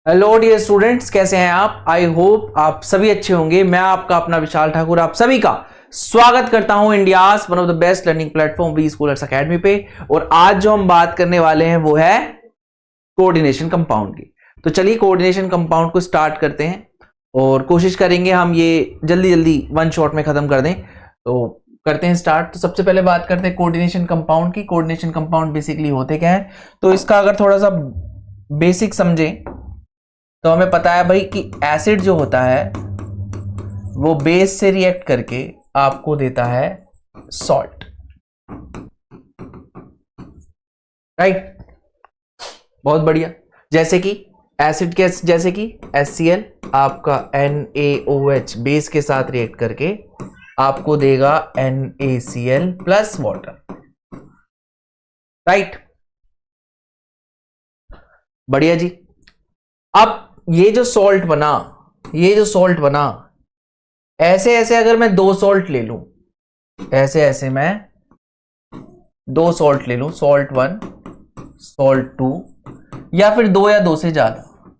Hello dear students, कैसे हैं आप? आई होप आप सभी अच्छे होंगे। मैं आपका अपना विशाल ठाकुर आप सभी का स्वागत करता हूं India's one of the best learning platform B scholars academy पे। और आज जो हम बात करने वाले हैं वो है कोऑर्डिनेशन कंपाउंड की। तो चलिए कोऑर्डिनेशन कंपाउंड को स्टार्ट करते हैं और कोशिश करेंगे हम ये जल्दी जल्दी वन शॉट में खत्म कर दें। तो करते हैं स्टार्ट। तो सबसे पहले बात करते हैं कोऑर्डिनेशन कंपाउंड की। कोऑर्डिनेशन कंपाउंड बेसिकली होते क्या है, तो इसका अगर थोड़ा सा बेसिक समझें तो हमें पता है भाई कि एसिड जो होता है वो बेस से रिएक्ट करके आपको देता है सॉल्ट, राइट। बहुत बढ़िया। जैसे कि एसिड के जैसे कि HCl आपका NaOH बेस के साथ रिएक्ट करके आपको देगा NaCl प्लस वाटर, राइट। बढ़िया जी। अब ये जो सॉल्ट बना ऐसे ऐसे अगर मैं दो सॉल्ट ले लूं, ऐसे ऐसे मैं दो सॉल्ट ले लूं, सॉल्ट 1 सॉल्ट 2 या फिर दो या दो से ज्यादा,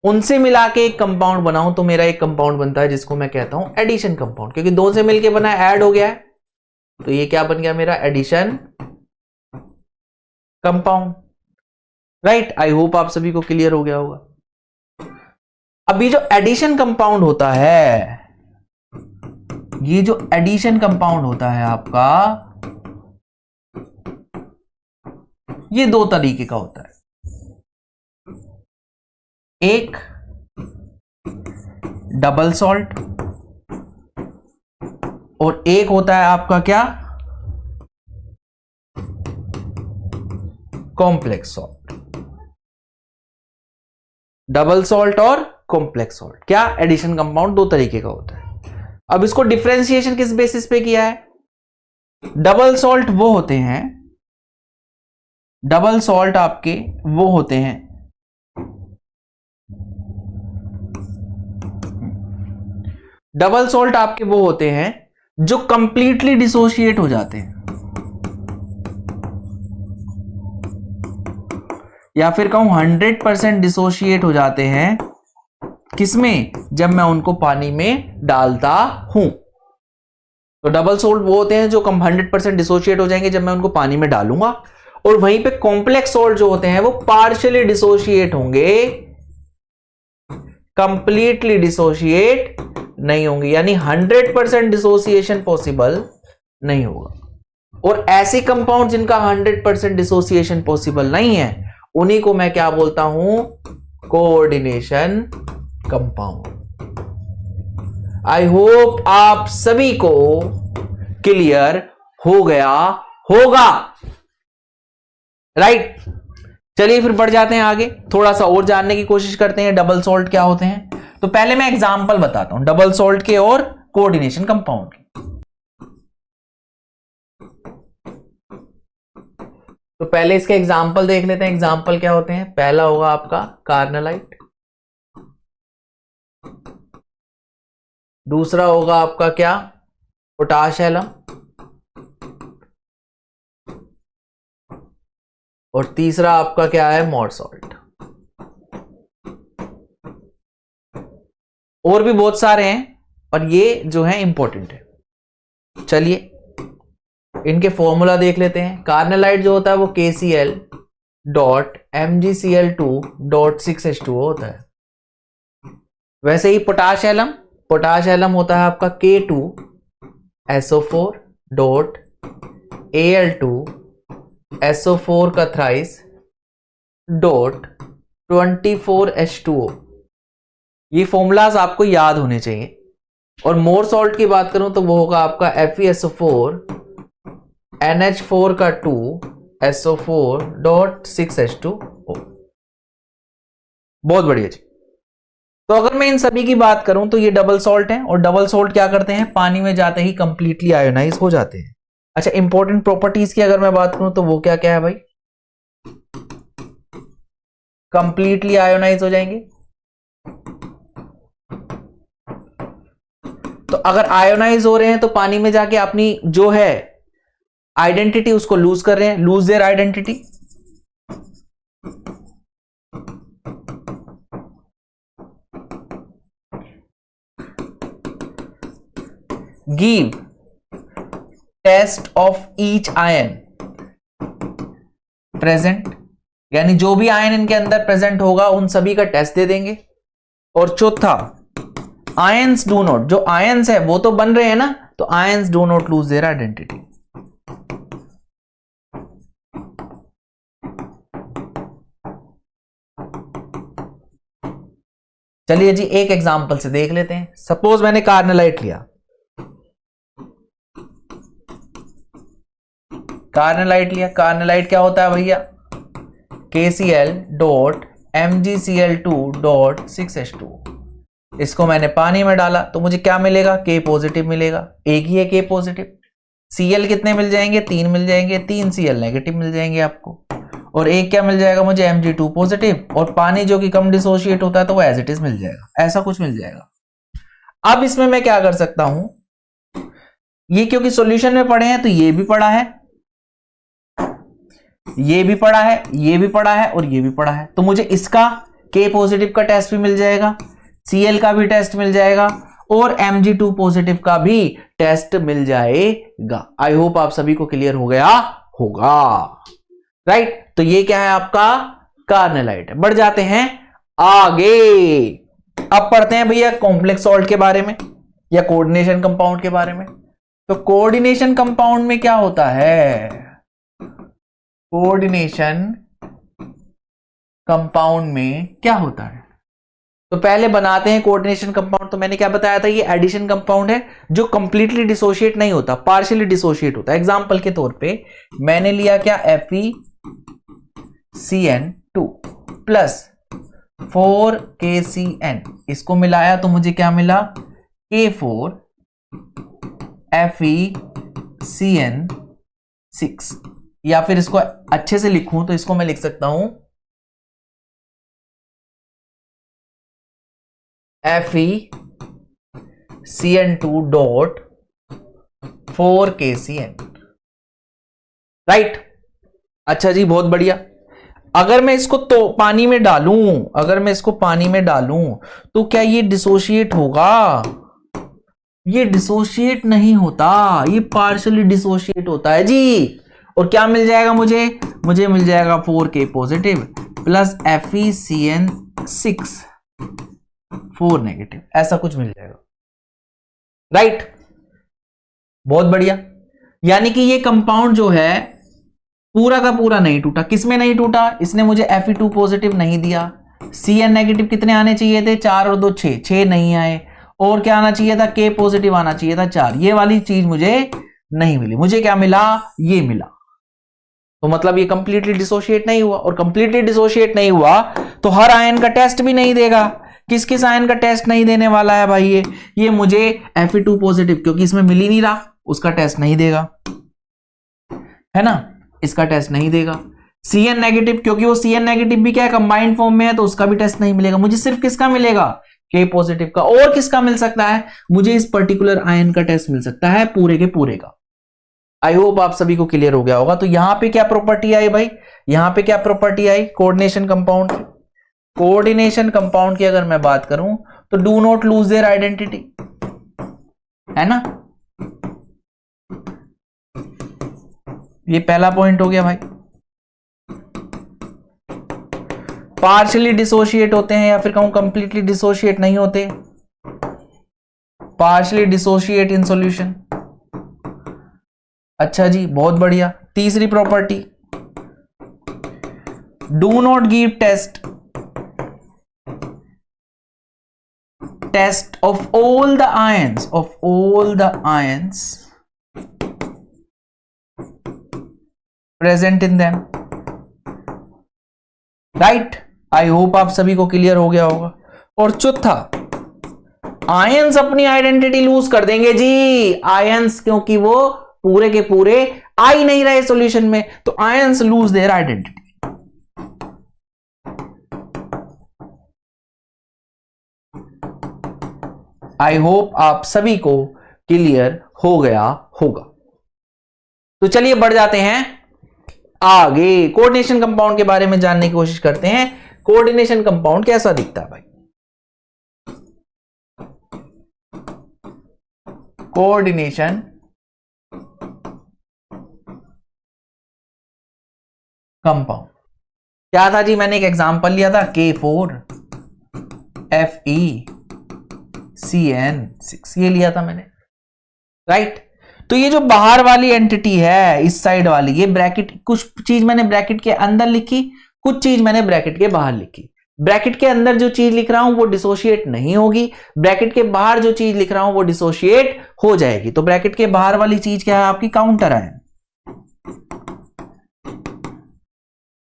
उनसे मिला के एक कंपाउंड बनाऊं तो मेरा एक कंपाउंड बनता है जिसको मैं कहता हूं एडिशन कंपाउंड। क्योंकि दो से मिलके बना ऐड हो गया है तो ये क्या बन गया मेरा addition compound, right. I hope आप सभी को क्लियर हो गया होगा। अब ये जो एडिशन कंपाउंड होता है, ये जो एडिशन कंपाउंड होता है आपका, ये दो तरीके का होता है। एक डबल सॉल्ट और एक होता है आपका क्या, कॉम्प्लेक्स सॉल्ट। डबल सॉल्ट और कॉम्प्लेक्स सॉल्ट, क्या एडिशन कंपाउंड दो तरीके का होता है। अब इसको डिफरेंशिएशन किस बेसिस पे किया है? डबल सॉल्ट वो होते हैं, डबल सॉल्ट आपके वो होते हैं डबल सॉल्ट आपके वो होते हैं जो कंप्लीटली डिसोशिएट हो जाते हैं, या फिर कहूं 100% डिसोशिएट हो जाते हैं। किसमें? जब मैं उनको पानी में डालता हूं। तो डबल सॉल्ट वो होते हैं जो 100% डिसोशिएट हो जाएंगे जब मैं उनको पानी में डालूंगा, और वहीं पे कॉम्प्लेक्स सॉल्ट जो होते हैं वो पार्शियली डिसोशिएट होंगे, कंप्लीटली डिसोशिएट नहीं होंगे, यानी 100% डिसोसिएशन पॉसिबल नहीं होगा। और ऐसे कंपाउंड जिनका 100% डिसोसिएशन पॉसिबल नहीं है उन्हीं को मैं क्या बोलता हूं? Coordination compound. आई होप आप सभी को क्लियर हो गया होगा, राइट। चलिए फिर बढ़ जाते हैं आगे, थोड़ा सा और जानने की कोशिश करते हैं डबल सॉल्ट क्या होते हैं। तो पहले मैं एग्जांपल बताता हूं डबल सॉल्ट के और कोऑर्डिनेशन कंपाउंड के। तो पहले इसके एग्जाम्पल देख लेते हैं। एग्जाम्पल क्या होते हैं? पहला होगा आपका कार्नलाइट, दूसरा होगा आपका क्या, पोटाश एलम, और तीसरा आपका क्या है, मोर सॉल्ट। और भी बहुत सारे हैं पर ये जो है इंपॉर्टेंट है। चलिए इनके फॉर्मूला देख लेते हैं। कार्नलाइट जो होता है वो KCl dot MgCl2 dot 6H2O होता है। वैसे ही पोटाश एलम होता है आपका K2SO4 डॉट Al2SO4 का थ्राइस डॉट 24H2O। ये फॉर्मूलाज आपको याद होने चाहिए। और मोर सॉल्ट की बात करूं तो वो होगा आपका FeSO4 NH4 का 2SO4 डॉट 6H2O। बहुत बढ़िया जी। तो अगर मैं इन सभी की बात करूं तो ये डबल सॉल्ट हैं, और डबल सॉल्ट क्या करते हैं? पानी में जाते ही कंप्लीटली आयोनाइज हो जाते हैं। अच्छा, इंपॉर्टेंट प्रॉपर्टीज की अगर मैं बात करूं तो वो क्या क्या है भाई? कंप्लीटली आयोनाइज हो जाएंगे। तो अगर आयोनाइज हो रहे हैं तो पानी में जाके अपनी जो है आइडेंटिटी उसको लूज कर रहे हैं, lose their identity. Give test of each ion present, यानी जो भी आयन इनके अंदर प्रेजेंट होगा उन सभी का टेस्ट दे देंगे। और चौथा, आयंस डू नॉट, जो आयंस है वो तो बन रहे हैं ना, तो ions do not lose their identity. चलिए जी एक एग्जांपल से देख लेते हैं। सपोज मैंने कार्नलाइट लिया, कार्नलाइट क्या होता है भैया, KCl dot MgCl2 dot 6H2। इसको मैंने पानी में डाला तो मुझे क्या मिलेगा, K पॉजिटिव मिलेगा, एक ही है K पॉजिटिव। Cl कितने मिल जाएंगे, 3 मिल जाएंगे, 3 Cl नेगेटिव मिल जाएंगे आपको, और एक क्या मिल जाएगा मुझे, Mg2 पॉजिटिव, और पानी जो कि कम डिसोशिएट होता है तो वो एज इट इज मिल जाएगा, ऐसा कुछ मिल जाएगा। अब इसमें मैं क्या कर सकता हूं, ये क्योंकि सॉल्यूशन में पढ़े हैं तो ये भी पढ़ा है, ये भी पढ़ा है, ये भी पढ़ा है और ये भी पढ़ा है, तो मुझे इसका K पॉजिटिव का टेस्ट भी मिल जाएगा, Cl का भी टेस्ट मिल जाएगा और Mg2 पॉजिटिव का भी टेस्ट मिल जाएगा। आई होप आप सभी को क्लियर हो गया होगा, राइट। तो ये क्या है आपका कार्नलाइट है। बढ़ जाते हैं आगे, अब पढ़ते हैं भैया कॉम्प्लेक्स सॉल्ट के बारे में या कोऑर्डिनेशन कंपाउंड के बारे में। तो कोऑर्डिनेशन कंपाउंड में क्या होता है, कोऑर्डिनेशन कंपाउंड में क्या होता है, तो पहले बनाते हैं कोऑर्डिनेशन कंपाउंड। तो मैंने क्या बताया था, ये एडिशन कंपाउंड है जो कंप्लीटली डिसोशिएट नहीं होता, पार्शियली डिसोशिएट होता है। एग्जांपल के तौर पे मैंने लिया क्या, FeCN2 प्लस 4KCN, इसको मिलाया तो मुझे क्या मिला, K4FeCN6, या फिर इसको अच्छे से लिखूं तो इसको मैं लिख सकता हूं FeCN2 डॉट 4KCN, राइट। अच्छा जी बहुत बढ़िया। अगर मैं इसको तो पानी में डालूं, अगर मैं इसको पानी में डालूं तो क्या ये डिसोशिएट होगा, ये डिसोशिएट नहीं होता, ये पार्शियली डिसोशिएट होता है जी। और क्या मिल जाएगा मुझे मिल जाएगा 4K positive plus FeCN6 4 negative, ऐसा कुछ मिल जाएगा, राइट। बहुत बढ़िया। यानी कि ये कंपाउंड जो है पूरा का पूरा नहीं टूटा। किसमें नहीं टूटा, इसने मुझे Fe2 पॉजिटिव नहीं दिया, Cn नेगेटिव कितने आने चाहिए थे, 4 और 2 6, 6 नहीं आए, और क्या आना चाहिए था, K पॉजिटिव आना चाहिए था 4। ये वाली चीज मुझे नहीं मिली, मुझे क्या मिला, ये मिला। तो मतलब ये कंप्लीटली डिसोशिएट नहीं हुआ, और कंप्लीटली डिसोशिएट नहीं हुआ तो हर आयन का टेस्ट भी नहीं देगा। किस किस आयन का टेस्ट नहीं देने वाला है भाई, ये मुझे Fe2 पॉजिटिव, क्योंकि इसमें मिल ही नहीं रहा, उसका टेस्ट नहीं देगा, है ना, इसका टेस्ट नहीं देगा। Cn नेगेटिव, क्योंकि वो Cn नेगेटिव भी क्या है, कंबाइंड फॉर्म में है, तो उसका भी टेस्ट नहीं मिलेगा। मुझे सिर्फ किसका मिलेगा, K पॉजिटिव का। और किसका मिल सकता है, मुझे इस पर्टिकुलर आयन का टेस्ट मिल सकता है, पूरे के पूरे का। आई होप आप सभी को क्लियर हो गया होगा। तो यहां पे क्या प्रॉपर्टी आई भाई, यहां पे क्या प्रॉपर्टी आई, कोऑर्डिनेशन कंपाउंड। कोऑर्डिनेशन कंपाउंड की अगर मैं बात करूं तो do not lose their identity, है ना, ये पहला पॉइंट हो गया भाई। पार्शियली डिसोशिएट होते हैं, या फिर कहूं कंप्लीटली डिसोशिएट नहीं होते, पार्शियली डिसोशिएट इन सॉल्यूशन। अच्छा जी बहुत बढ़िया। तीसरी property, do not give test of all the ions present in them, right. I hope आप सभी को क्लियर हो गया होगा। और चौथा, आयंस अपनी आइडेंटिटी लूज कर देंगे जी, आयंस क्योंकि वो पूरे के पूरे आ ही नहीं रहे सॉल्यूशन में, तो ions loose their identity. I hope आप सभी को क्लियर हो गया होगा। तो चलिए बढ़ जाते हैं आगे, कोऑर्डिनेशन कंपाउंड के बारे में जानने की कोशिश करते हैं। कोऑर्डिनेशन कंपाउंड कैसा दिखता है भाई, कोऑर्डिनेशन कंपाउंड। क्या था जी, मैंने एक एग्जांपल लिया था K4FeCN6 ये लिया था मैंने, राइट। तो ये जो बाहर वाली एंटिटी है, इस साइड वाली, ये ब्रैकेट, कुछ चीज मैंने ब्रैकेट के अंदर लिखी, कुछ चीज मैंने ब्रैकेट के बाहर लिखी। ब्रैकेट के अंदर जो चीज लिख रहा हूं वो डिसोशिएट नहीं होगी, ब्रैकेट के बाहर जो चीज लिख रहा हूं वो डिसोशिएट हो जाएगी। तो ब्रैकेट के बाहर वाली चीज क्या है आपकी, काउंटर आयन,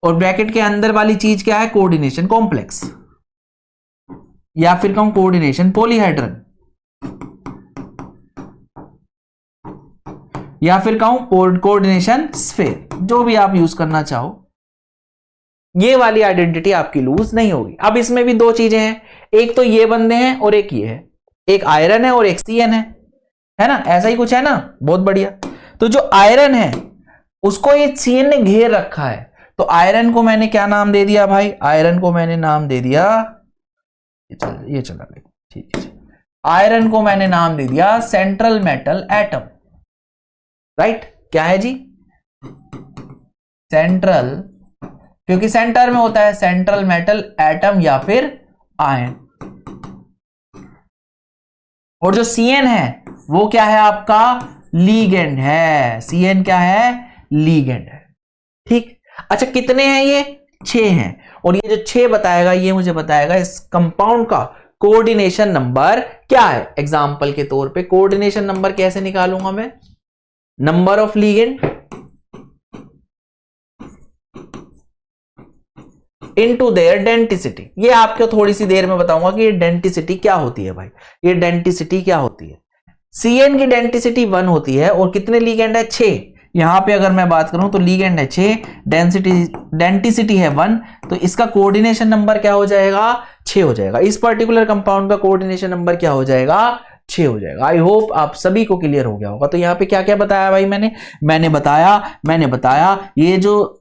और ब्रैकेट के अंदर वाली चीज क्या है, कोऑर्डिनेशन कॉम्प्लेक्स, या फिर कहूं कोऑर्डिनेशन पॉलीहेड्रन, या फिर कहूं कोऑर्डिनेशन स्फीयर, जो भी आप यूज करना चाहो। ये वाली आइडेंटिटी आपकी लूज नहीं होगी। अब इसमें भी दो चीजें हैं, एक तो ये बंदे हैं और एक ये है, एक आयरन है और एक सीएन है ना, ऐसा ही कुछ है ना, बहुत बढ़िया। तो जो आयरन है उसको ये सीएन ने घेर रखा है, तो आयरन को मैंने क्या नाम दे दिया भाई, आयरन को मैंने नाम दे दिया, ये चला गया, ठीक है। आयरन को मैंने नाम दे दिया सेंट्रल मेटल एटम, राइट। क्या है जी, सेंट्रल, क्योंकि सेंटर में होता है, सेंट्रल मेटल एटम या फिर आयन। और जो सीएन है वो क्या है आपका, लीगेंड है। सीएन क्या है, लीगेंड है, ठीक। अच्छा कितने हैं ये, 6 हैं, और ये जो 6 बताएगा ये मुझे बताएगा इस कंपाउंड का कोऑर्डिनेशन नंबर क्या है। एग्जांपल के तौर पे कोऑर्डिनेशन नंबर कैसे निकालूंगा मैं, number of ligand into their denticity. ये आपको थोड़ी सी देर में बताऊंगा कि ये डेंटिसिटी क्या होती है भाई, ये डेंटिसिटी क्या होती है। सीएन की डेंटिसिटी 1 होती है, और कितने लीगेंड है, 6। यहां पे अगर मैं बात करूं तो लीगेंड है 6, डेंटिसिटी है 1, तो इसका कोऑर्डिनेशन नंबर क्या हो जाएगा, 6 हो जाएगा। इस पर्टिकुलर कंपाउंड का कोऑर्डिनेशन नंबर क्या हो जाएगा, 6 हो जाएगा। आई होप आप सभी को क्लियर हो गया होगा। तो यहां पे क्या क्या बताया भाई मैंने बताया ये जो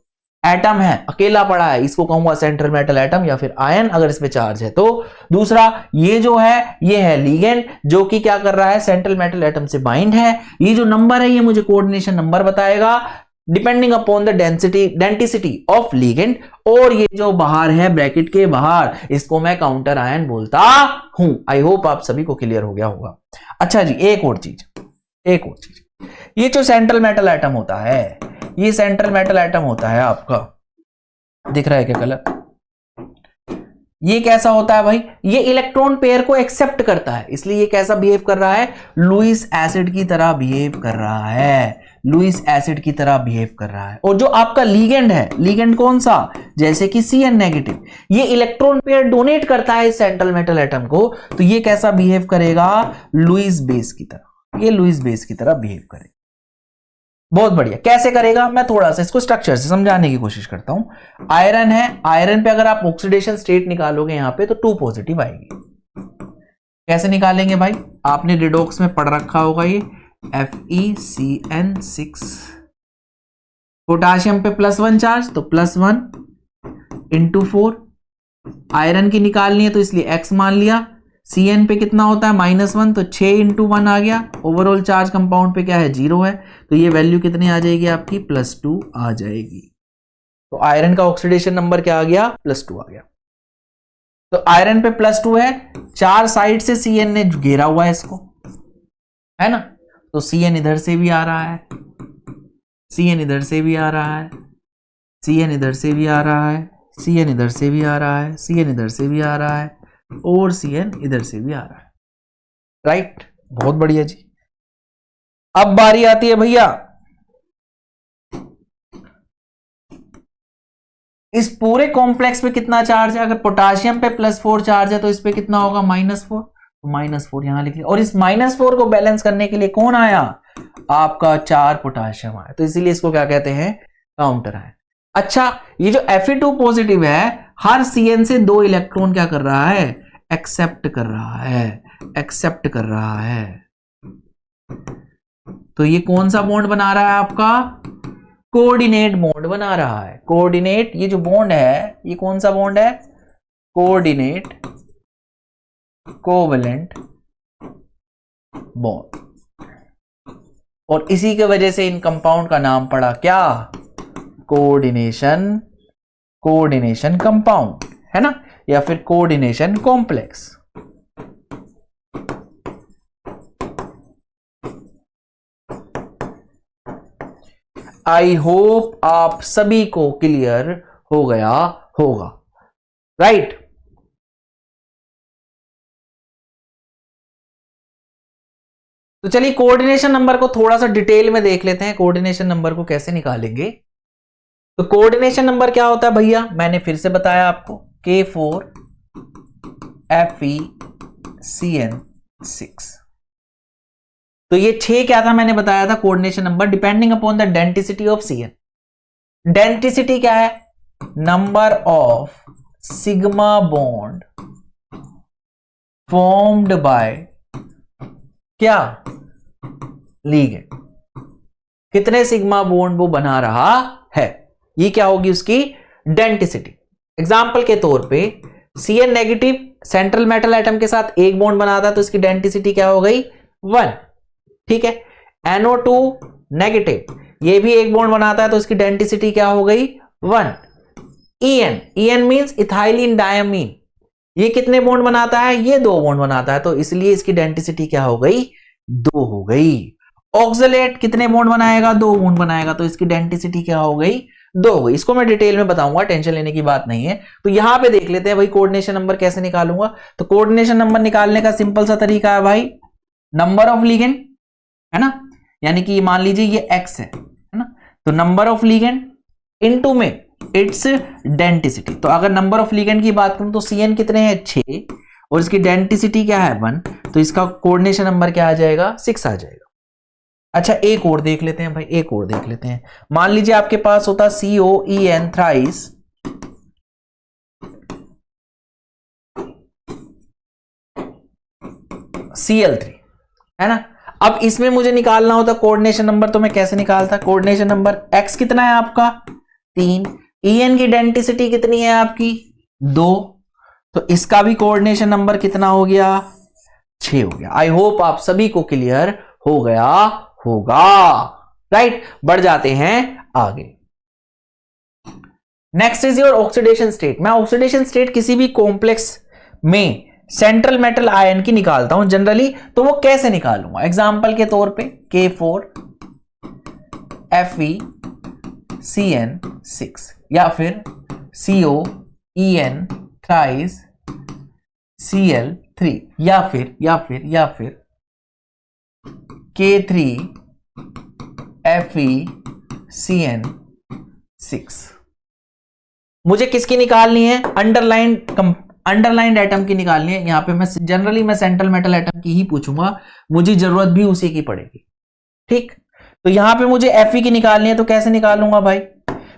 एटम है अकेला पड़ा है, इसको कहूंगा सेंट्रल मेटल एटम या फिर आयन अगर इसमें चार्ज है तो। दूसरा ये जो है ये है लीगेंड, जो कि क्या कर रहा है, सेंट्रल मेटल एटम से बाइंड है। ये जो नंबर है ये मुझे कोऑर्डिनेशन नंबर बताएगा depending upon the density of ligand. और ये जो बाहर है ब्रैकेट के बाहर, इसको मैं काउंटर आयन बोलता हूं। आई होप आप सभी को क्लियर हो गया होगा। अच्छा जी, एक और चीज, ये जो सेंट्रल मेटल एटम होता है, ये सेंट्रल मेटल एटम होता है आपका, दिख रहा है क्या कलर, ये कैसा होता है भाई, ये इलेक्ट्रॉन पेयर को एक्सेप्ट करता है, इसलिए ये कैसा बिहेव कर रहा है, लुईस एसिड की तरह बिहेव कर रहा है, लुईस एसिड की तरह बिहेव कर रहा है। और जो आपका लीगेंड है, लीगेंड कौन सा, जैसे कि Cn नेगेटिव, ये इलेक्ट्रॉन पेयर डोनेट करता है इस सेंट्रल मेटल एटम को, तो ये कैसा बिहेव करेगा, लुईस बेस की तरह, ये लुईस बेस की तरह बिहेव करेगा। बहुत बढ़िया, कैसे करेगा मैं थोड़ा सा इसको स्ट्रक्चर से समझाने की कोशिश करता हूं। आयरन है, आयरन पे अगर आप ऑक्सीडेशन स्टेट निकालोगे यहां पे तो 2 पॉजिटिव आएगी। कैसे निकालेंगे भाई, आपने रिडॉक्स में पढ़ रखा होगा ये FeCN6। पोटाशियम पे +1 चार्ज तो +1 × 4, आयरन की निकालनी है तो इसलिए x मान लिया। Cn पे कितना होता है -1 तो 6 × 1 आ गया। ओवरऑल चार्ज कंपाउंड पे क्या है, 0 है, तो ये वैल्यू कितनी आ जाएगी आपकी, +2 आ जाएगी। तो आयरन का ऑक्सीडेशन नंबर क्या आ गया, +2 आ गया। तो आयरन पे +2 है, 4 साइड से Cn ने घेरा हुआ है इसको, है ना, तो Cn इधर से भी आ रहा है, Cn इधर से भी आ रहा है, Cn इधर से भी आ रहा है, Cn इधर से भी आ रहा है, Cn इधर से भी आ रहा है, और Cn इधर से भी आ रहा है, राइट। बहुत बढ़िया जी। अब बारी आती है भैया इस पूरे कॉम्प्लेक्स पे कितना चार्ज है। अगर पोटाशियम पे +4 चार्ज है तो इस पे कितना होगा, -4, तो -4 यहां लिख लिया। और इस -4 को बैलेंस करने के लिए कौन आया, आपका 4 पोटाशियम आया, तो इसीलिए इसको क्या कहते हैं, काउंटर आयन। अच्छा, ये जो Fe2 पॉजिटिव है, हर Cn से 2 इलेक्ट्रॉन क्या कर रहा है, एक्सेप्ट कर रहा है। तो ये कौन सा बॉन्ड बना रहा है आपका, कोऑर्डिनेट बॉन्ड बना रहा है। कोऑर्डिनेट, ये जो बॉन्ड है ये कौन सा बॉन्ड है, कोऑर्डिनेट कोवलेंट बॉन्ड। और इसी के वजह से इन कंपाउंड का नाम पड़ा क्या? कोऑर्डिनेशन कंपाउंड, है ना, या फिर कोऑर्डिनेशन कॉम्प्लेक्स। आई होप आप सभी को क्लियर हो गया होगा, राइट? तो चलिए कोऑर्डिनेशन नंबर को थोड़ा सा डिटेल में देख लेते हैं, कोऑर्डिनेशन नंबर को कैसे निकालेंगे। तो कोऑर्डिनेशन नंबर क्या होता है भैया, मैंने फिर से बताया आपको, K4FeCN6। तो ये 6 क्या था मैंने बताया था coordination number, depending upon the density of Cn। Density क्या है? Number of sigma bond formed by क्या? लिगेंड। कितने सिग्मा बॉन्ड वो बना रहा है, ये क्या होगी उसकी डेंसिटी। एग्जाम्पल के तौर पे Cn negative central metal atom के साथ एक बॉन्ड बनाता है तो इसकी डेंसिटी क्या हो गई? 1। ठीक है। NO2 नेगेटिव, ये भी एक बॉन्ड बनाता है तो इसकी डेंसिटी क्या हो गई? 1। EN मींस इथाइलिन डायमीन, ये कितने बॉन्ड बनाता है? ये 2 बॉन्ड बनाता है, तो इसलिए इसकी डेंसिटी क्या हो गई? 2 हो गई। ऑक्सलेट कितने बॉन्ड बनाएगा? 2 बॉन्ड बनाएगा, तो इसकी डेंसिटी क्या हो गई? 2 हो गई। इसको मैं डिटेल में बताऊंगा, टेंशन लेने की बात नहीं है। तो यहां पे देख लेते हैं भाई कोऑर्डिनेशन नंबर कैसे निकालूंगा। तो कोऑर्डिनेशन नंबर निकालने का सिंपल सा तरीका है भाई, नंबर ऑफ लिगेंड, है ना, यानी कि मान लीजिए ये x है ना, तो नंबर ऑफ लिगेंड इनटू में इट्स डेंसिटी। तो अगर नंबर ऑफ लिगेंड की बात करूं तो Cn कितने हैं? 6, और इसकी डेंसिटी क्या है? 1, तो इसका कोऑर्डिनेशन नंबर क्या आ जाएगा? 6 आ जाएगा। अच्छा एक और देख लेते हैं भाई, एक और देख लेते हैं। मान लीजिए आपके पास होता COEN थ्राइस Cl3, है ना। अब इसमें मुझे निकालना होता कोऑर्डिनेशन नंबर, तो मैं कैसे निकालता? कोऑर्डिनेशन नंबर x कितना है आपका? 3। En की डेंसिटी कितनी है आपकी? 2, तो इसका भी कोऑर्डिनेशन नंबर कितना हो गया? 6 हो गया। आई होप आप सभी को क्लियर हो गया होगा, राइट। बढ़ जाते हैं आगे। Next is your oxidation state. मैं ऑक्सीडेशन स्टेट किसी भी कॉम्प्लेक्स में सेंट्रल मेटल आयन की निकालता हूं जनरली, तो वो कैसे निकालूंगा? एग्जांपल के तौर पे K4FeCN6 या फिर COEN थ्राइस Cl3 या फिर K3FeCN6। मुझे किसकी निकालनी है? अंडरलाइंड एटम की निकालनी है। यहां पे मैं जनरली सेंट्रल मेटल एटम की ही पूछूंगा, मुझे जरूरत भी उसी की पड़ेगी, ठीक। तो यहां पे मुझे Fe की निकालनी है, तो कैसे निकालूंगा भाई?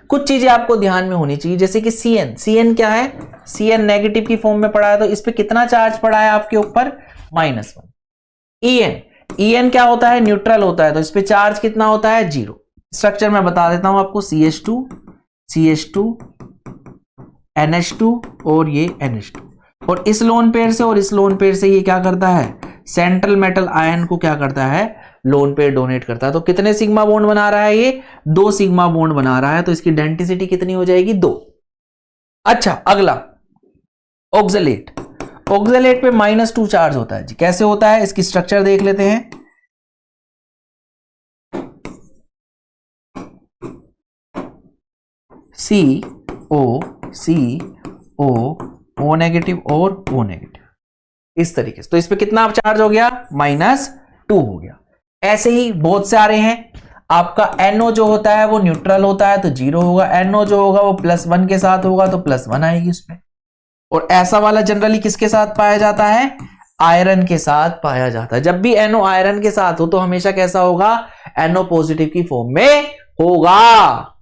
कुछ चीजें आपको ध्यान में होनी चाहिए, जैसे कि Cn क्या है? Cn नेगेटिव की फॉर्म में पड़ा है, तो इस पे कितना चार्ज पड़ा है आपके ऊपर? -1। En क्या होता है? न्यूट्रल होता है, तो इस पे चार्ज कितना होता है? 0। स्ट्रक्चर मैं बता देता हूं आपको, CH2 NH2 और ये NH2, और इस लोन पेयर से और इस लोन पेयर से ये क्या करता है? सेंट्रल मेटल आयन को क्या करता है? लोन पेयर डोनेट करता है। तो कितने सिग्मा बॉन्ड बना रहा है ये? 2 सिग्मा बॉन्ड बना रहा है, तो इसकी डेंसिटी कितनी हो जाएगी? 2। अच्छा अगला ऑक्सलेट। ऑक्सलेट पे -2 चार्ज होता है जी। कैसे होता है? इसकी स्ट्रक्चर देख लेते हैं। CO नेगेटिव और O नेगेटिव, इस तरीके से। तो इस पे कितना चार्ज हो गया? -2 हो गया। ऐसे ही बहुत सारे हैं। आपका NO जो होता है वो न्यूट्रल होता है, तो 0 होगा। NO जो होगा वो +1 के साथ होगा, तो +1 आएगी उसमें। और ऐसा वाला जनरली किसके साथ पाया जाता है? आयरन के साथ पाया जाता है। जब भी NO आयरन के साथ हो तो हमेशा कैसा होगा? NO पॉजिटिव की फॉर्म में होगा।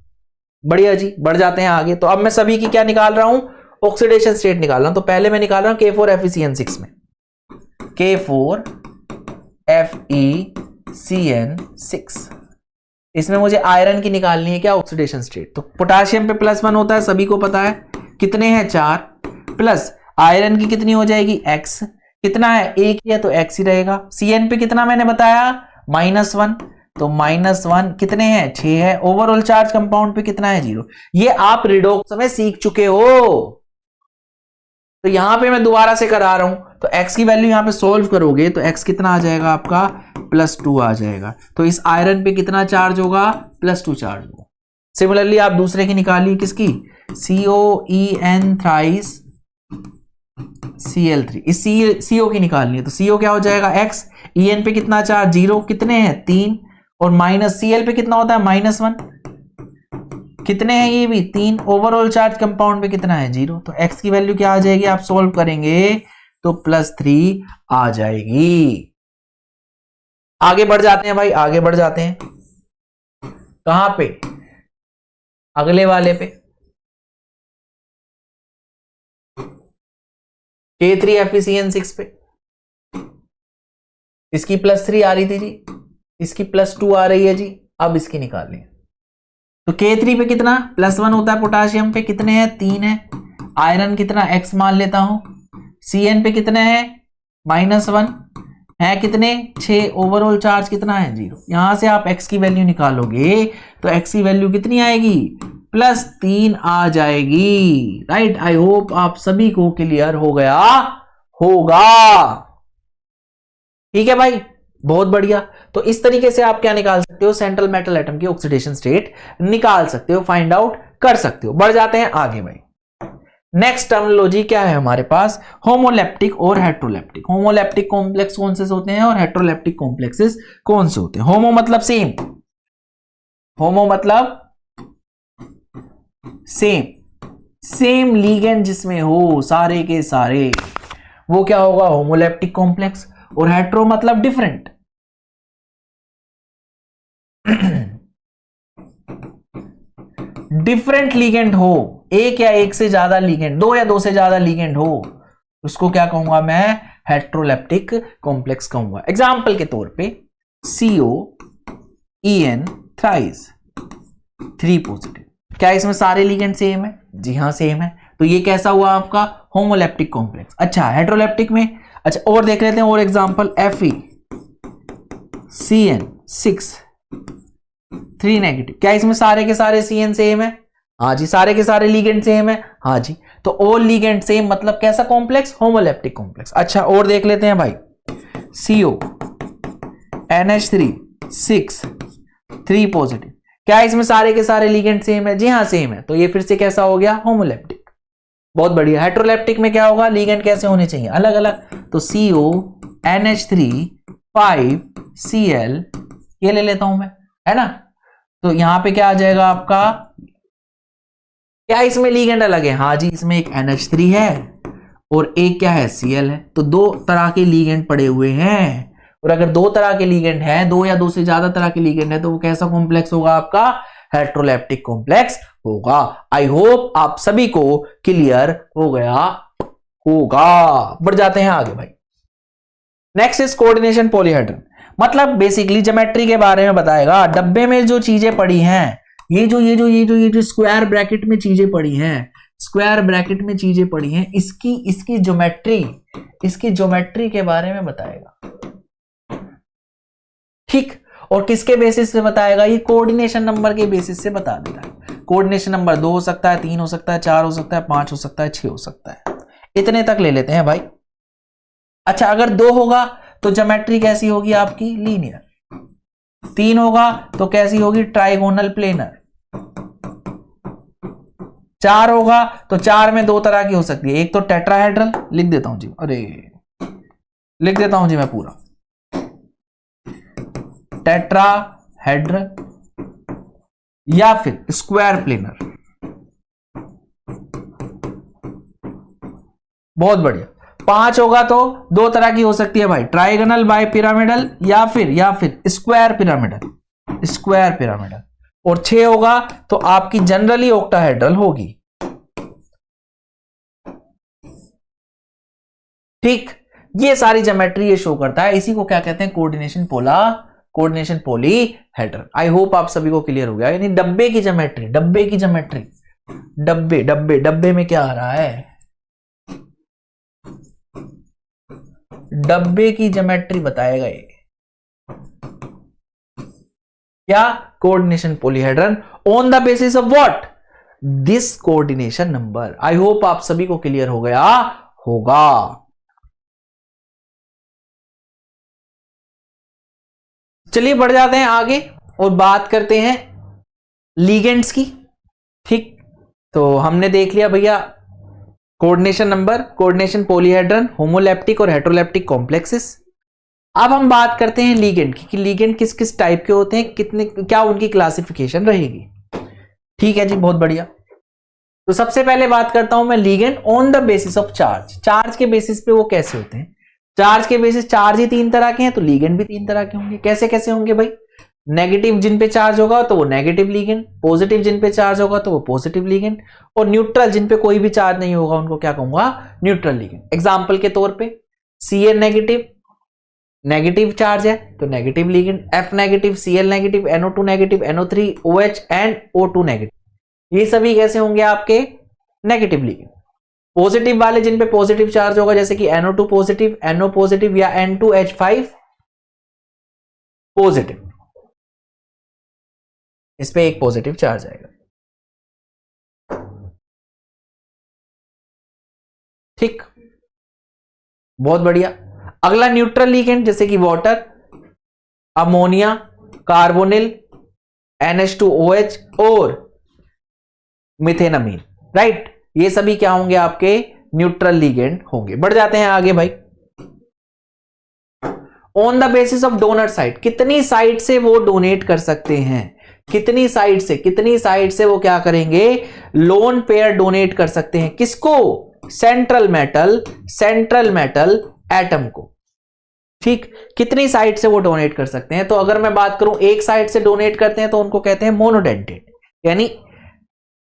बढ़िया जी, बढ़ जाते हैं आगे। तो अब मैं सभी की क्या निकाल रहा हूं? ऑक्सीडेशन स्टेट निकाल रहा हूं। तो पहले मैं निकाल रहा हूं K4FeCN6 में, K4FeCN6, इसमें मुझे आयरन की निकालनी है क्या? Oxidation state. तो पोटाशियम पे +1 होता है, सभी को पता है। कितने हैं? 4, प्लस आयरन की कितनी हो जाएगी? X। कितना है? 1 ही है, तो X ही रहेगा। Cn पे कितना मैंने बताया? -1, तो -1 कितने हैं 6 है। ओवरऑल चार्ज कंपाउंड पे कितना है 0। ये आप रिडोक्स में सीख चुके हो, तो यहां पे मैं दोबारा से करा रहा हूं। तो x की वैल्यू यहां पे सोल्व करोगे तो x कितना आ जाएगा आपका +2 आ जाएगा। तो इस आयरन पे कितना चार्ज होगा +2 चार्ज होगा। सिमिलरली आप दूसरे की निकालिए, किसकी COEN थ्राइस Cl3, इस CO की निकालनी है। तो CO क्या हो जाएगा x, En पे कितना चार्ज 0, कितने हैं 3, और माइनस Cl पे कितना होता है -1, कितने हैं ये भी 3। ओवरऑल चार्ज कंपाउंड पे कितना है 0। तो x की वैल्यू क्या आ जाएगी, आप सॉल्व करेंगे तो +3 आ जाएगी। आगे बढ़ जाते हैं भाई, आगे बढ़ जाते हैं। कहां पे, अगले वाले पे, K3FeCN6 पे। इसकी +3 आ रही थी जी, इसकी +2 आ रही है जी। अब इसकी निकाल लें तो K3 पे कितना +1 होता है, पोटाशियम पे कितने हैं 3 है। आयरन कितना x मान लेता हूं। Cn पे कितने हैं -1 है, कितने 6। ओवरऑल चार्ज कितना है 0। यहां से आप x की वैल्यू निकालोगे तो x की वैल्यू कितनी आएगी +3 आ जाएगी। राइट, आई होप आप सभी को क्लियर हो गया होगा। ठीक है भाई, बहुत बढ़िया। तो इस तरीके से आप क्या निकाल सकते हो, सेंट्रल मेटल एटम की ऑक्सीडेशन स्टेट निकाल सकते हो, फाइंड आउट कर सकते हो। बढ़ जाते हैं आगे भाई। नेक्स्ट टर्मिनोलॉजी क्या है हमारे पास, होमोलेप्टिक और हेट्रोलेप्टिक। होमोलेप्टिक कॉम्प्लेक्स कौन से होते हैं और हेट्रोलेप्टिक कॉम्प्लेक्सेस कौन से होते हैं। होमो मतलब सेम, होमो मतलब सेम, सेम लीगेंड जिसमें हो सारे के सारे, वो क्या होगा होमोलेप्टिक कॉम्प्लेक्स। और हेट्रो मतलब डिफरेंट, डिफरेंट लीगेंड हो, एक या एक से ज्यादा लीगेंड, दो या दो से ज्यादा लीगेंड हो, उसको क्या कहूंगा मैं हेट्रोलेप्टिक कॉम्प्लेक्स कहूंगा। एग्जाम्पल के तौर पे COEN थ्राइस 3 पॉजिटिव, क्या इसमें सारे लीगेंड सेम है, जी हाँ सेम है। तो ये कैसा हुआ आपका होमोलेप्टिक कॉम्प्लेक्स। अच्छा हेट्रोलेप्टिक में, अच्छा और देख लेते हैं और एग्जांपल FeCN6 3 नेगेटिव, क्या इसमें सारे के सारे CN सेम है, हाँ जी सारे के सारे लीगेंड सेम है, हाँ जी। तो ऑल लीगेंड सेम मतलब कैसा कॉम्प्लेक्स, होमोलेप्टिक कॉम्प्लेक्स। अच्छा और देख लेते हैं भाई CONH3 6 3 पॉजिटिव, क्या इसमें सारे के सारे लीगेंड सेम है, जी हाँ सेम है। तो ये फिर से कैसा हो गया होमोलेप्टिक। बहुत बढ़िया। हेट्रोलेप्टिक में क्या होगा, लीगेंड कैसे होने चाहिए अलग अलग। तो CONH3 5 Cl ये ले लेता हूं मैं, है ना। तो यहां पे क्या आ जाएगा आपका, क्या इसमें लीगेंड अलग है, हाँ जी इसमें एक NH3 है और एक क्या है Cl है। तो दो तरह के लीगेंड पड़े हुए हैं, और अगर दो तरह के लीगेंड हैं, दो या दो से ज्यादा तरह के लीगेंड है, तो वो कैसा कॉम्प्लेक्स होगा आपका हेट्रोलेप्टिक कॉम्प्लेक्स होगा। आई होप आप सभी को क्लियर हो गया होगा। बढ़ जाते हैं आगे भाई। नेक्स्ट इज कोऑर्डिनेशन पॉलीहेड्रन, मतलब बेसिकली ज्योमेट्री के बारे में बताएगा। डब्बे में जो चीजें पड़ी हैं, ये जो स्क्वायर ब्रैकेट में चीजें पड़ी हैं, स्क्वायर ब्रैकेट में चीजें पड़ी हैं, इसकी ज्योमेट्री के बारे में बताएगा। ठीक, और किसके बेसिस से बताएगा, ये कोऑर्डिनेशन नंबर के बेसिस से बता देगा। कोऑर्डिनेशन नंबर 2 हो सकता है, 3 हो सकता है, 4 हो सकता है, 5 हो सकता है, 6 हो सकता है, इतने तक ले लेते हैं भाई। अच्छा अगर 2 होगा तो ज्योमेट्री कैसी होगी आपकी लीनियर, 3 होगा तो कैसी होगी ट्राइगोनल प्लेनर, 4 होगा तो 4 में दो तरह की हो सकती है, एक तो टेट्राहेड्रल, लिख देता हूं जी, अरे लिख देता हूं जी मैं पूरा, टेट्राहेड्रल या फिर स्क्वायर प्लेनर। बहुत बढ़िया। 5 होगा तो दो तरह की हो सकती है भाई, ट्राइगोनल बाय पिरामिडल या फिर स्क्वायर पिरामिडल। और 6 होगा तो आपकी जनरली ऑक्टाहेड्रल होगी। ठीक, ये सारी ज्योमेट्री ये शो करता है, इसी को क्या कहते हैं कोऑर्डिनेशन पॉलीहेड्रल। आई होप आप सभी को क्लियर हो गया। यानी डब्बे की ज्योमेट्री, डब्बे में क्या आ रहा है, डब्बे की ज्योमेट्री बताएगा ये। क्या? Coordination polyhedron on the basis of what? This coordination number. I hope आप सभी को क्लियर हो गया होगा। चलिए बढ़ जाते हैं आगे और बात करते हैं लिगेंड्स की। ठीक, तो हमने देख लिया भैया coordination number, coordination polyhedron, homoleptic और हेटेरोलैप्टिक कॉम्प्लेक्सेस। अब हम बात करते हैं लिगेंड की कि लिगेंड किस किस टाइप के होते हैं, कितने, क्या उनकी क्लासिफिकेशन रहेगी। ठीक है जी, बहुत बढ़िया। तो सबसे पहले बात करता हूं मैं ligand on the basis of charge. Charge के बेसिस पे वो कैसे होते हैं? चार्ज के बेसिस, चार्ज ही 3 तरह के हैं तो लिगेंड भी 3 तरह के होंगे। कैसे कैसे होंगे भाई? नेगेटिव जिन पे चार्ज होगा तो वो नेगेटिव लिगेंड, पॉजिटिव जिन पे चार्ज होगा तो वो पॉजिटिव लिगेंड, और न्यूट्रल जिन पे कोई भी चार्ज नहीं होगा उनको क्या कहूंगा? Neutral ligand. एग्जांपल के तौर पे Cn नेगेटिव, नेगेटिव चार्ज है तो negative ligand, F negative, Cl negative, NO2 negative, NO3, OH and O2 negative. ये सभी कैसे होंगे आपके? Negative ligand. पॉजिटिव वाले जिन पे पॉजिटिव चार्ज होगा जैसे कि NO2 पॉजिटिव, NO पॉजिटिव या N2H5 पॉजिटिव, इस पे एक पॉजिटिव चार्ज आएगा। ठीक, बहुत बढ़िया। अगला न्यूट्रल लिगेंड जैसे कि वाटर, अमोनिया, कार्बोनिल, NH2OH और मिथेनामीन, राइट। ये सभी क्या होंगे? आपके न्यूट्रल लिगेंड होंगे। बढ़ जाते हैं आगे भाई। On the basis of donor side, कितनी साइड से वो डोनेट कर सकते हैं? कितनी साइड से, कितनी साइड से वो क्या करेंगे? लोन पेयर डोनेट कर सकते हैं। किसको? सेंट्रल मेटल एटम को। ठीक, कितनी साइड से वो डोनेट कर सकते हैं? तो अगर मैं बात करूं एक साइड से डोनेट करते हैं तो उनको कहते हैं मोनोडेंटेट, यानी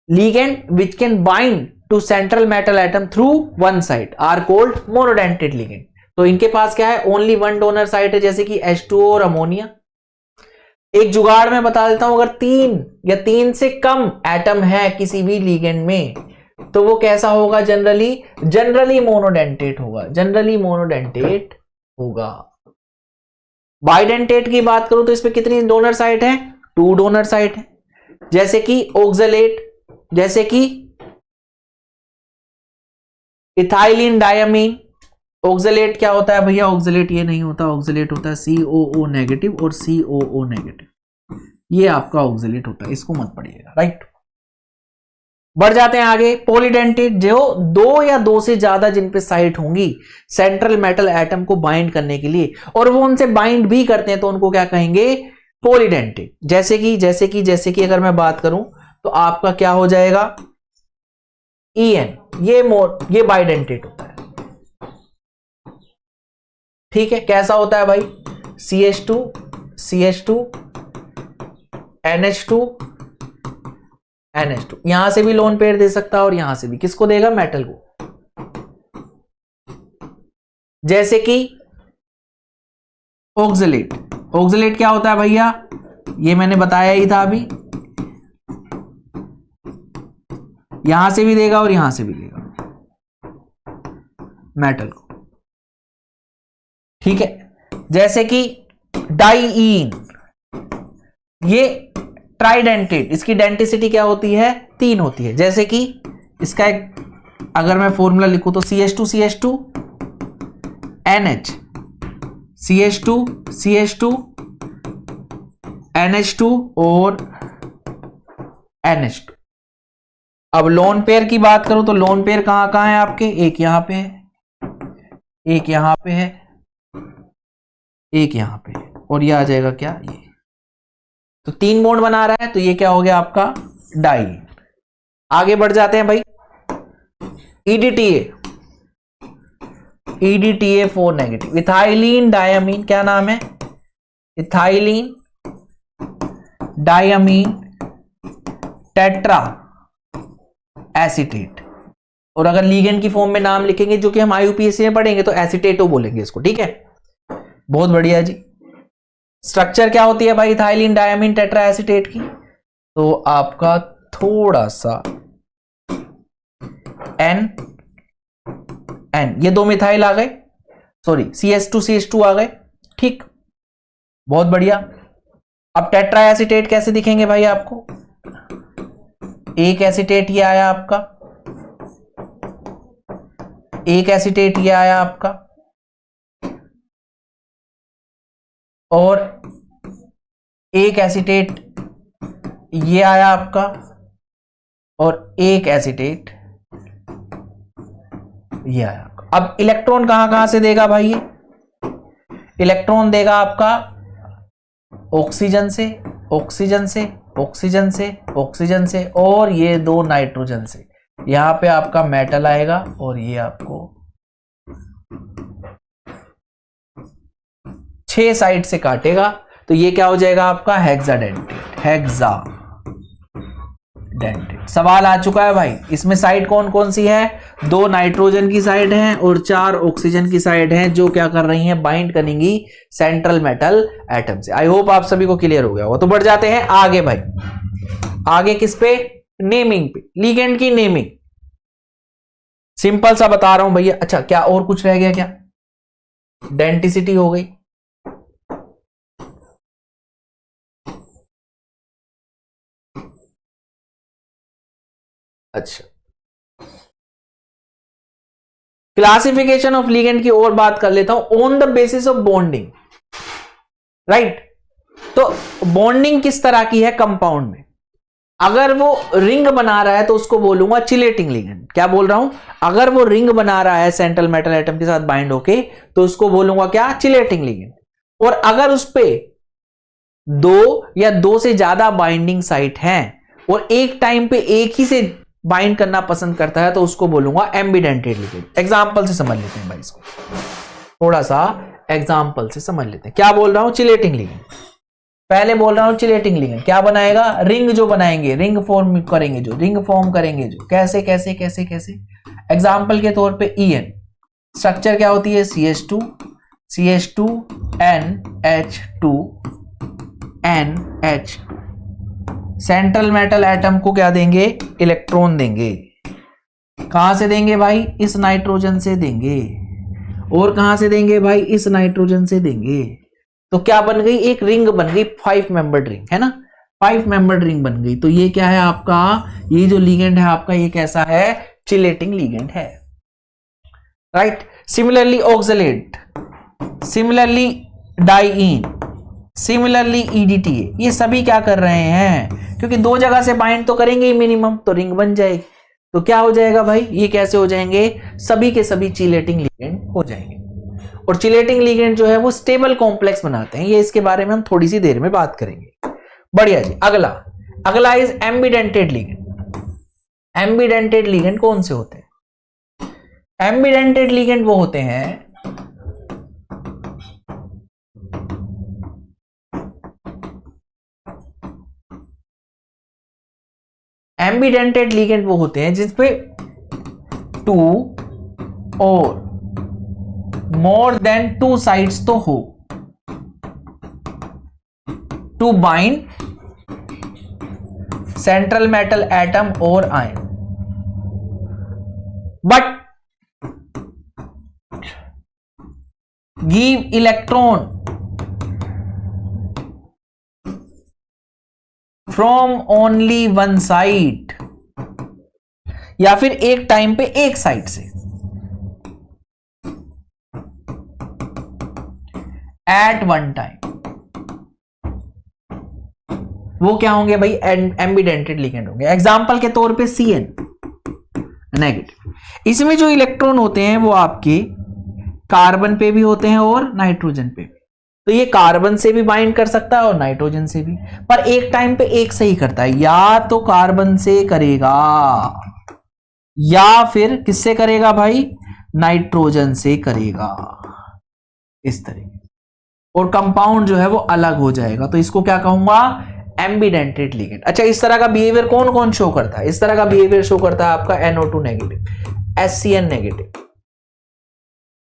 ligand which can bind to central metal atom through one side are called monodentate ligand. तो इनके पास क्या है? ओनली वन डोनर साइट है, जैसे कि H2O और अमोनिया। एक जुगाड़ में बता देता हूं, अगर 3 या 3 से कम एटम है किसी भी लिगेंड में तो वो कैसा होगा? जनरली मोनोडेंटेट होगा। बाइडेंटेट की बात करूं तो इसमें कितनी डोनर साइट है? 2 डोनर साइट है, जैसे कि ऑक्सलेट, जैसे कि इथाइलिन डायमीन। ऑक्सलेट क्या होता है भैया? ऑक्सलेट ये नहीं होता, ऑक्सलेट होता है COO नेगेटिव और COO नेगेटिव, ये आपका ऑक्सलेट होता है, इसको मत पढ़िएगा, राइट। बढ़ जाते हैं आगे। पॉलीडेंटेट, जो 2 या 2 से ज्यादा जिन पे साइट होंगी सेंट्रल मेटल एटम को बाइंड करने के लिए, और वो उनसे बाइंड भी करते हैं तो उनको क्या कहेंगे? पॉलीडेंटेट। जैसे कि अगर मैं बात करूं तो आपका क्या हो जाएगा? EN, ये बाइडेंटेट होता है। ठीक है, कैसा होता है भाई? CH2 NH2 यहां से भी लोन पेयर दे सकता है और यहां से भी। किसको देगा? मेटल को। जैसे कि ऑक्सलेट क्या होता है भैया? ये मैंने बताया ही था अभी, यहां से भी देगा और यहां से भी देगा मेटल को। ठीक है, जैसे कि डाइईन, ये ट्राइडेंटेट, इसकी डेंटिसिटी क्या होती है? 3 होती है। जैसे कि इसका एक अगर मैं फॉर्मूला लिखूं तो CH2 NH, CH2 NH2 और NH2। अब लोन पेयर की बात करूं तो लोन पेयर कहां कहां है आपके? एक यहां पे है, एक यहां पे है, एक यहां पे है, और ये आ जाएगा क्या? ये तो 3 बॉन्ड बना रहा है, तो ये क्या हो गया आपका? डाई। आगे बढ़ जाते हैं भाई। EDTA 4 नेगेटिव, इथाइलिन डायमीन, क्या नाम है? Ethylene diamine tetra acetate. और अगर लिगेंड की फॉर्म में नाम लिखेंगे जो कि हम IUPAC में पढ़ेंगे तो एसीटेटो बोलेंगे इसको। ठीक है, बहुत बढ़िया जी। स्ट्रक्चर क्या होती है भाई इथाइलिन डायमीन टेट्रा एसीटेट की? तो आपका थोड़ा सा N ये 2 मिथाइल आ गए, सॉरी CH2 आ गए। ठीक, बहुत बढ़िया। अब टेट्रा एसीटेट कैसे दिखेंगे भाई आपको? एक एसीटेट ये आया आपका, एक एसीटेट ये आया आपका, और एक एसीटेट ये आया आपका, और एक एसीटेट ये आया आपका। अब इलेक्ट्रॉन कहां कहां से देगा भाई? ये इलेक्ट्रॉन देगा आपका ऑक्सीजन से, ऑक्सीजन से, ऑक्सीजन से, ऑक्सीजन से, और ये दो नाइट्रोजन से। यहां पे आपका मेटल आएगा और ये आपको 6 साइड से काटेगा, तो ये क्या हो जाएगा आपका? Hexadentate, hexadentate. सवाल आ चुका है भाई। इसमें साइड कौन कौन सी है? 2 नाइट्रोजन की साइड है और 4 ऑक्सीजन की साइड है, जो क्या कर रही हैं? बाइंड करेंगी सेंट्रल मेटल एटम से। आई होप आप सभी को क्लियर हो गया होगा। तो बढ़ जाते हैं आगे भाई। आगे किस पे? नेमिंग पे, लिगेंड की नेमिंग। सिंपल सा बता रहा हूं भैया। अच्छा, क्या और कुछ रह गया क्या? डेंटिसिटी हो गई। अच्छा, क्लासिफिकेशन ऑफ लिगेंड की और बात कर लेता हूं। On the basis of bonding, right? तो बॉन्डिंग किस तरह की है कंपाउंड में? अगर वो रिंग बना रहा है तो उसको बोलूंगा चिलेटिंग लिगेंड। क्या बोल रहा हूं? अगर वो रिंग बना रहा है सेंट्रल मेटल एटम के साथ बाइंड होके, तो उसको बोलूंगा क्या? Chelating ligand. और अगर उस पे 2 या 2 से ज्यादा बाइंडिंग साइट हैं और एक टाइम पे एक ही से बाइंड करना पसंद करता है, तो उसको बोलूंगा एम्बिडेंटेड लिगेंड। एग्जांपल से समझ लेते हैं भाई इसको, थोड़ा सा एग्जांपल से समझ लेते हैं। क्या बोल रहा हूं? Chelating ligand. पहले बोल रहा हूं चिलेटिंग लिगेंड क्या बनाएगा? रिंग जो बनाएंगे, रिंग फॉर्म करेंगे, जो रिंग फॉर्म करेंगे, जो कैसे कैसे कैसे कैसे। एग्जांपल के तौर पे EN स्ट्रक्चर क्या होती है? CH2 CH2 NH2 NH। Central metal atom को क्या देंगे? इलेक्ट्रॉन देंगे। कहां से देंगे भाई? इस नाइट्रोजन से देंगे। और कहां से देंगे भाई? इस नाइट्रोजन से देंगे। तो क्या बन गई? एक रिंग बन गई, 5 मेंबर्ड रिंग, है ना? 5 मेंबर्ड रिंग बन गई। तो ये क्या है आपका? ये जो लिगेंड है आपका, ये कैसा है? चिलेटिंग लिगेंड है, right? Similarly oxalate, similarly diene, similarly EDTA, ये सभी क्या कर रहे हैं? क्योंकि 2 जगह से बाइंड तो करेंगे ही मिनिमम, तो रिंग बन जाएगी। तो क्या हो जाएगा भाई? ये कैसे हो जाएंगे? सभी के सभी चिलेटिंग लिगेंड हो जाएंगे। और चिलेटिंग लिगेंड जो है वो स्टेबल कॉम्प्लेक्स बनाते हैं। ये इसके बारे में हम थोड़ी सी देर में बात करेंगे। बढ़िया जी। अगला, अगला is ambidentate ligand. Ambidentate ligand कौन से होते हैं? एम्बिडेंटेड लिगेंड वो होते हैं एम्बिडेंटेड लिगेंड वो होते हैं जिसपे 2 और मोर देन 2 साइड्स तो हो to bind central metal atom और ion, but give electron from only one side, या फिर एक टाइम पे एक साइड से, एट वन टाइम, वो क्या होंगे भाई? एम्बिडेंटेड लिगेंड होंगे। एग्जाम्पल के तौर पे CN नेगेटिव। इसमें जो इलेक्ट्रॉन होते हैं वो आपके कार्बन पे भी होते हैं और नाइट्रोजन पे भी। तो ये कार्बन से भी बाइंड कर सकता है और नाइट्रोजन से भी, पर एक टाइम पे एक से ही करता है। या तो कार्बन से करेगा या फिर किससे करेगा भाई? नाइट्रोजन से करेगा, इस तरीके। और कंपाउंड जो है वो अलग हो जाएगा। तो इसको क्या कहूंगा? Ambidentate ligand. अच्छा, इस तरह का बिहेवियर कौन कौन शो करता है? इस तरह का बिहेवियर शो करता है आपका NO2 नेगेटिव, SCN नेगेटिव।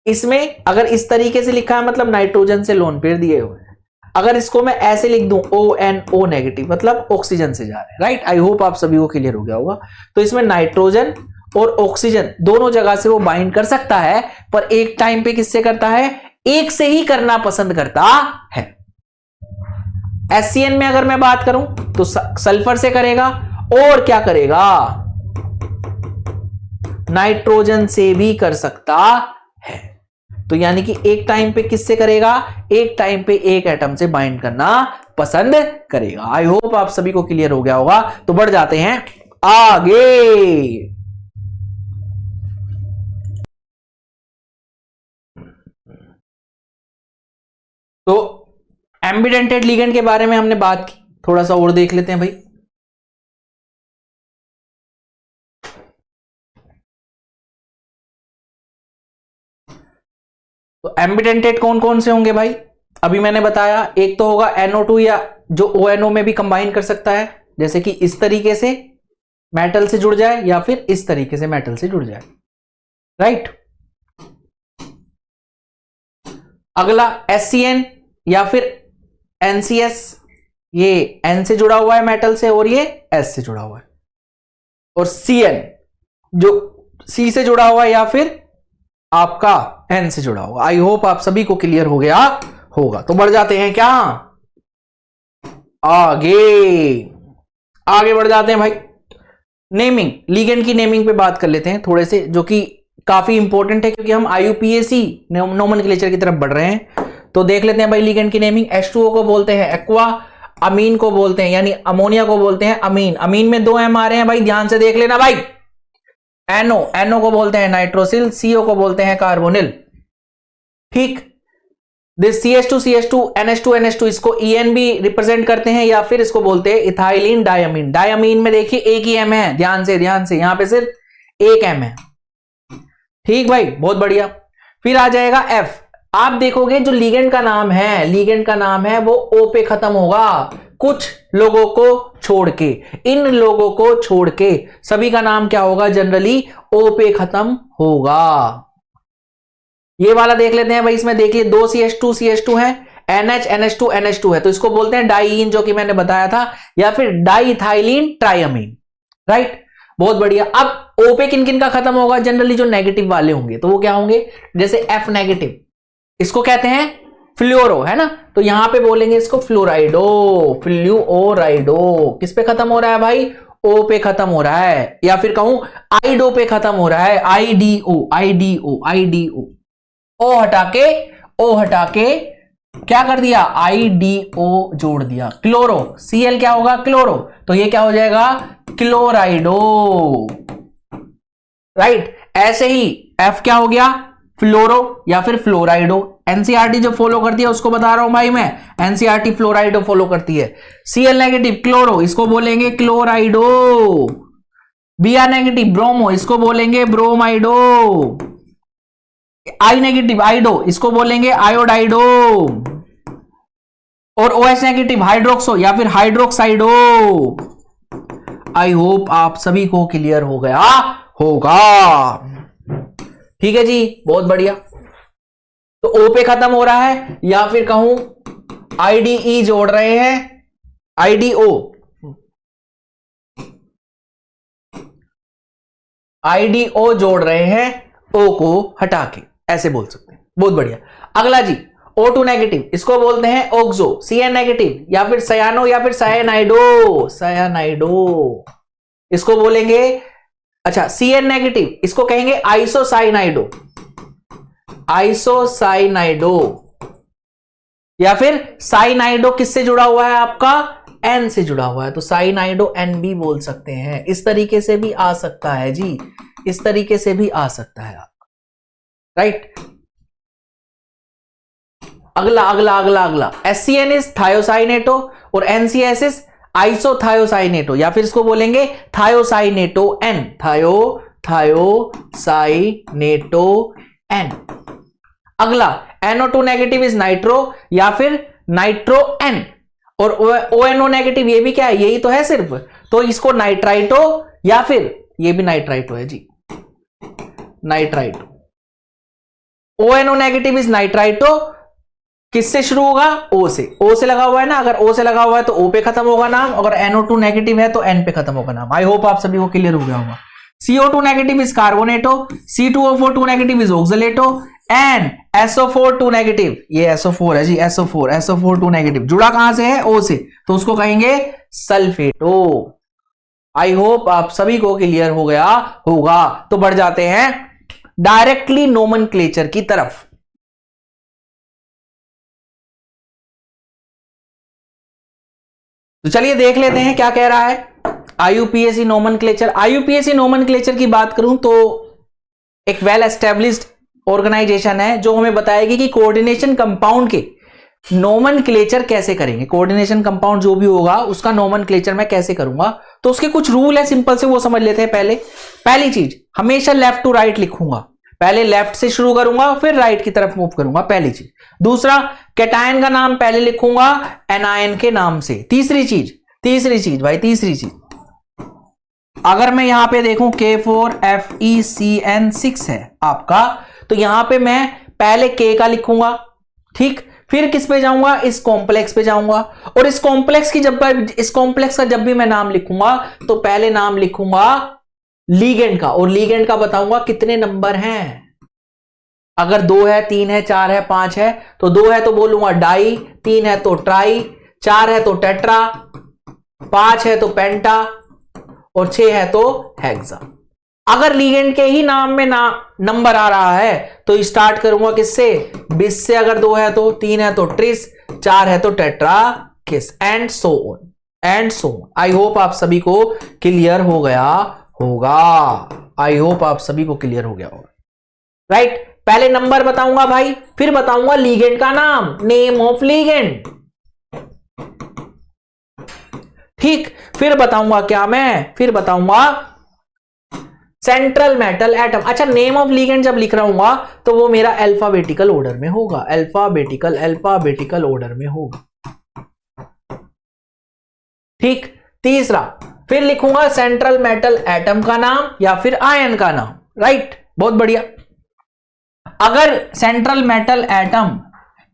इसमें अगर इस तरीके से लिखा है मतलब नाइट्रोजन से लोन पेयर दिए हुए हैं। अगर इसको मैं ऐसे लिख दूं ONO नेगेटिव, मतलब ऑक्सीजन से जा रहे हैं, राइट? आई होप आप सभी को क्लियर हो गया होगा। तो इसमें नाइट्रोजन और ऑक्सीजन दोनों जगह से वो बाइंड कर सकता है, पर एक टाइम पे किससे करता है? एक से ही करना पसंद करता है। HCN में अगर मैं बात करूं तो सल्फर से करेगा और क्या करेगा, नाइट्रोजन से भी कर सकता है। तो यानी कि एक टाइम पे किससे करेगा, एक टाइम पे एक एटम से बाइंड करना पसंद करेगा। आई होप आप सभी को क्लियर हो गया होगा। तो बढ़ जाते हैं आगे। तो एम्बिडेंटेड लिगेंड के बारे में हमने बात की, थोड़ा सा और देख लेते हैं भाई। तो एम्बिडेंटेड कौन कौन से होंगे भाई, अभी मैंने बताया, एक तो होगा NO2 या जो ONO में भी कंबाइन कर सकता है, जैसे कि इस तरीके से मेटल से जुड़ जाए या फिर इस तरीके से मेटल से जुड़ जाए, राइट। अगला SCN या फिर NCS, ये N से जुड़ा हुआ है मेटल से और ये S से जुड़ा हुआ है, और CN जो C से जुड़ा हुआ है या फिर आपका N से जुड़ा होगा। आई होप आप सभी को क्लियर हो गया होगा। तो बढ़ जाते हैं क्या आगे बढ़ जाते हैं भाई। नेमिंग, लिगेंड की नेमिंग पे बात कर लेते हैं थोड़े से, जो कि काफी इंपॉर्टेंट है क्योंकि हम IUPAC नोमेनक्लेचर की तरफ बढ़ रहे हैं। तो देख लेते हैं भाई लिगेंड की नेमिंग। H2O को बोलते हैं एक्वा, अमीन को बोलते हैं यानी अमोनिया को बोलते हैं अमीन। अमीन में 2 M आ रहे हैं भाई, ध्यान से देख लेना भाई। NO को बोलते हैं नाइट्रोसिल, CO को बोलते हैं कार्बोनिल, ठीक। दिस CH2 NH2 इसको EN भी रिप्रेजेंट करते हैं या फिर इसको बोलते हैं इथाइलिन डायमीन। डायमीन में देखिए एक ही M है, ध्यान से यहां पे सिर्फ एक M है, ठीक भाई, बहुत बढ़िया। फिर आ जाएगा F। आप देखोगे जो लिगेंड का नाम है वो O पे खत्म होगा, कुछ लोगों को छोड़ के, इन लोगों को छोड़ के सभी का नाम क्या होगा, जनरली O पे खत्म होगा। ये वाला देख लेते हैं भाई, इसमें देखिए 2 CH2 है, NH2 है, तो इसको बोलते हैं डाइईन, जो कि मैंने बताया था, या फिर डाइइथाइलिन ट्राइअमीन, राइट, बहुत बढ़िया। अब O पे किन किन का खत्म होगा, जनरली जो नेगेटिव वाले होंगे तो वो क्या होंगे, जैसे F नेगेटिव, इसको कहते हैं फ्लोरो, है ना, तो यहां पे बोलेंगे इसको फ्लोराइडो, किस पे खत्म हो रहा है भाई, O पे खत्म हो रहा है, या फिर कहूं आइडो पे खत्म हो रहा है, आईडीओ, O हटा के क्या कर दिया, IDO जोड़ दिया, क्लोरो, Cl क्या होगा, क्लोरो, तो ये क्या हो जाएगा, क्लोराइडो, राइट। ऐसे ही F क्या हो गया, फ्लोरो या फिर फ्लोराइडो। एनसीईआरटी जो फॉलो करती है उसको बता रहा हूं भाई मैं, एनसीईआरटी फ्लोराइडो फॉलो करती है। Cl नेगेटिव क्लोरो, इसको बोलेंगे क्लोराइडो। Br नेगेटिव ब्रोमो, इसको बोलेंगे ब्रोमाइडो। I नेगेटिव आइडो, इसको बोलेंगे आयोडाइडो। और OH नेगेटिव हाइड्रोक्सो या फिर हाइड्रोक्साइडो। आई होप आप सभी को क्लियर हो गया होगा, ठीक है जी, बहुत बढ़िया। तो O पे खत्म हो रहा है, या फिर कहूं IDE जोड़ रहे हैं, IDO जोड़ रहे हैं O को हटा के, ऐसे बोल सकते हैं, बहुत बढ़िया। अगला जी O2 नेगेटिव, इसको बोलते हैं ऑक्सो। Cn नेगेटिव या फिर सयानो या फिर सायानाइडो, इसको बोलेंगे, अच्छा Cn नेगेटिव, इसको कहेंगे आइसोसाइनाइडो, या फिर साइनाइडो किससे जुड़ा हुआ है आपका, N से जुड़ा हुआ है, तो साइनाइडो N भी बोल सकते हैं। इस तरीके से भी आ सकता है जी, इस तरीके से भी आ सकता है आपका, राइट। अगला SCN इज थायोसाइनेटो और NCS इज आइसोथायोसाइनेटो, या फिर इसको बोलेंगे थायोसाइनेटो N, थायोसाइनेटो N। अगला NO2 नेगेटिव इज नाइट्रो या फिर नाइट्रो N, और ONO नेगेटिव ये भी क्या है, यही तो है सिर्फ, तो इसको नाइट्राइटो या फिर ये भी नाइट्राइटो है जी, nitrito. ONO negative is nitrito, किससे शुरू होगा, O से लगा हुआ है ना, अगर O से लगा हुआ है तो O पे खत्म होगा नाम, अगर NO2 नेगेटिव है तो N पे खत्म होगा नाम। आई होप आप सभी को क्लियर हो गया होगा। CO2 negative is carbonato, C2O4 negative is oxalato, and SO4 2 negative, ये SO4 है जी, SO4 2 नेगेटिव, जुड़ा कहां से है? O से, तो उसको कहेंगे सल्फेटो। आई होप आप सभी को क्लियर हो गया होगा। तो बढ़ जाते हैं डायरेक्टली नोमेनक्लेचर की तरफ। तो चलिए देख लेते हैं क्या कह रहा है IUPAC नोमेनक्लेचर। IUPAC नोमेनक्लेचर की बात करूं तो एक वेल एस्टेब्लिश्ड ऑर्गेनाइजेशन है जो हमें बताएगी कि कोऑर्डिनेशन कंपाउंड के नोमेनक्लेचर कैसे करेंगे। कोऑर्डिनेशन कंपाउंड जो भी होगा उसका नोमेनक्लेचर मैं कैसे करूंगा, तो उसके कुछ रूल है सिंपल से, वो समझ लेते हैं। पहली चीज, हमेशा लेफ्ट टू राइट लिखूंगा, पहले लेफ्ट से शुरू करूंगा फिर राइट की तरफ मूव करूंगा, पहली चीज। दूसरा, कैटायन का नाम पहले लिखूंगा एनायन के नाम से। तीसरी चीज भाई, तीसरी चीज, अगर मैं यहां पे देखूं K4FeCN6 है आपका, तो यहां पे मैं पहले K का लिखूंगा, ठीक, फिर किस पे जाऊंगा? इस कॉम्प्लेक्स पे जाऊंगा, और इस कॉम्प्लेक्स का जब भी मैं नाम लिखूंगा तो पहले नाम लिखूंगा लीगेंड का, और लीगेंड का बताऊंगा कितने नंबर हैं। अगर 2 है, 3 है, 4 है, 5 है, तो 2 है तो बोलूंगा डाई, 3 है तो ट्राई, 4 है तो टेट्रा, 5 है तो पेंटा, और 6 है तो हेक्सा। अगर लीगेंड के ही नाम में नंबर आ रहा है तो स्टार्ट करूंगा किससे? 20 से। अगर 2 है तो, 3 है तो ट्रिस, 4 है तो टेट्रा किस, and so on. I hope आप सभी को क्लियर हो गया होगा। राइट, पहले नंबर बताऊंगा भाई, फिर बताऊंगा लीगेंड का नाम, नेम ऑफ लीगेंड, ठीक, फिर बताऊंगा क्या मैं? फिर बताऊंगा सेंट्रल मेटल एटम। अच्छा, नेम ऑफ लीगेंड जब लिख रहा हूं तो वो मेरा अल्फाबेटिकल ऑर्डर में होगा, अल्फाबेटिकल ऑर्डर में होगा, ठीक। तीसरा, फिर लिखूंगा सेंट्रल मेटल एटम का नाम या फिर आयन का नाम, राइट, बहुत बढ़िया। अगर सेंट्रल मेटल एटम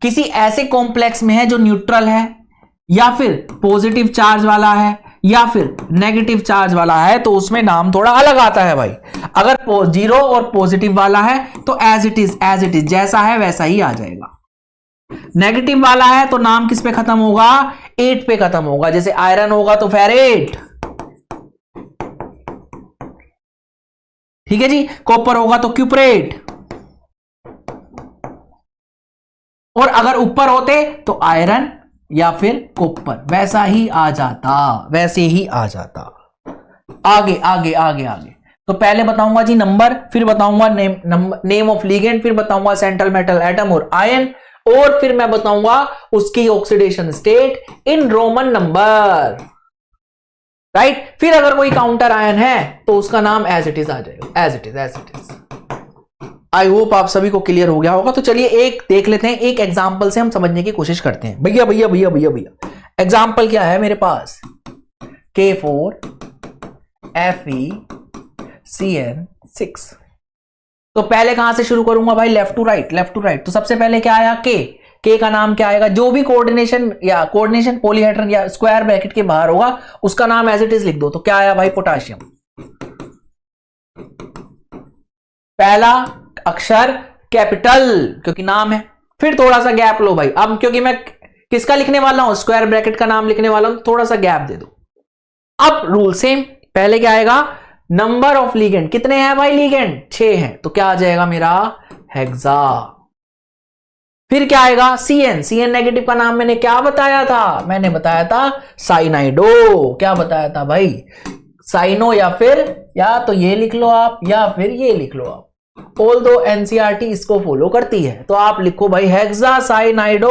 किसी ऐसे कॉम्प्लेक्स में है जो न्यूट्रल है, या फिर पॉजिटिव चार्ज वाला है, या फिर नेगेटिव चार्ज वाला है, तो उसमें नाम थोड़ा अलग आता है भाई। अगर 0 और पॉजिटिव वाला है तो एज इट इज जैसा है वैसा ही आ जाएगा। नेगेटिव वाला है तो नाम किस पे खत्म होगा? 8 पे खत्म होगा। जैसे आयरन होगा तो फेरेट, ठीक है जी। कॉपर होगा तो क्यूपरेट, और अगर ऊपर होते तो आयरन या फिर कॉपर, वैसा ही आ जाता। आगे। तो पहले बताऊंगा जी नंबर, फिर बताऊंगा नेम ऑफ लीगेंड, फिर बताऊंगा सेंट्रल मेटल एटम और आयन, और फिर मैं बताऊंगा उसकी oxidation state in Roman number, right. फिर अगर कोई काउंटर आयन है तो उसका नाम एज इट इज आ जाएगा, as it is. I hope आप सभी को क्लियर हो गया होगा। तो चलिए एक देख लेते हैं, एक एग्जांपल से हम समझने की कोशिश करते हैं। भैया एग्जांपल क्या है मेरे पास? K4FeCN6। तो पहले कहां से शुरू करूंगा भाई? Left to right. तो सबसे पहले क्या आया? के का नाम क्या आएगा? जो भी कोऑर्डिनेशन पॉलीहेड्रन या स्क्वायर ब्रैकेट के बाहर होगा उसका नाम एज इट इज लिख दो। तो क्या आया भाई? पोटाशियम। पहला अक्षर कैपिटल, क्योंकि नाम है। फिर थोड़ा सा गैप लो भाई, अब क्योंकि मैं किसका लिखने वाला हूं? स्क्वायर ब्रैकेट का नाम लिखने वाला हूं, थोड़ा सा गैप दे दो। अब रूल सेम, पहले क्या आएगा? नंबर ऑफ लीगेंड, कितने हैं भाई लीगेंड? 6 हैं, तो क्या आ जाएगा मेरा? हेक्सा। फिर क्या आएगा? सीएन नेगेटिव का नाम मैंने क्या बताया था? मैंने बताया था साइनाइडो। क्या बताया था भाई? साइनो, या तो ये लिख लो आप या फिर ये लिख लो आप। ऑल्दो एनसीईआरटी इसको फॉलो करती है, तो आप लिखो भाई हेक्सासाइनाइडो,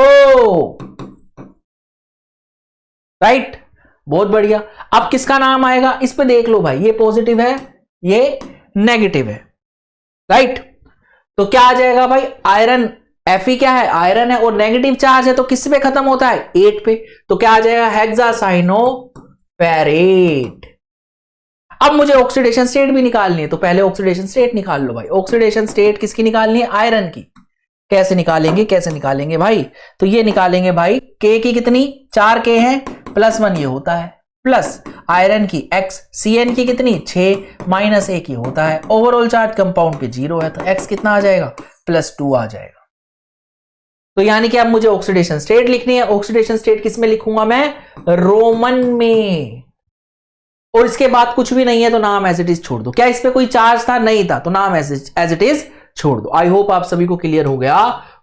राइट, बहुत बढ़िया। अब किसका नाम आएगा? इस पे देख लो भाई, ये पॉजिटिव है, ये नेगेटिव है, राइट। तो क्या आ जाएगा भाई? आयरन, Fe क्या है? आयरन है, और नेगेटिव चार्ज है तो किस पे खत्म होता है? 8 पे। तो क्या आ जाएगा? हेक्सासाइनोफेरेट। अब मुझे ऑक्सीडेशन स्टेट भी निकालनी है, तो पहले ऑक्सीडेशन स्टेट निकाल लो भाई। ऑक्सीडेशन स्टेट किसकी निकालनी है? आयरन की। कैसे निकालेंगे भाई? तो ये निकालेंगे भाई, के की कितनी? 4 के हैं, +1 ये होता है, प्लस आयरन की x, Cn की कितनी? 6 - 1 ही होता है। ओवरऑल चार्ज कंपाउंड पे 0 है, तो x कितना आ जाएगा? +2 आ जाएगा। तो यानी कि अब मुझे ऑक्सीडेशन स्टेट लिखनी है। ऑक्सीडेशन स्टेट किस में लिखूंगा मैं? रोमन में। और इसके बाद कुछ भी नहीं है तो नाम एज इट इज छोड़ दो। क्या इस पे कोई चार्ज था? नहीं था, तो नाम एज इट इज छोड़ दो। आई होप आप सभी को क्लियर हो गया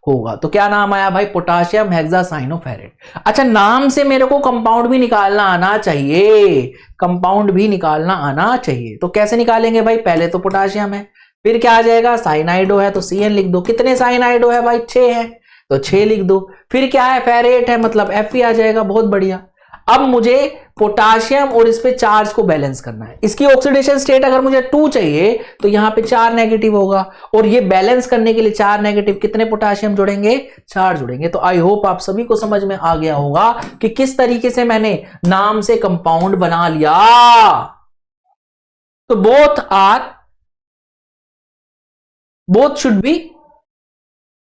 होगा। तो क्या नाम आया भाई? Potassium hexacyanoferrate. अच्छा, नाम से मेरे को कंपाउंड भी निकालना आना चाहिए, कंपाउंड भी निकालना आना चाहिए। तो कैसे निकालेंगे भाई? पहले तो पोटाशियम है, फिर क्या आ जाएगा? साइनाइडो है तो Cn लिख दो। कितने साइनाइडो है भाई? 6 है तो 6 लिख दो। फिर क्या है? फेरेट है, मतलब Fe आ जाएगा। बहुत बढ़िया। अब मुझे पोटाशियम और इस पे चार्ज को बैलेंस करना है। इसकी ऑक्सीडेशन स्टेट अगर मुझे 2 चाहिए तो यहां पे 4 नेगेटिव होगा, और ये बैलेंस करने के लिए 4 नेगेटिव, कितने पोटाशियम जुड़ेंगे? 4 जुड़ेंगे। तो आई होप आप सभी को समझ में आ गया होगा कि किस तरीके से मैंने नाम से कंपाउंड बना लिया। तो both should be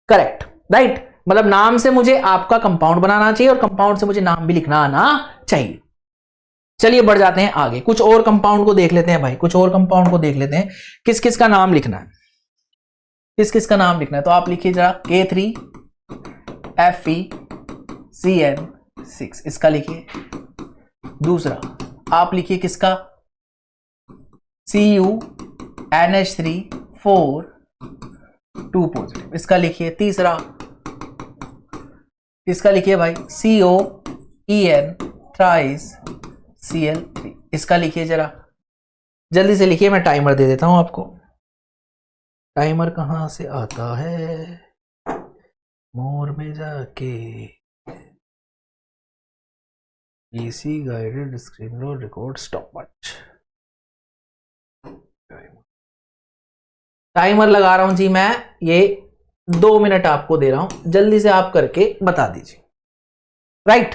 correct, right? मतलब नाम से मुझे आपका कंपाउंड बनाना चाहिए और कंपाउंड से मुझे नाम भी लिखना आना चाहिए। चलिए बढ़ जाते हैं आगे, कुछ और कंपाउंड को देख लेते हैं भाई, कुछ और कंपाउंड को देख लेते हैं। किस किस का नाम लिखना है, किस किस का नाम लिखना है? तो आप लिखिए जरा K3FeCN6, इसका लिखिए। दूसरा आप लिखिए किसका? CuNH3 4 2 पॉजिटिव, इसका लिखिए। तीसरा इसका लिखिए भाई COEN thrice Cl3, इसका लिखिए जरा जल्दी से लिखिए। मैं टाइमर दे देता हूं आपको। टाइमर कहां से आता है? मोर में जाके इसी गाइडेड स्क्रीन लो रिकॉर्ड स्टॉप वॉच। टाइमर लगा रहा हूं जी मैं, ये 2 मिनट आपको दे रहा हूं, जल्दी से आप करके बता दीजिए। राइट,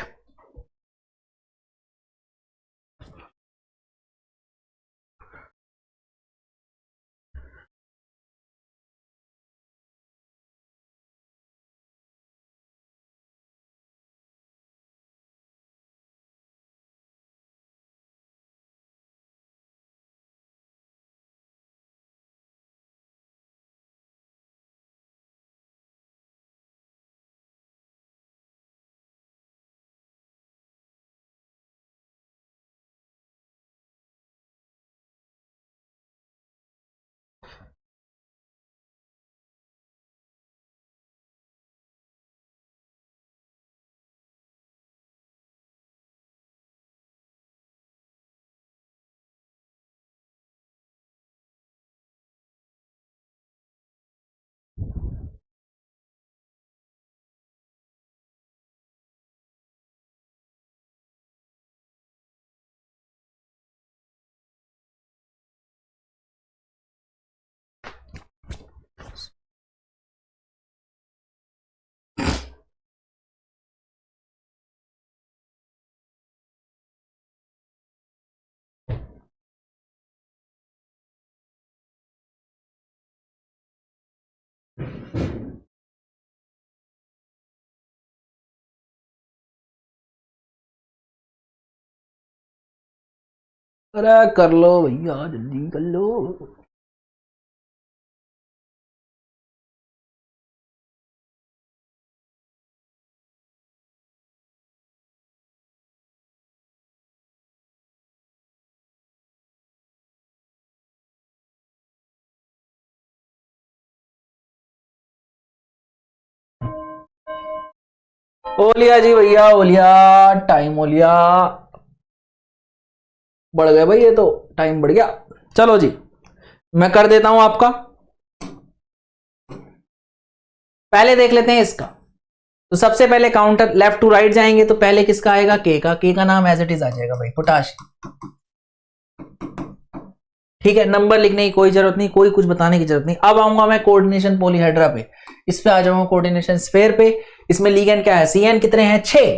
अरे कर लो भैया, जल्दी कर लो। ओलिया जी भैया, ओलिया टाइम, ओलिया बढ़ गया भाई, ये तो टाइम बढ़ गया। चलो जी, मैं कर देता हूं आपका। पहले देख लेते हैं इसका। तो सबसे पहले काउंटर लेफ्ट टू राइट जाएंगे, तो पहले किसका आएगा? के का। के का नाम एज इट इज आ जाएगा भाई, पोटाशियम। ठीक है, नंबर लिखने की कोई जरूरत नहीं, कोई कुछ बताने की जरूरत नहीं। अब आऊंगा मैं कोऑर्डिनेशन पॉलीहेड्रा पे, इस पे आ जाऊंगा कोऑर्डिनेशन स्फेयर पे। इसमें लिगेंड क्या है? Cn कितने हैं? 6,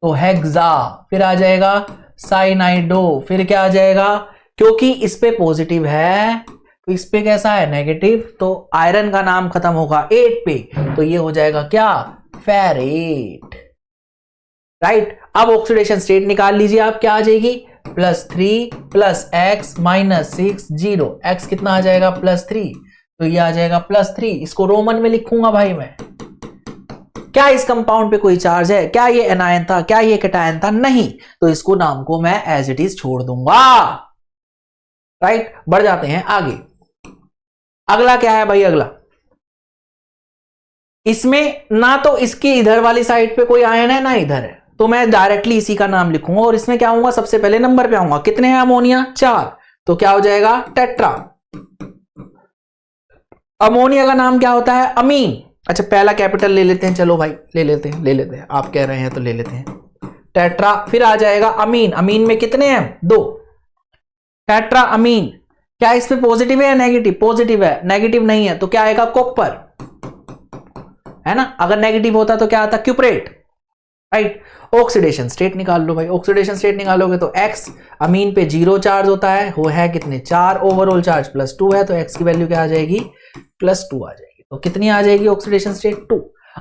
तो हेक्सा। फिर आ जाएगा साइनाइडो, फिर क्या आ जाएगा? क्योंकि इस पे पॉजिटिव है तो इस पे कैसा है? नेगेटिव, तो आयरन का नाम खत्म होगा 8 पे, तो ये हो जाएगा क्या? फेरेट। राइट, अब ऑक्सीडेशन स्टेट निकाल लीजिए आप। क्या आ जाएगी? +3 + x -6 0। x कितना आ जाएगा? +3, तो ये आ जाएगा +3। इसको रोमन में लिखूंगा भाई मैं। क्या इस कंपाउंड पे कोई चार्ज है, क्या ये एनायन था, क्या ये कैटायन था, नहीं, तो इसको नाम को मैं एज इट इज छोड़ दूंगा। राइट, बढ़ जाते हैं आगे। अगला क्या है भाई, अगला इसमें ना तो इसकी इधर वाली साइड पे कोई आयन है ना इधर है, तो मैं डायरेक्टली इसी का नाम लिखूंगा और इसमें क्या आऊंगा, सबसे पहले नंबर पे आऊंगा। कितने हैं अमोनिया, 4, तो क्या हो जाएगा टेट्रा। अमोनिया का नाम क्या होता है, अमीन। अच्छा पहला कैपिटल ले लेते हैं, चलो भाई ले लेते हैं, आप कह रहे हैं तो ले लेते हैं, टेट्रा। फिर आ जाएगा अमीन, अमीन में कितने हैं, 2, टेट्रा अमीन। क्या इसमें पॉजिटिव है या नेगेटिव, पॉजिटिव है, नेगेटिव नहीं है तो क्या आएगा, कॉपर, है ना। अगर नेगेटिव होता तो क्या आता, क्यूप्रेट। राइट, ऑक्सीडेशन स्टेट निकाल लो भाई, ऑक्सीडेशन स्टेट निकालोगे तो X अमीन पे 0 चार्ज होता है, वो है कितने, 4, ओवरऑल चार्ज +2 है, तो X की वैल्यू क्या आ जाएगी, +2 आ जाएगी। तो कितनी आ जाएगी ऑक्सीडेशन स्टेट, 2।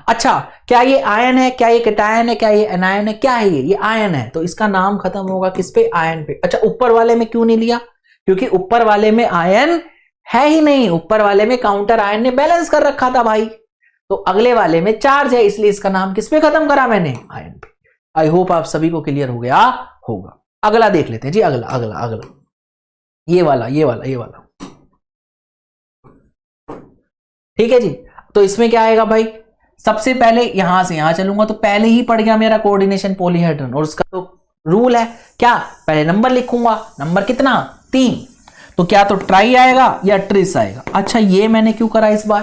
अच्छा क्या ये आयन है, क्या ये कैटायन है, क्या ये एनायन है, क्या है ये आयन है, तो इसका नाम खत्म होगा किस पे, आयन पे। अच्छा ऊपर वाले में क्यों नहीं लिया, क्योंकि ऊपर वाले में आयन है ही नहीं, ऊपर वाले में काउंटर आयन ने बैलेंस कर रखा था भाई, तो अगले वाले में चार्ज है, इसलिए इसका नाम किस पे खत्म करा मैंने, आयन पे। आई होप आप सभी को क्लियर हो गया होगा। अगला देख लेते हैं जी, अगला अगला अगला ये वाला ठीक है जी। तो इसमें क्या आएगा भाई, सबसे पहले यहां से यहां चलूंगा तो पहले ही पड़ गया मेरा कोऑर्डिनेशन पॉलीहेड्रन, और उसका तो रूल है क्या, पहले नंबर लिखूंगा, नंबर कितना, 3, तो क्या तो ट्राई आएगा या ट्रिस आएगा। अच्छा ये मैंने क्यों करा इस बार,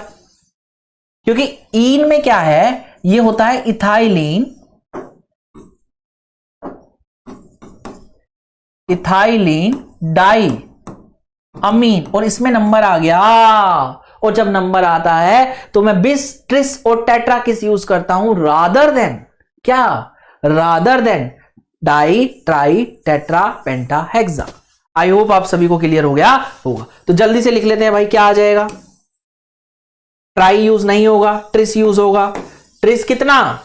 क्योंकि ईन में क्या है, ये होता है इथाइलिन, डाई अमीन, और इसमें नंबर आ गया, और जब नंबर आता है तो मैं बिस, ट्रिस और टेट्रा किस यूज करता हूं, रादर देन क्या, rather than di, tri, tetra, penta, hexa. I hope आप सभी को क्लियर हो गया होगा। तो जल्दी से लिख लेते हैं भाई, क्या आ जाएगा, ट्राई यूज नहीं होगा, ट्रिस यूज होगा। ट्रिस कितना,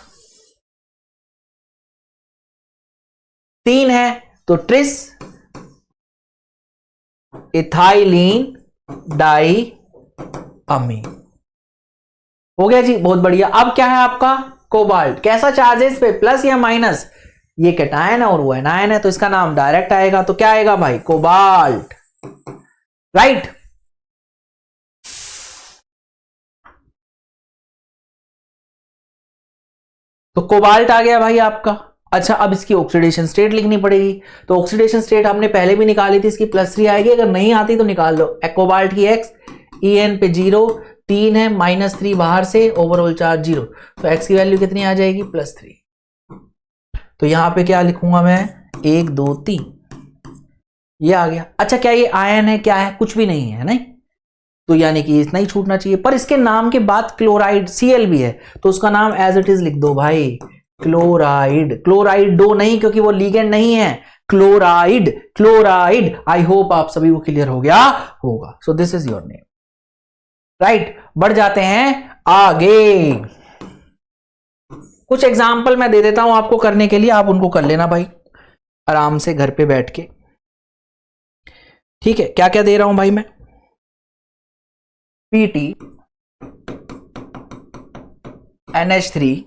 3 है, तो ट्रिस इथाइलिन डाई अमीन हो गया जी, बहुत बढ़िया। अब क्या है आपका, कोबाल्ट। कैसा चार्ज है इस पे, प्लस या माइनस, ये कैटायन है और वो एनायन है, तो इसका नाम डायरेक्ट आएगा, तो क्या आएगा भाई, कोबाल्ट। राइट, तो कोबाल्ट आ गया भाई आपका। अच्छा अब इसकी ऑक्सीडेशन स्टेट लिखनी पड़ेगी, तो ऑक्सीडेशन स्टेट हमने पहले भी निकाली थी, इसकी +3 आएगी, अगर नहीं आती तो निकाल लो। कोबाल्ट की X, En पे 0, 3 है, -3 बाहर से, ओवरऑल चार्ज 0, तो X की वैल्यू कितनी आ जाएगी, +3। तो यहां पे क्या लिखूंगा मैं, 1 2 3, ये आ गया। अच्छा क्या ये आयन है, क्या है, कुछ भी नहीं है, नहीं, तो यानी कि इतना ही छूटना चाहिए, पर इसके नाम के बाद क्लोराइड Cl भी है, तो उसका नाम एज इट इज लिख दो भाई, क्लोराइड। क्लोराइड दो नहीं, क्योंकि वो लीगेंड नहीं है, क्लोराइड, क्लोराइड। आई होप आप सभी को क्लियर हो गया होगा। So this is your name. Right, बढ़ जाते हैं आगे। कुछ एग्जाम्पल मैं दे देता हूं आपको करने के लिए, आप उनको कर लेना भाई आराम से घर पे बैठ के। ठीक है, क्या क्या दे रहा हूं भाई मैं, PT NH3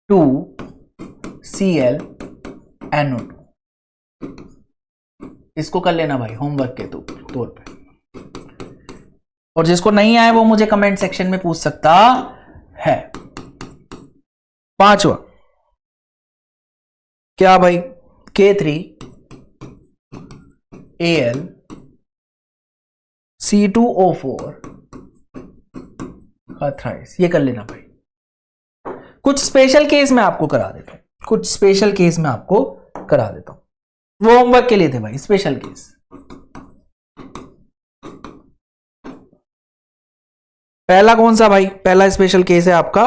2Cl NO2, इसको कर लेना भाई होमवर्क के तौर पे, और जिसको नहीं आए वो मुझे कमेंट सेक्शन में पूछ सकता है। 5वां क्या भाई, K3Al C2O4 थ्राइस, ये कर लेना भाई। कुछ स्पेशल केस में आपको करा देता हूं, कुछ स्पेशल केस में आपको करा देता हूं, वो होमवर्क के लिए थे भाई, स्पेशल केस। पहला कौन सा भाई, पहला स्पेशल केस है आपका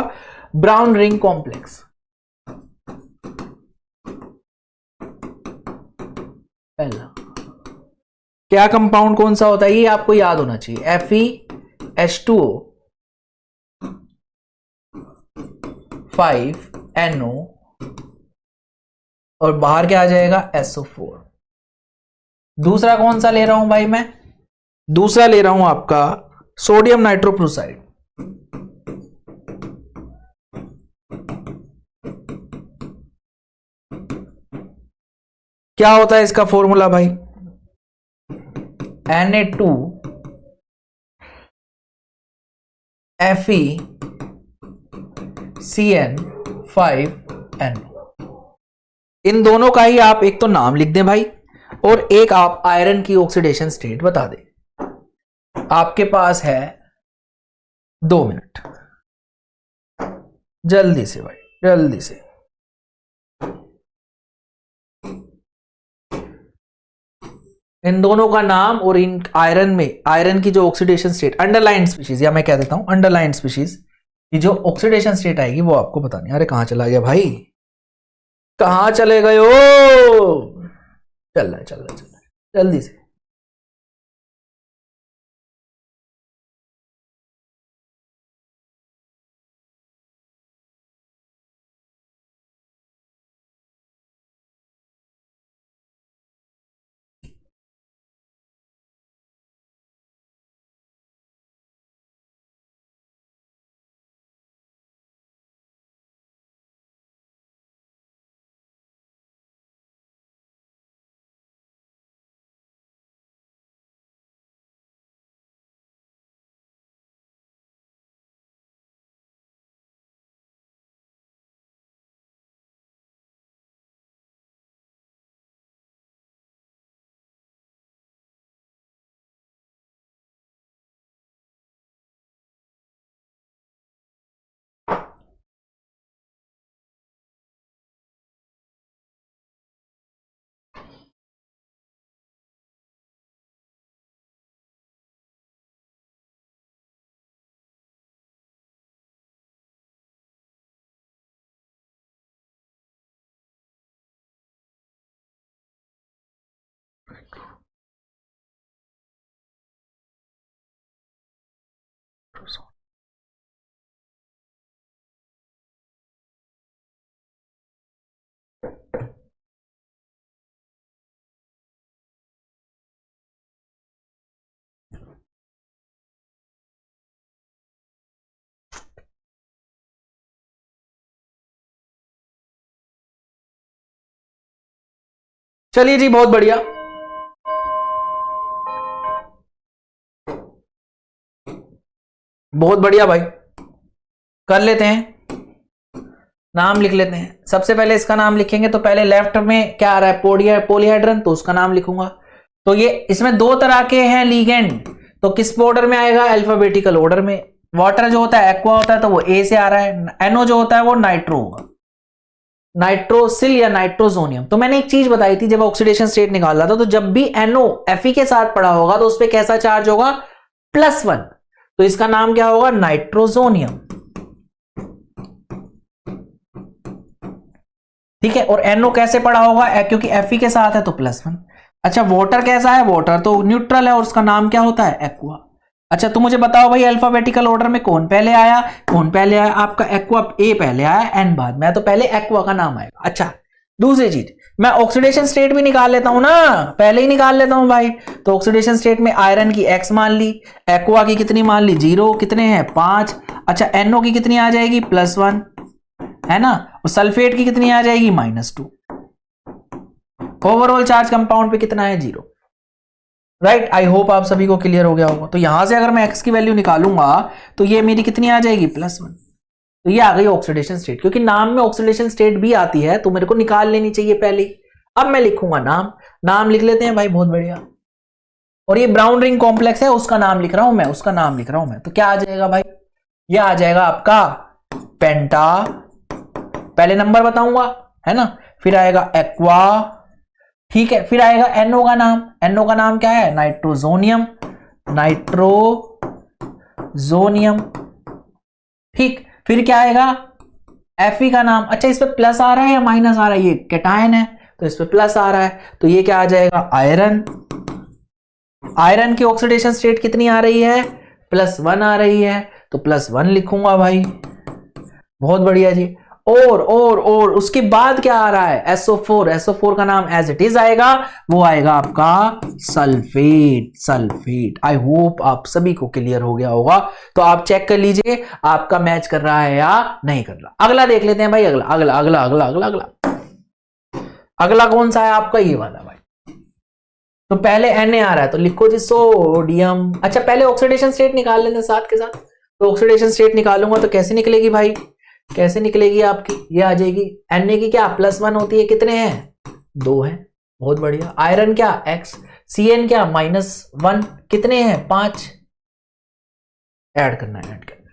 ब्राउन रिंग कॉम्प्लेक्स। पहला क्या कंपाउंड कौन सा होता है, ये आपको याद होना चाहिए, FeH2O 5NO, और बाहर क्या आ जाएगा, SO4। दूसरा कौन सा ले रहा हूं भाई मैं, दूसरा ले रहा हूं आपका सोडियम नाइट्रोक्लोराइड, क्या होता है इसका फॉर्मूला भाई? Na2 FeCN5N। इन दोनों का ही आप एक तो नाम लिख दें भाई, और एक आप आयरन की ऑक्सीडेशन स्टेट बता दें। आपके पास है 2 मिनट, जल्दी से भाई, जल्दी से। इन दोनों का नाम और इन आयरन में, आयरन की जो ऑक्सीडेशन स्टेट, अंडरलाइन स्पीशीज, या मैं कह देता हूं अंडरलाइन स्पीशीज की जो ऑक्सीडेशन स्टेट आएगी वो आपको बतानी। अरे कहां चला गया भाई, कहां चले गए हो? चल रहा है, चल रहा है, चल रहा है, जल्दी से। चलिए जी, बहुत बढ़िया। बहुत बढ़िया भाई, कर लेते हैं, नाम लिख लेते हैं। सबसे पहले इसका नाम लिखेंगे तो पहले लेफ्ट में क्या आ रहा है, पॉलीहाइड्रन, तो उसका नाम लिखूंगा। तो ये इसमें 2 तरह के हैं लिगेंड, तो किस ऑर्डर में आएगा? अल्फाबेटिकल ऑर्डर में। वाटर जो होता है एक्वा होता है, तो वो ए से आ रहा है। एनओ जो होता है वो नाइट्रो होगा, नाइट्रोसिल या नाइट्रोजोनियम। तो मैंने एक चीज बताई थी, जब ऑक्सीडेशन स्टेट निकाल रहा था, तो जब भी NO Fe के साथ पड़ा होगा तो उस पर कैसा चार्ज होगा? +1। तो इसका नाम क्या होगा? नाइट्रोजोनियम। ठीक है, और NO कैसे पड़ा होगा? क्योंकि Fe के साथ है तो +1। अच्छा, वाटर कैसा है? वाटर तो न्यूट्रल है और उसका नाम क्या होता है? एक्वा। अच्छा, तो मुझे बताओ भाई, अल्फाबेटिकल ऑर्डर में कौन पहले आया? कौन पहले आया? आपका एक्वा ए पहले आया, एन बाद में, तो पहले एक्वा का नाम आएगा। अच्छा, दूसरी चीज, मैं ऑक्सीडेशन स्टेट भी निकाल लेता हूं ना, पहले ही निकाल लेता हूं भाई। तो ऑक्सीडेशन स्टेट में आयरन की X मान ली, एक्वा की कितनी मान ली? 0। कितने हैं? 5। अच्छा, NO की कितनी आ जाएगी? +1, है ना। और सल्फेट की कितनी आ जाएगी? -2। ओवरऑल चार्ज कंपाउंड पे कितना है? 0। राइट, आई होप आप सभी को क्लियर हो गया होगा। तो यहां से अगर मैं X की वैल्यू निकालूंगा तो ये मेरी कितनी आ जाएगी? +1। तो ये आ गई ऑक्सीडेशन स्टेट, क्योंकि नाम में ऑक्सीडेशन स्टेट भी आती है तो मेरे को निकाल लेनी चाहिए पहले ही। अब मैं लिखूंगा नाम, नाम लिख लेते हैं भाई, बहुत बढ़िया। और ये ब्राउन रिंग कॉम्प्लेक्स है, उसका नाम लिख रहा हूं मैं, उसका नाम लिख रहा हूं मैं। तो क्या आ जाएगा भाई? ये आ जाएगा आपका पेंटा, पहले नंबर बताऊंगा, है ना। फिर आएगा एक्वा, ठीक है। फिर आएगा NO का नाम, NO का नाम क्या है? नाइट्रोजोनियम, नाइट्रोजोनियम, ठीक। फिर क्या आएगा? Fe का नाम। अच्छा, इस पे प्लस आ रहा है या माइनस आ रहा है? ये कैटायन है तो इस पे प्लस आ रहा है, तो ये क्या आ जाएगा? आयरन। आयरन की ऑक्सीडेशन स्टेट कितनी आ रही है? +1 आ रही है, तो +1 लिखूंगा भाई, बहुत बढ़िया जी। और उसके बाद क्या आ रहा है? SO4। SO4 का नाम एज इट इज आएगा, वो आएगा आपका सल्फेट। सल्फेट, आई होप आप सभी को क्लियर हो गया होगा। तो आप चेक कर लीजिए आपका मैच कर रहा है या नहीं कर रहा। अगला देख लेते हैं भाई, अगला अगला अगला अगला अगला अगला अगला कौन सा है आपका, ये वाला भाई। तो पहले Na आ रहा है तो लिखो जी सोडियम। अच्छा पहले ऑक्सीडेशन स्टेट निकाल लेते हैं साथ के साथ। तो ऑक्सीडेशन स्टेट निकालूंगा तो कैसे निकलेगी भाई, कैसे निकलेगी आपकी, ये आ जाएगी। Na की क्या +1 होती है, कितने हैं 2 हैं, बहुत बढ़िया। आयरन क्या X, Cn क्या -1, कितने हैं 5, ऐड करना है, ऐड करना है।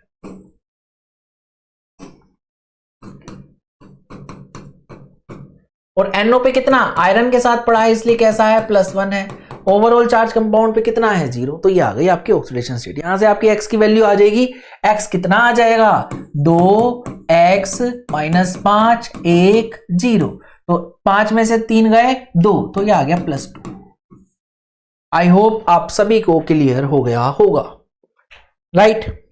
और NO पे कितना, आयरन के साथ पड़ा है इसलिए कैसा है +1 है। ओवरऑल चार्ज कंपाउंड पे कितना है 0, तो ये आ गई आपकी ऑक्सीडेशन स्टेट। यहां से आपकी X की वैल्यू आ जाएगी, X कितना आ जाएगा 2x -5 1 0, तो 5 में से 3 गए 2, तो ये आ गया +2। आई होप आप सभी को क्लियर हो गया होगा, राइट।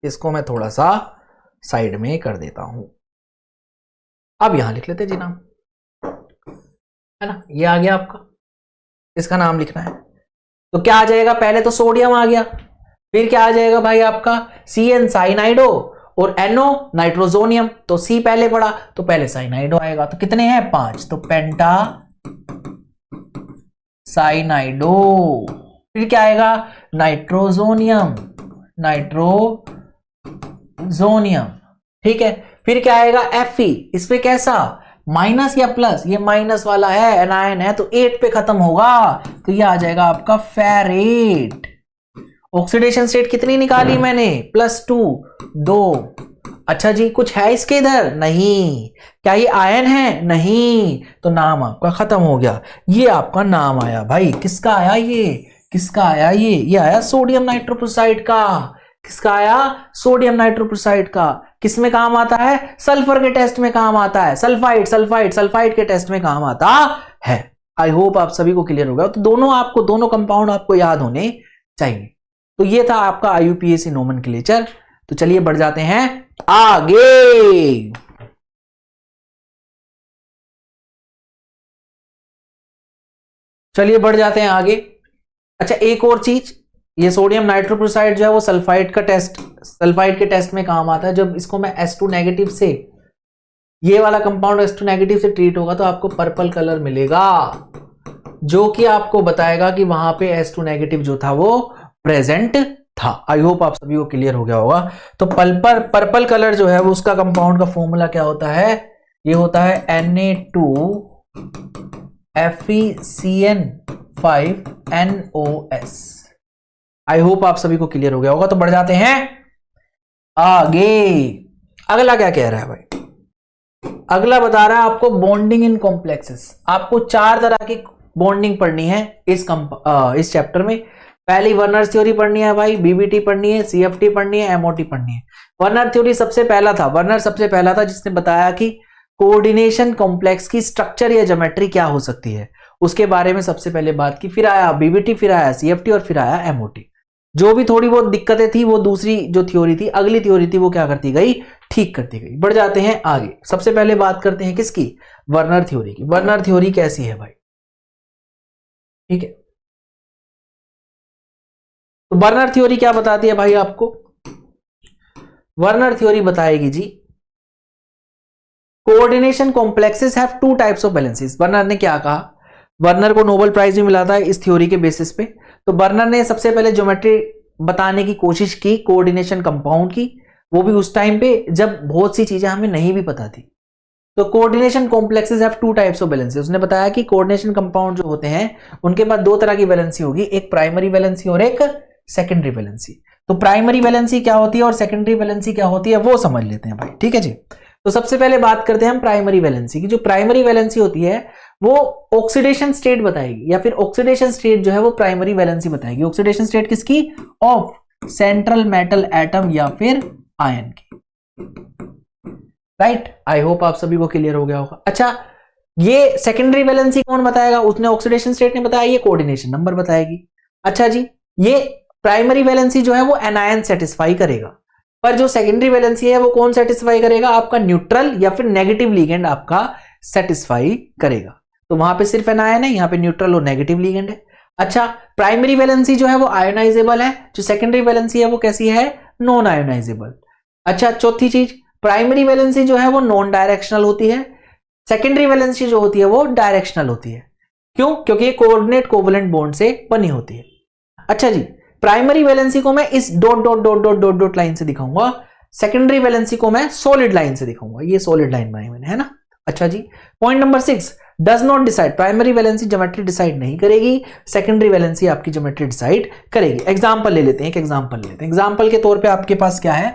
इसको मैं थोड़ा सा साइड में कर देता हूं। अब यहां लिख लेते जी नाम, है ना, ये आ गया आपका, इसका नाम लिखना है। तो क्या आ जाएगा, पहले तो सोडियम आ गया, फिर क्या आ जाएगा भाई आपका Cn साइनाइडो और NO नाइट्रोजोनियम। तो C पहले पड़ा तो पहले साइनाइडो आएगा, तो कितने हैं 5, तो पेंटा साइनाइडो। फिर क्या आएगा नाइट्रोजोनियम, नाइट्रोजोनियम, ठीक है। फिर क्या आएगा Fe, इस पे कैसा माइनस या प्लस, ये माइनस वाला है, एनायन है तो 8 पे खत्म होगा, तो ये आ जाएगा आपका फेरेट। ऑक्सीडेशन स्टेट कितनी निकाली मैंने +2 2। अच्छा जी कुछ है इसके इधर नहीं, क्या ये आयन है नहीं, तो नाम आपका खत्म हो गया। ये आपका नाम आया भाई, किसका आया ये, किसका आया ये आया सोडियम नाइट्रोक्साइड का। किसका आया, सोडियम नाइट्रोक्साइड का। किस में काम आता है, सल्फर के टेस्ट में काम आता है, सल्फाइड के टेस्ट में काम आता है। आई होप आप सभी को क्लियर होगा। तो दोनों कंपाउंड आपको याद होने चाहिए। तो ये था आपका IUPAC नोमेनक्लेचर। तो चलिए बढ़ जाते हैं आगे। चलिए बढ़ जाते हैं आगे। अच्छा एक और चीज, ये सोडियम नाइट्रोक्साइड जो है वो सल्फाइड के टेस्ट में काम आता है। जब इसको मैं S2 नेगेटिव से, ये वाला कंपाउंड S2 नेगेटिव से ट्रीट होगा तो आपको पर्पल कलर मिलेगा, जो कि आपको बताएगा कि वहां पे S2 नेगेटिव जो था वो प्रेजेंट था। आई होप आप सभी को क्लियर हो गया होगा। तो पर्पल कलर जो है वो उसका कंपाउंड का फॉर्मूला क्या होता है, ये होता है Na2FeCN5NOS। आई होप आप सभी को क्लियर हो गया होगा। तो बढ़ जाते हैं आगे। अगला क्या कह रहा है भाई, अगला बता रहा है आपको बॉन्डिंग इन कॉम्प्लेक्सेस। आपको 4 तरह की बॉन्डिंग पढ़नी है इस चैप्टर में। पहली वर्नर थ्योरी पढ़नी है भाई, BBT पढ़नी है, CFT पढ़नी है, MOT पढ़नी है। वर्नर थ्योरी सबसे पहला था जिसने बताया कि कोऑर्डिनेशन कॉम्प्लेक्स की स्ट्रक्चर या ज्योमेट्री क्या हो सकती है, उसके बारे में सबसे पहले बात की। फिर आया BBT, फिर आया CFT और फिर आया MOT। जो भी थोड़ी बहुत दिक्कतें थी वो दूसरी जो थ्योरी थी, अगली थ्योरी थी, वो क्या करती गई, ठीक करती गई। बढ़ जाते हैं आगे। सबसे पहले बात करते हैं किसकी, वर्नर थ्योरी की। वर्नर थ्योरी कैसी है भाई, ठीक है। तो वर्नर थ्योरी क्या बताती है भाई आपको, वर्नर थ्योरी बताएगी जी coordination complexes have 2 types of valences. Werner ने क्या कहा, वर्नर को नोबेल प्राइज भी मिला था इस थ्योरी के बेसिस पे। तो वर्नर ने सबसे पहले ज्योमेट्री बताने की कोशिश की कोऑर्डिनेशन कंपाउंड की, वो भी उस टाइम पे जब बहुत सी चीजें हमें नहीं भी पता थी। तो coordination complexes have 2 types of valency. उसने बताया कि कोऑर्डिनेशन कंपाउंड जो होते हैं उनके पास 2 तरह की वैलेंसी होगी, एक प्राइमरी वैलेंसी और एक सेकेंडरी वैलेंसी। तो प्राइमरी वैलेंसी क्या होती है और सेकेंडरी वैलेंसी क्या होती है वो समझ लेते हैं भाई, ठीक है जी। तो सबसे पहले बात करते हैं हम प्राइमरी वैलेंसी की। जो प्राइमरी वैलेंसी होती है वो ऑक्सीडेशन स्टेट बताएगी, या फिर ऑक्सीडेशन स्टेट जो है वो प्राइमरी वैलेंसी बताएगी। ऑक्सीडेशन स्टेट किसकी, ऑफ सेंट्रल मेटल एटम या फिर आयन की, राइट। आई होप आप सभी को क्लियर हो गया होगा। अच्छा ये सेकेंडरी वैलेंसी कौन बताएगा, उसने ऑक्सीडेशन स्टेट ने बताया, ये कोऑर्डिनेशन नंबर बताएगी। अच्छा जी ये प्राइमरी वैलेंसी जो है वो एनायन सेटिस्फाई करेगा, पर जो सेकेंडरी वैलेंसी है वो कौन सेटिस्फाई करेगा, आपका न्यूट्रल या फिर नेगेटिव लिगेंड आपका सेटिस्फाई करेगा। तो वहां पे सिर्फ एनायन है, यहाँ पे न्यूट्रल और नेगेटिव लिगेंड है। अच्छा प्राइमरी वैलेंसी जो है वो आयोनाइजेबल है, जो सेकेंडरी वैलेंसी है वो कैसी है, नॉन आयोनाइजेबल। अच्छा चौथी चीज, प्राइमरी वैलेंसी जो है वो नॉन डायरेक्शनल होती है, सेकेंडरी वैलेंसी जो होती है वो डायरेक्शनल होती है। क्यों? क्योंकि ये कोऑर्डिनेट कोवलेंट बॉन्ड से बनी होती है। अच्छा जी, प्राइमरी वैलेंसी को मैं इस dot dot dot dot dot dot line से दिखाऊंगा, सेकेंडरी वैलेंसी को मैं सॉलिड लाइन से दिखाऊंगा। ये सॉलिड लाइन बनाई मैंने, है ना। अच्छा जी, point number 6, does not decide, primary valency geometry decide नहीं करेगी, सेकेंडरी वैलेंसी आपकी ज्योमेट्री डिसाइड करेगी। एग्जांपल ले लेते हैं, एक एग्जांपल लेते हैं। एग्जांपल के तौर पे आपके पास क्या है,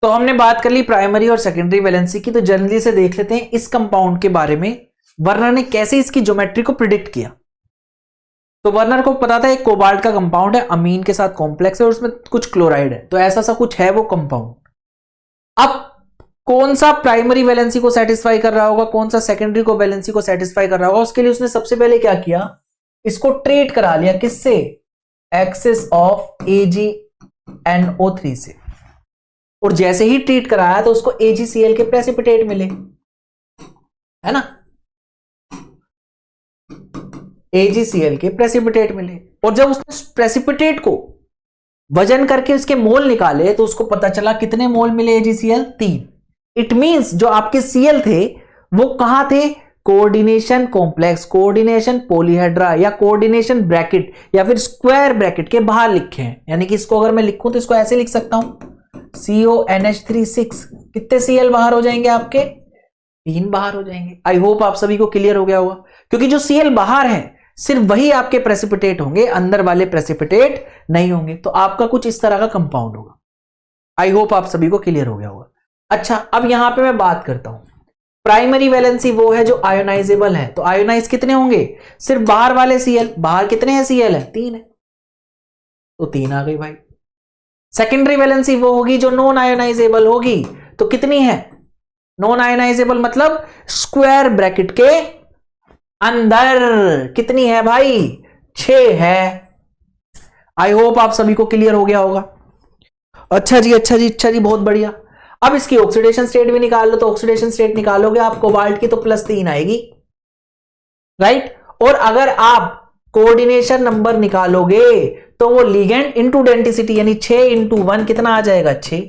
तो हमने बात कर ली प्राइमरी और सेकेंडरी वैलेंसी की, तो जल्दी से देख लेते हैं इस कंपाउंड के बारे में वर्नर ने कैसे इसकी ज्योमेट्री को प्रिडिक्ट किया। तो वर्नर को पता था एक कोबाल्ट का कंपाउंड है, अमीन के साथ कॉम्प्लेक्स है और उसमें कुछ क्लोराइड है, तो ऐसा सा कुछ है वो कंपाउंड। अब कौन सा प्राइमरी वैलेंसी को सेटिस्फाई कर रहा होगा, कौन सा सेकेंडरी को वैलेंसी को सेटिस्फाई कर रहा होगा, उसके लिए उसने सबसे पहले क्या किया, इसको ट्रीट करा लिया किससे, एक्सिस ऑफ AgNO3 से। और जैसे ही ट्रीट कराया तो उसको AgCl के प्रेसिपिटेट मिले, है ना, AgCl के प्रेसिपिटेट मिले। और जब उसने प्रेसिपिटेट को वजन करके उसके मोल निकाले तो उसको पता चला कितने मोल मिले AgCl, 3। इट मींस जो आपके Cl थे वो कहां थे, कोऑर्डिनेशन कॉम्प्लेक्स, कोऑर्डिनेशन पॉलीहेड्रा या कोऑर्डिनेशन ब्रैकेट या फिर स्क्वायर ब्रैकेट के बाहर लिखे हैं। यानी कि इसको अगर मैं लिखूं तो इसको ऐसे लिख सकता हूं, CONH3 कितने Cl बाहर हो जाएंगे आपके, 3 बाहर हो जाएंगे। आई होप आप सभी को क्लियर हो गया होगा, क्योंकि जो Cl बाहर है सिर्फ वही आपके प्रेसिपिटेट होंगे, अंदर वाले प्रेसिपिटेट नहीं होंगे। तो आपका कुछ इस तरह का कंपाउंड होगा। आई होप आप सभी को क्लियर हो गया होगा। अच्छा, अब यहां पे मैं बात करता हूं, प्राइमरी वैलेंसी वो है जो आयोनाइजेबल है, तो आयोनाइज कितने होंगे, सिर्फ बाहर वाले Cl, बाहर कितने हैं Cl है, 3 है, तो 3 आ गई भाई। सेकेंडरी वैलेंसी वो होगी जो नॉन आयोनाइजेबल होगी, तो कितनी है, नॉन आयोनाइजेबल मतलब स्क्वायर ब्रैकेट के अंदर कितनी है भाई, 6 है। आई होप आप सभी को क्लियर हो गया होगा। अच्छा जी, अच्छा जी, अच्छा जी, बहुत बढ़िया। अब इसकी ऑक्सीडेशन स्टेट भी निकाल लो, तो ऑक्सीडेशन स्टेट निकालोगे आप कोबाल्ट की तो +3 आएगी, राइट। और अगर आप कोऑर्डिनेशन नंबर निकालोगे तो वो लिगेंड इनटू डेंसिटी यानी 6 × 1 कितना आ जाएगा, 6,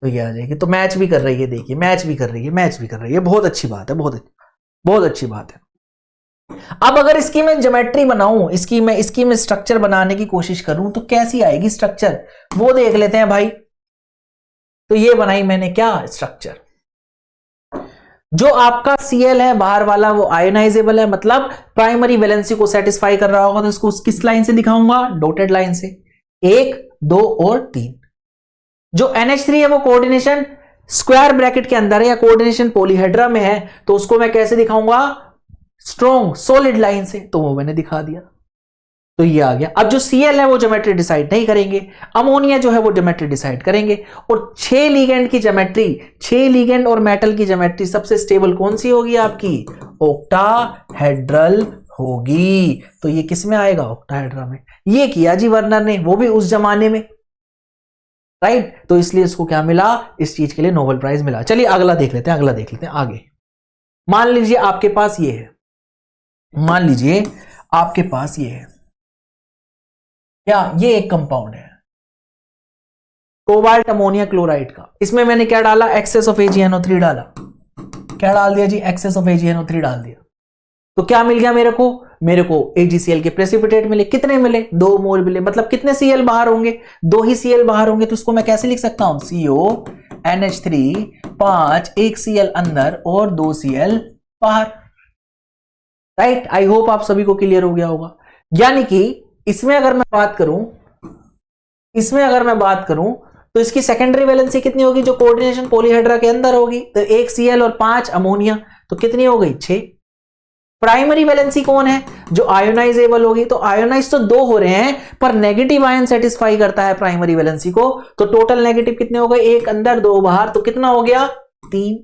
तो ये आ जाएगी। तो मैच भी कर रही है, देखिए मैच भी कर रही है, मैच भी कर रही है, बहुत अच्छी बात है, बहुत अच्छी बात है। अब अगर इसकी मैं ज्योमेट्री बनाऊं, इसकी मैं स्ट्रक्चर बनाने की कोशिश करूं तो कैसी आएगी स्ट्रक्चर, वो देख लेते हैं भाई। तो ये बनाई मैंने क्या स्ट्रक्चर, जो आपका Cl है बाहर वाला वो आयोनाइजेबल है, मतलब प्राइमरी वैलेंसी को सेटिस्फाई कर रहा होगा, तो इसको किस लाइन से दिखाऊंगा, डॉटेड लाइन से, 1, 2 और 3। जो NH3 है वो कोऑर्डिनेशन स्क्वायर ब्रैकेट के अंदर है या कोऑर्डिनेशन पॉलीहेड्रा में है, तो उसको मैं कैसे दिखाऊंगा, स्ट्रॉन्ग सॉलिड लाइन से, तो वो मैंने दिखा दिया, तो ये आ गया। अब जो Cl है वो ज्योमेट्री डिसाइड नहीं करेंगे, अमोनिया जो है वो ज्योमेट्री डिसाइड करेंगे। और 6 लिगेंड की ज्योमेट्री, 6 लिगेंड और मेटल की ज्योमेट्री सबसे स्टेबल कौन सी होगी आपकी, ऑक्टाहेड्रल होगी। तो ये किस में आएगा, ऑक्टाहेड्रा में। ये किया जी वर्नर ने, वो भी उस जमाने में, राइट। तो इसलिए इसको क्या मिला, इस चीज के लिए नोबेल प्राइज मिला। चलिए अगला देख लेते हैं, आगे। मान लीजिए आपके पास ये है, मान लीजिए आपके पास ये है क्या, ये एक कंपाउंड है कोबाल्ट अमोनिया क्लोराइड का। इसमें मैंने क्या डाला, एक्सेस ऑफ AgNO3 डाला। क्या डाल दिया जी, एक्सेस ऑफ AgNO3 डाल दिया। तो क्या मिल गया मेरे को AgCl के प्रेसिपिटेट मिले। कितने मिले, 2 मोल मिले। मतलब कितने Cl बाहर होंगे, 2 ही Cl बाहर होंगे। तो इसको मैं कैसे लिख सकता हूं, CONH3 5, 1 Cl अंदर और 2 Cl बाहर, राइट। आई होप आप सभी को क्लियर हो गया होगा। यानी कि इसमें अगर मैं बात करूं तो इसकी सेकेंडरी वैलेंसी कितनी होगी, जो कोऑर्डिनेशन पॉलीहेड्रा के अंदर होगी, तो 1 Cl और 5 अमोनिया, तो कितनी हो गई, 6। प्राइमरी वैलेंसी कौन है, जो आयोनाइजेबल होगी। तो आयोनाइज तो 2 हो रहे हैं पर नेगेटिव आयन सेटिस्फाई करता है प्राइमरी वैलेंसी को, तो टोटल नेगेटिव कितने हो गए, 1 अंदर 2 बाहर, तो कितना हो गया, 3।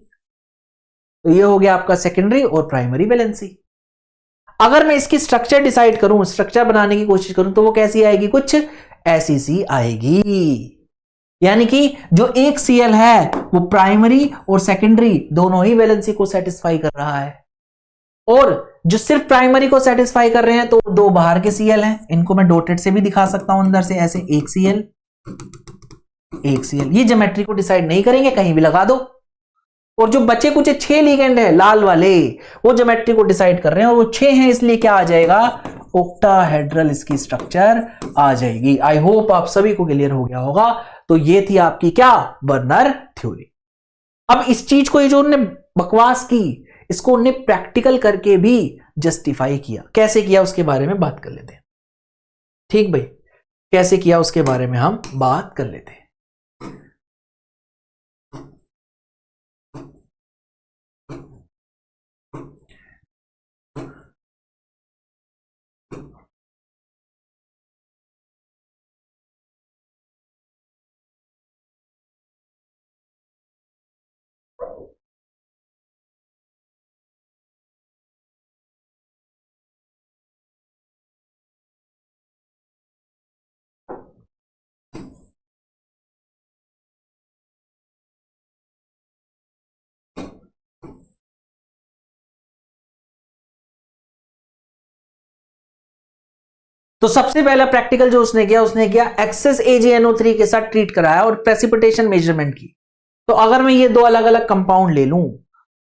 तो ये हो गया आपका सेकेंडरी और प्राइमरी वैलेंसी। अगर मैं इसकी स्ट्रक्चर डिसाइड करूं, स्ट्रक्चर बनाने की कोशिश करूं, तो वो कैसी आएगी, कुछ ऐसी सी आएगी। यानी कि जो एक Cl है वो प्राइमरी और सेकेंडरी दोनों ही वैलेंसी को सेटिस्फाई कर रहा है। और जो सिर्फ प्राइमरी को सेटिस्फाई कर रहे हैं तो दो बाहर के Cl हैं, इनको मैं डॉटेड से भी दिखा सकता हूं अंदर से ऐसे, एक Cl एक Cl। ये ज्योमेट्री को डिसाइड नहीं करेंगे, कहीं भी लगा दो। और जो बचे कुछ 6 लिगेंड है लाल वाले, वो ज्योमेट्री को डिसाइड कर रहे हैं, और वो 6 हैं, इसलिए क्या आ जाएगा, ओक्टाहेड्रल इसकी स्ट्रक्चर आ जाएगी। आई होप आप सभी को क्लियर हो गया होगा। तो ये थी आपकी क्या, बर्नर थ्योरी। अब इस चीज को, ये जो उन्होंने बकवास की, इसको उन्होंने प्रैक्टिकल करके भी जस्टिफाई किया। कैसे किया उसके बारे में बात कर लेते हैं। ठीक भाई, कैसे किया उसके बारे में हम बात कर लेते हैं। तो सबसे पहला प्रैक्टिकल जो उसने किया एक्सेस AgNO3 के साथ ट्रीट कराया और प्रेसिपिटेशन मेजरमेंट की। तो अगर मैं ये दो अलग अलग कंपाउंड ले लूं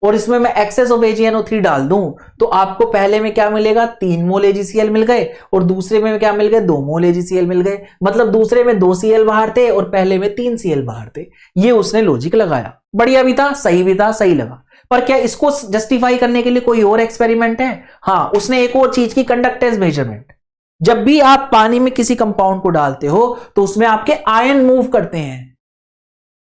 और इसमें मैं एक्सेस ऑफ AgNO3 डाल दूं, तो आपको पहले में क्या मिलेगा, 3 मोल AgCl मिल गए, और दूसरे में क्या मिल गए, 2 मोल AgCl मिल गए। मतलब दूसरे में 2 Cl बाहर थे और पहले में 3 Cl बाहर थे। ये उसने लॉजिक लगाया, बढ़िया भी था, सही लगा। पर क्या इसको जस्टिफाई करने के लिए कोई और एक्सपेरिमेंट है? हाँ, उसने एक और चीज की, कंडक्टेंस मेजरमेंट। जब भी आप पानी में किसी कंपाउंड को डालते हो तो उसमें आपके आयन मूव करते हैं,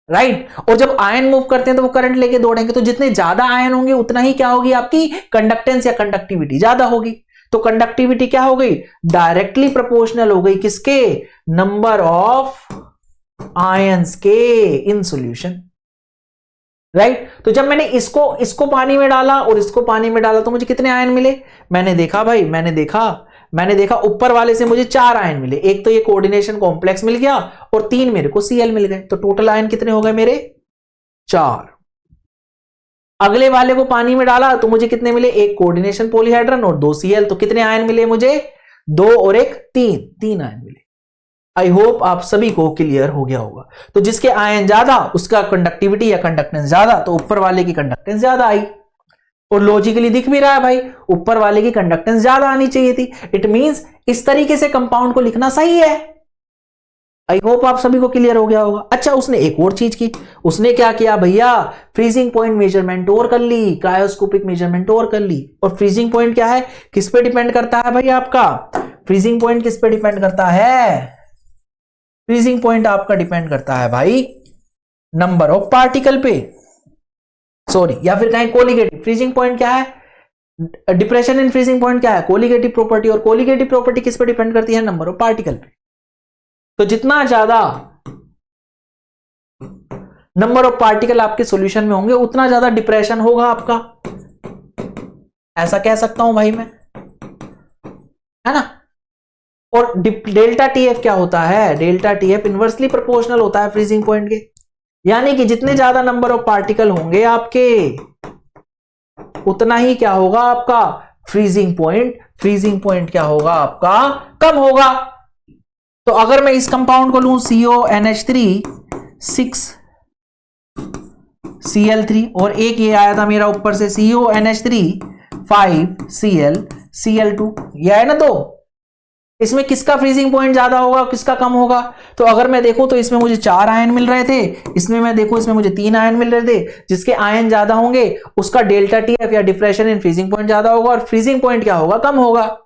राइट? और जब आयन मूव करते हैं तो वो करंट लेके दौड़ेंगे, तो जितने ज्यादा आयन होंगे उतना ही क्या होगी, आपकी कंडक्टेंस या कंडक्टिविटी ज्यादा होगी। तो कंडक्टिविटी क्या हो गई, डायरेक्टली प्रोपोर्शनल हो गई किसके, नंबर ऑफ आयंस के इन सॉल्यूशन, राइट? तो जब मैंने इसको पानी में डाला और इसको पानी में डाला तो मुझे कितने आयन मिले? मैंने देखा ऊपर वाले से मुझे 4 आयन मिले। एक तो ये कोऑर्डिनेशन कॉम्प्लेक्स मिल गया और 3 मेरे को Cl मिल गए। तो टोटल आयन कितने हो गए मेरे, 4। अगले वाले को पानी में डाला तो मुझे कितने मिले, एक कोऑर्डिनेशन पॉलीहाइड्रन और 2 Cl। तो कितने आयन मिले मुझे, 2 और 1 3 आयन मिले। आई होप आप सभी को क्लियर हो गया होगा। तो जिसके आयन ज्यादा उसका कंडक्टिविटी या कंडक्टेंस ज्यादा, तो ऊपर वाले की कंडक्टेंस ज्यादा आई। और लॉजिकली दिख भी रहा है भाई, ऊपर वाले की कंडक्टेंस ज्यादा आनी चाहिए थी। इट मींस इस तरीके से कंपाउंड को लिखना सही है। आई होप आप सभी को क्लियर हो गया होगा। अच्छा, उसने एक और चीज की, उसने क्या किया भैया, फ्रीजिंग पॉइंट मेजरमेंट और कर ली, क्रायोस्कोपिक मेजरमेंट और कर ली। और फ्रीजिंग पॉइंट क्या है, किस पे डिपेंड करता है भाई आपका, फ्रीजिंग पॉइंट किस पे डिपेंड करता है, फ्रीजिंग पॉइंट आपका डिपेंड करता है भाई नंबर ऑफ पार्टिकल पे, सॉरी, या फिर कहें कोलिगेटिव। फ्रीजिंग पॉइंट क्या है, डिप्रेशन इन फ्रीजिंग पॉइंट क्या है, कोलिगेटिव प्रॉपर्टी। और कोलिगेटिव प्रॉपर्टी किस पे डिपेंड करती है, नंबर ऑफ पार्टिकल पे। तो जितना ज्यादा नंबर ऑफ पार्टिकल आपके सॉल्यूशन में होंगे उतना ज्यादा डिप्रेशन होगा आपका, ऐसा कह सकता हूं भाई मैं, है ना? और डेल्टा TF क्या होता है, डेल्टा TF इनवर्सली प्रोपोर्शनल होता है फ्रीजिंग पॉइंट के। यानी कि जितने ज्यादा नंबर ऑफ पार्टिकल होंगे आपके, उतना ही क्या होगा आपका फ्रीजिंग पॉइंट क्या होगा आपका, कम होगा। तो अगर मैं इस कंपाउंड को लूं CONH3 6Cl3 और एक ये आया था मेरा ऊपर से CONH3 5Cl2, ये है ना। तो इसमें किसका फ्रीजिंग पॉइंट ज्यादा होगा, किसका कम होगा? तो अगर मैं देखूं तो इसमें मुझे 4 आयन मिल रहे थे, इसमें मैं देखूं इसमें मुझे 3 आयन मिल रहे थे। जिसके आयन ज्यादा होंगे उसका डेल्टा TF या डिफ्रेक्शन इन फ्रीजिंग पॉइंट ज्यादा होगा, और फ्रीजिंग पॉइंट क्या होगा, कम होगा।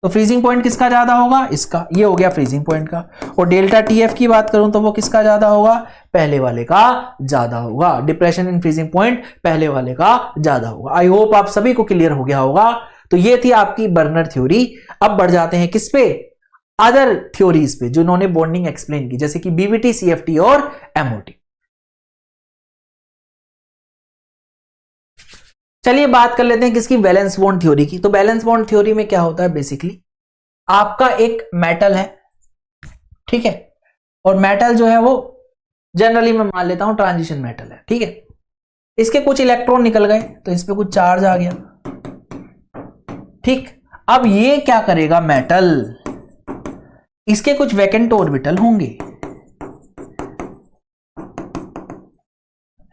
तो फ्रीजिंग पॉइंट किसका ज्यादा होगा, इसका। ये हो गया फ्रीजिंग पॉइंट का। और डेल्टा TF की बात करूं तो वो किसका ज्यादा होगा, पहले वाले का ज्यादा होगा। डिप्रेशन इन फ्रीजिंग पॉइंट पहले वाले का ज्यादा होगा। आई होप आप सभी को क्लियर हो गया होगा। तो ये थी आपकी बर्नर थ्योरी। अब बढ़ जाते हैं किस पे, अदर थ्योरीज पे जो उन्होंने बॉन्डिंग एक्सप्लेन की, जैसे कि BBT, CFT और MOT। चलिए बात कर लेते हैं किसकी, वैलेंस बॉन्ड थ्योरी की। तो वैलेंस बॉन्ड थ्योरी में क्या होता है, बेसिकली आपका एक मेटल है, ठीक है, और मेटल जो है वो जनरली मैं मान लेता हूं ट्रांजिशन मेटल है, ठीक है। इसके कुछ इलेक्ट्रॉन निकल गए तो इस पे कुछ चार्ज आ गया, ठीक, अब ये क्या करेगा मेटल, इसके कुछ वैकेंट ऑर्बिटल होंगे,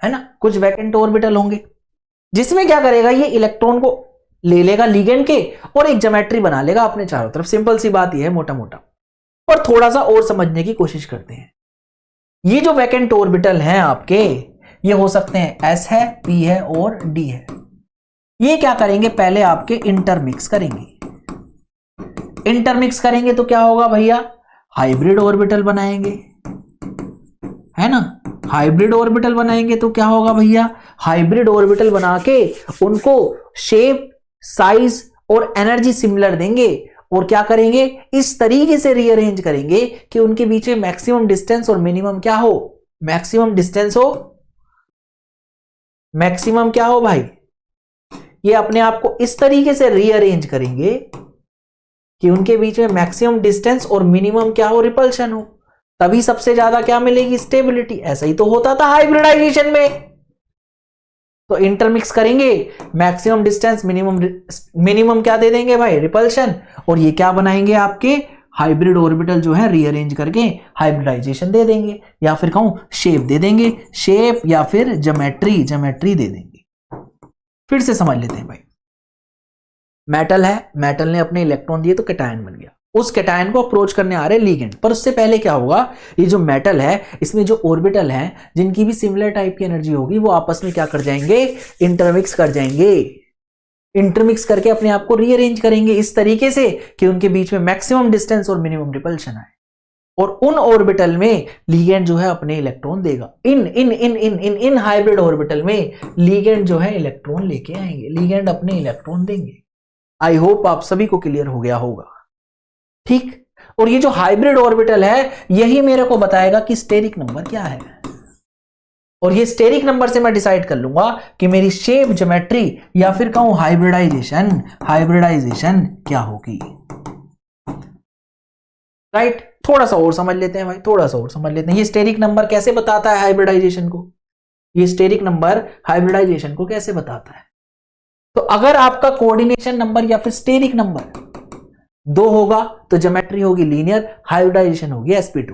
है ना, कुछ वैकेंट ऑर्बिटल होंगे, जिसमें क्या करेगा ये इलेक्ट्रॉन को ले लेगा लिगेंड के और एक ज्योमेट्री बना लेगा अपने चारों तरफ। सिंपल सी बात ये है मोटा मोटा। और थोड़ा सा और समझने की कोशिश करते हैं। ये जो वैकेंट ऑर्बिटल हैं आपके, ये हो सकते हैं s है, p है और d है। ये क्या करेंगे, पहले आपके इंटरमिक्स करेंगे। इंटरमिक्स करेंगे तो क्या होगा भैया, हाइब्रिड ऑर्बिटल बनाएंगे, है ना। हाइब्रिड ऑर्बिटल बनाएंगे तो क्या होगा भैया, हाइब्रिड ऑर्बिटल बना के उनको शेप, साइज और एनर्जी सिमिलर देंगे और क्या करेंगे, इस तरीके से रीअरेंज करेंगे कि उनके बीच में मैक्सिमम डिस्टेंस और मिनिमम क्या हो, मैक्सिमम डिस्टेंस हो, मैक्सिमम क्या हो भाई, ये अपने आप को इस तरीके से रीअरेंज करेंगे कि उनके बीच में मैक्सिमम डिस्टेंस और मिनिमम क्या हो, रिपल्शन हो, तभी सबसे ज्यादा क्या मिलेगी, स्टेबिलिटी। ऐसा ही तो होता था हाइब्रिडाइजेशन में। तो इंटरमिक्स करेंगे, मैक्सिमम डिस्टेंस, मिनिमम क्या दे देंगे भाई, रिपल्शन, और ये क्या बनाएंगे आपके हाइब्रिड ऑर्बिटल जो है रीअरेंज करके हाइब्रिडाइजेशन दे देंगे, या फिर कहूं शेप दे देंगे, शेप या फिर ज्योमेट्री दे देंगे। फिर से समझ लेते हैं भाई, मेटल है, मेटल ने अपने इलेक्ट्रॉन दिए तो कैटायन बन गया, उस कैटायन को अप्रोच करने आ रहे लिगेंड, पर उससे पहले क्या होगा, ये जो मेटल है इसमें जो ऑर्बिटल हैं जिनकी भी सिमिलर टाइप की एनर्जी होगी वो आपस में क्या कर जाएंगे, इंटरमिक्स कर जाएंगे। इंटरमिक्स करके अपने आप को रीअरेंज करेंगे इस तरीके से कि उनके बीच में मैक्सिमम डिस्टेंस और मिनिमम रिपल्शन आए, और उन ऑर्बिटल में लिगेंड जो है अपने इलेक्ट्रॉन देगा। इन इन इन इन इन इन हाइब्रिड ऑर्बिटल में लिगेंड जो है इलेक्ट्रॉन लेके आएंगे, लिगेंड अपने इलेक्ट्रॉन देंगे। आई होप आप सभी को क्लियर हो गया होगा, ठीक। और ये जो हाइब्रिड ऑर्बिटल है यही मेरे को बताएगा कि स्टेरिक नंबर क्या है, और ये स्टेरिक नंबर से मैं डिसाइड कर लूंगा कि मेरी शेप, ज्योमेट्री या फिर कहूं हाइब्रिडाइजेशन क्या होगी, राइट। थोड़ा सा और समझ लेते हैं भाई, थोड़ा सा और समझ लेते हैं। ये स्टेरिक नंबर कैसे बताता है हाइब्रिडाइजेशन को, ये स्टेरिक नंबर हाइब्रिडाइजेशन को कैसे बताता है। तो अगर आपका कोऑर्डिनेशन नंबर या फिर स्टेरिक नंबर 2 होगा तो ज्योमेट्री होगी लीनियर, हाइब्रिडाइजेशन होगी sp2।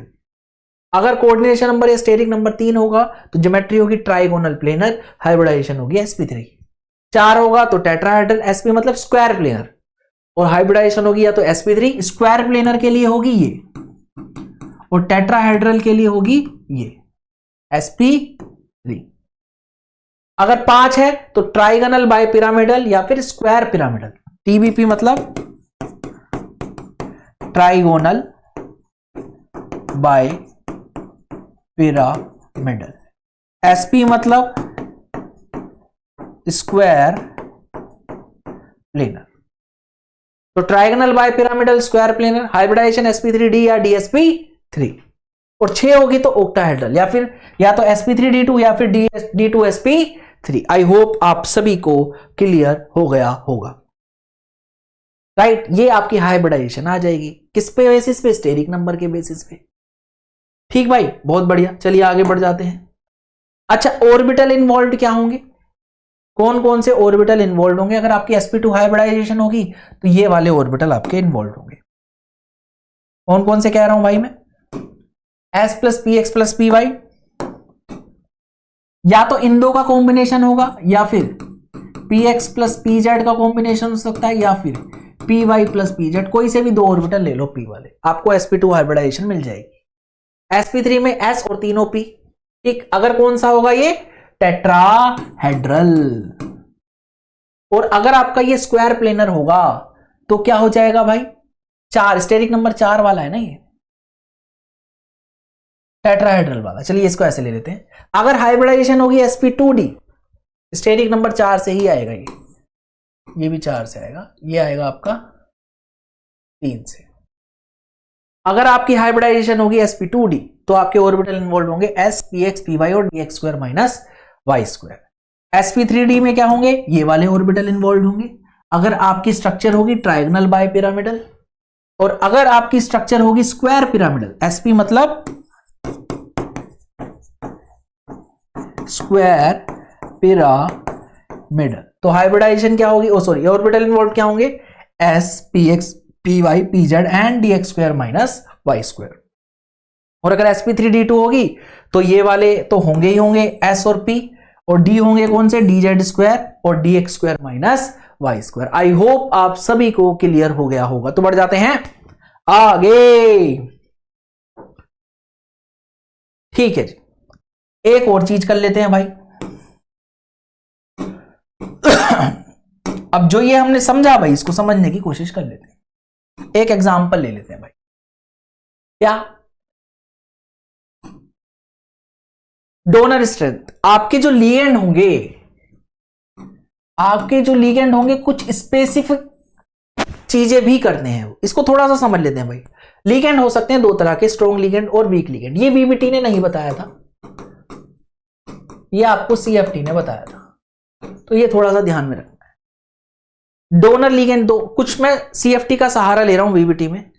अगर कोऑर्डिनेशन नंबर या स्टेरिक नंबर 3 होगा तो ज्योमेट्री होगी ट्राइगोनल प्लेनर, हाइब्रिडाइजेशन होगी sp3। 4 होगा तो टेट्राहेड्रल, sp मतलब स्क्वायर प्लेनर, और हाइब्रिडाइजेशन होगी या तो sp3, स्क्वायर प्लेनर के लिए होगी ये, और टेट्राहेड्रल के लिए होगी ये sp3। अगर 5 है तो ट्राइगोनल बाय पिरामिडल या फिर स्क्वायर पिरामिडल, TBP मतलब ट्राइगोनल बाय पिरामिडल, sp मतलब स्क्वायर प्लेनर। तो trigonal bipyramidal, square planar, hybridisation sp3d या dsp3, और 6 होगी तो ऑक्टाहेड्रल या तो sp3d2 या फिर d2sp3। आई होप आप सभी को क्लियर हो गया होगा, राइट। ये आपकी हाइब्रिडाइजेशन आ जाएगी किस पे बेसिस पे, स्टेरिक नंबर के बेसिस पे, ठीक भाई, बहुत बढ़िया। चलिए आगे बढ़ जाते हैं। अच्छा, ऑर्बिटल इन्वॉल्व क्या होंगे, कौन कौन से ऑर्बिटल इन्वॉल्व होंगे अगर आपकी sp2 हाइब्रिडाइजेशन होगी, तो ये वाले ऑर्बिटल आपके इन्वॉल्व होंगे। कौन कौन से कह रहा हूं भाई मैं, s plus p x plus p y, या तो इन दो का कॉम्बिनेशन होगा, या फिर p x plus p z का कॉम्बिनेशन हो सकता है, या फिर p y plus p z, कोई से भी 2 ऑर्बिटल ले लो p वाले, आपको sp2 हाइब्रिडाइजेशन मिल जाएगी। sp3 में s और तीनों p, ठीक। अगर कौन सा होगा ये, टेट्राहेड्रल। और अगर आपका ये स्क्वायर प्लेनर होगा तो क्या हो जाएगा भाई, 4, स्टेरिक नंबर 4 वाला है ना ये टेट्राहेड्रल वाला। चलिए इसको ऐसे ले लेते हैं। अगर हाइब्रिडाइजेशन होगी sp2d, स्टेरिक नंबर 4 से ही आएगा, ये भी 4 से आएगा, ये आएगा आपका 3 से। अगर आपकी हाइब्रिडाइजेशन होगी sp2d तो आपके ऑर्बिटल इन्वॉल्व होंगे s, px, py और dx square minus y square. sp3d में क्या होंगे, ये वाले ऑर्बिटल इन्वॉल्व होंगे। अगर आपकी स्ट्रक्चर होगी ट्राइगोनल बाय पिरामिडल, और अगर आपकी स्ट्रक्चर होगी स्क्वायर पिरामिडल, sp मतलब स्क्वायर पिरामिडल, तो हाइब्रिडाइजेशन क्या होगी, ओ सॉरी, ऑर्बिटल इन्वॉल्व क्या होंगे, s p x p y p z and d x square minus y square. और अगर sp3d2 होगी तो ये वाले तो होंगे ही होंगे s और p, और d होंगे कौन से, डी जेड स्क्वायर और d x square minus y square. I hope आप सभी को क्लियर हो गया होगा। तो बढ़ जाते हैं आगे। ठीक है जी, एक और चीज कर लेते हैं भाई। अब जो ये हमने समझा भाई, इसको समझने की कोशिश कर लेते हैं। एक एग्जांपल ले लेते हैं भाई। क्या, डोनर स्ट्रेंथ, आपके जो लिगेंड होंगे कुछ स्पेसिफिक चीजें भी करते हैं। इसको थोड़ा सा समझ लेते हैं भाई। लिगेंड हो सकते हैं दो तरह के, स्ट्रॉन्ग लिगेंड और वीक लिगेंड। ये वीबीटी ने नहीं बताया था, ये आपको सीएफटी ने बताया था, तो ये थोड़ा सा ध्यान में रखना है। डोनर लिगेंड दो, कुछ मैं सीएफटी का सहारा ले रहा हूं वीबीटी में।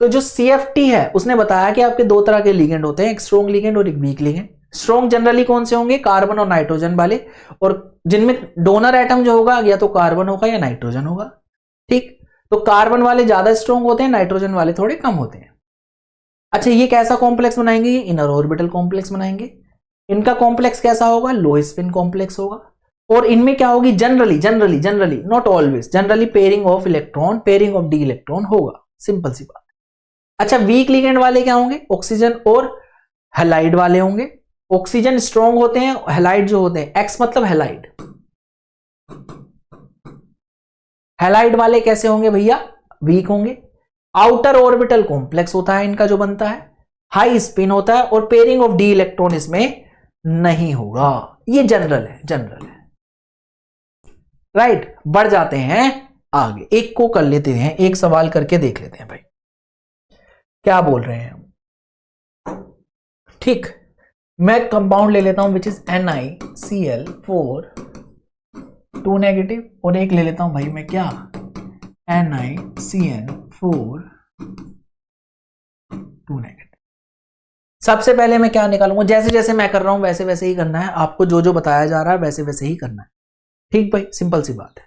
तो जो सीएफटी है उसने बताया कि आपके दो तरह के लिगेंड होते हैं, एक स्ट्रॉन्ग लिगेंड और एक वीक लिगेंड। स्ट्रॉन्ग जनरली कौन से होंगे, कार्बन और नाइट्रोजन वाले, और जिनमें डोनर एटम जो होगा या तो कार्बन होगा या नाइट्रोजन होगा। ठीक, तो कार्बन वाले ज्यादा स्ट्रॉन्ग होते हैं, नाइट्रोजन वाले थोड़े कम होते हैं। अच्छा, ये कैसा कॉम्प्लेक्स बनाएंगे, ये इनर ऑर्बिटल कॉम्प्लेक्स बनाएंगे। इनका कॉम्प्लेक्स कैसा होगा, लो स्पिन कॉम्प्लेक्स होगा। और इनमें क्या होगी, generally not always, generally pairing of electron, pairing of D electron होगा। सिंपल सी बात। अच्छा, वीक लिगेंड वाले क्या होंगे, ऑक्सीजन और हैलाइड वाले होंगे। ऑक्सीजन स्ट्रॉन्ग होते हैं, हैलाइड जो होते हैं, एक्स मतलब हैलाइड। हैलाइड वाले कैसे होंगे भैया, वीक होंगे। आउटर ऑर्बिटल कॉम्प्लेक्स होता है इनका जो बनता है, हाई स्पिन होता है, और पेयरिंग ऑफ डी इलेक्ट्रॉन इसमें नहीं होगा। ये जनरल है राइट। बढ़ जाते हैं आगे, एक को कर लेते हैं, एक सवाल करके देख लेते हैं भाई क्या बोल रहे हैं हम। ठीक, मैं कंपाउंड ले लेता हूं विच इज NiCl4 2 नेगेटिव, और एक ले लेता हूं भाई मैं क्या, NiCN4 2 नेगेटिव। सबसे पहले मैं क्या निकालूंगा, जैसे जैसे मैं कर रहा हूं वैसे वैसे ही करना है आपको, जो जो बताया जा रहा है वैसे वैसे ही करना है। ठीक भाई, सिंपल सी बात है।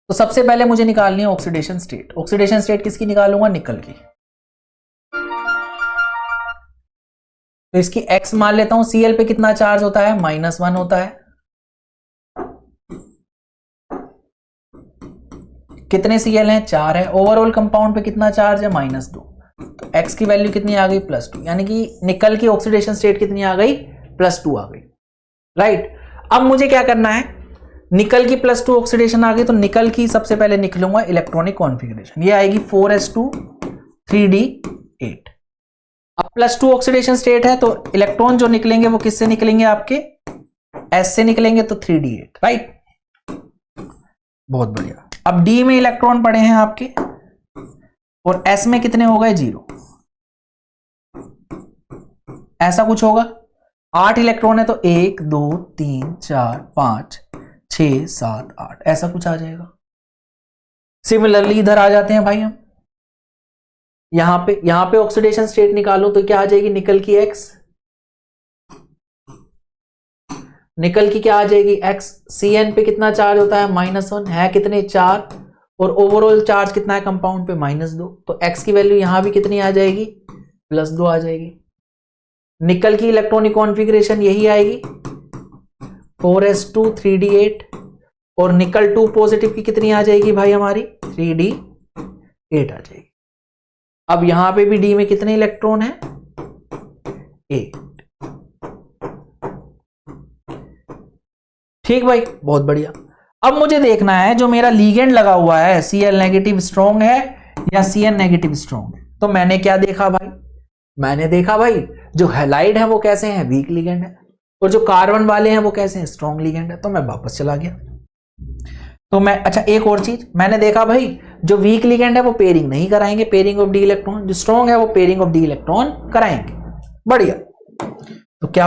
तो सबसे पहले मुझे निकालनी है ऑक्सीडेशन स्टेट। ऑक्सीडेशन स्टेट किसकी निकालूंगा, निकल की। तो इसकी x मान लेता हूं। Cl पे कितना चार्ज होता है, -1 होता है। कितने Cl हैं, 4 है। ओवरऑल कंपाउंड पे कितना चार्ज है, -2। तो x की वैल्यू कितनी आ गई, +2, यानी कि निकल की ऑक्सीडेशन स्टेट कितनी आ गई, +2 आ गई। राइट, अब मुझे क्या करना है, निकल की +2 ऑक्सीडेशन आ गई, तो निकल की सबसे पहले निकलूंगा इलेक्ट्रॉनिक कॉन्फ़िगरेशन। ये आएगी 4s2 3d8। अब +2 ऑक्सीडेशन स्टेट है, तो इलेक्ट्रॉन जो निकलेंगे वो किससे निकलेंगे, आपके s से निकलेंगे, तो 3d8। राइट, बहुत बढ़िया। अब d में इलेक्ट्रॉन पड़े हैं आपके, और s में कितने हो गए, 0। ऐसा कुछ होगा, 8 इलेक्ट्रॉन है, तो 1 2 3 4 5 6 7 8 ऐसा कुछ आ जाएगा। सिमिलरली इधर आ जाते हैं भाई हम, यहां पे ऑक्सीडेशन स्टेट निकालो तो क्या आ जाएगी, निकल की x, निकल की क्या आ जाएगी x। Cn पे कितना चार्ज होता है, -1 है, कितने 4, और ओवरऑल चार्ज कितना है कंपाउंड पे, -2। तो x की वैल्यू यहां भी कितनी आ जाएगी, +2 आ जाएगी। निकल की इलेक्ट्रॉनिक कॉन्फ़िगरेशन यही आएगी, 4s2 3d8, और निकल 2 पॉजिटिव की कितनी आ जाएगी भाई हमारी, 3d8 आ जाएगी। अब यहां पे भी d में कितने इलेक्ट्रॉन है, 8। ठीक भाई, बहुत बढ़िया। अब मुझे देखना है जो मेरा लीगेंड लगा हुआ है, Cl नेगेटिव स्ट्रॉन्ग है या Cn नेगेटिव स्ट्रॉन्ग है। तो मैंने क्या देखा भाई, मैंने देखा भाई जो हैलाइड है वो कैसे हैं, वीक लीगेंड है, और जो कार्बन वाले हैं वो कैसे हैं, स्ट्रॉन्ग लीगेंड है। तो मैं वापस चला गया। तो मैं, अच्छा एक और चीज मैंने देखा भाई, जो वीक लिगेंड है वो पेयरिंग नहीं कराएंगे, पेयरिंग ऑफ डी इलेक्ट्रॉन। जो स्ट्रॉन्ग है वो पेयरिंग ऑफ डी इलेक्ट्रॉन कराएंगे। बढ़िया। तो क्या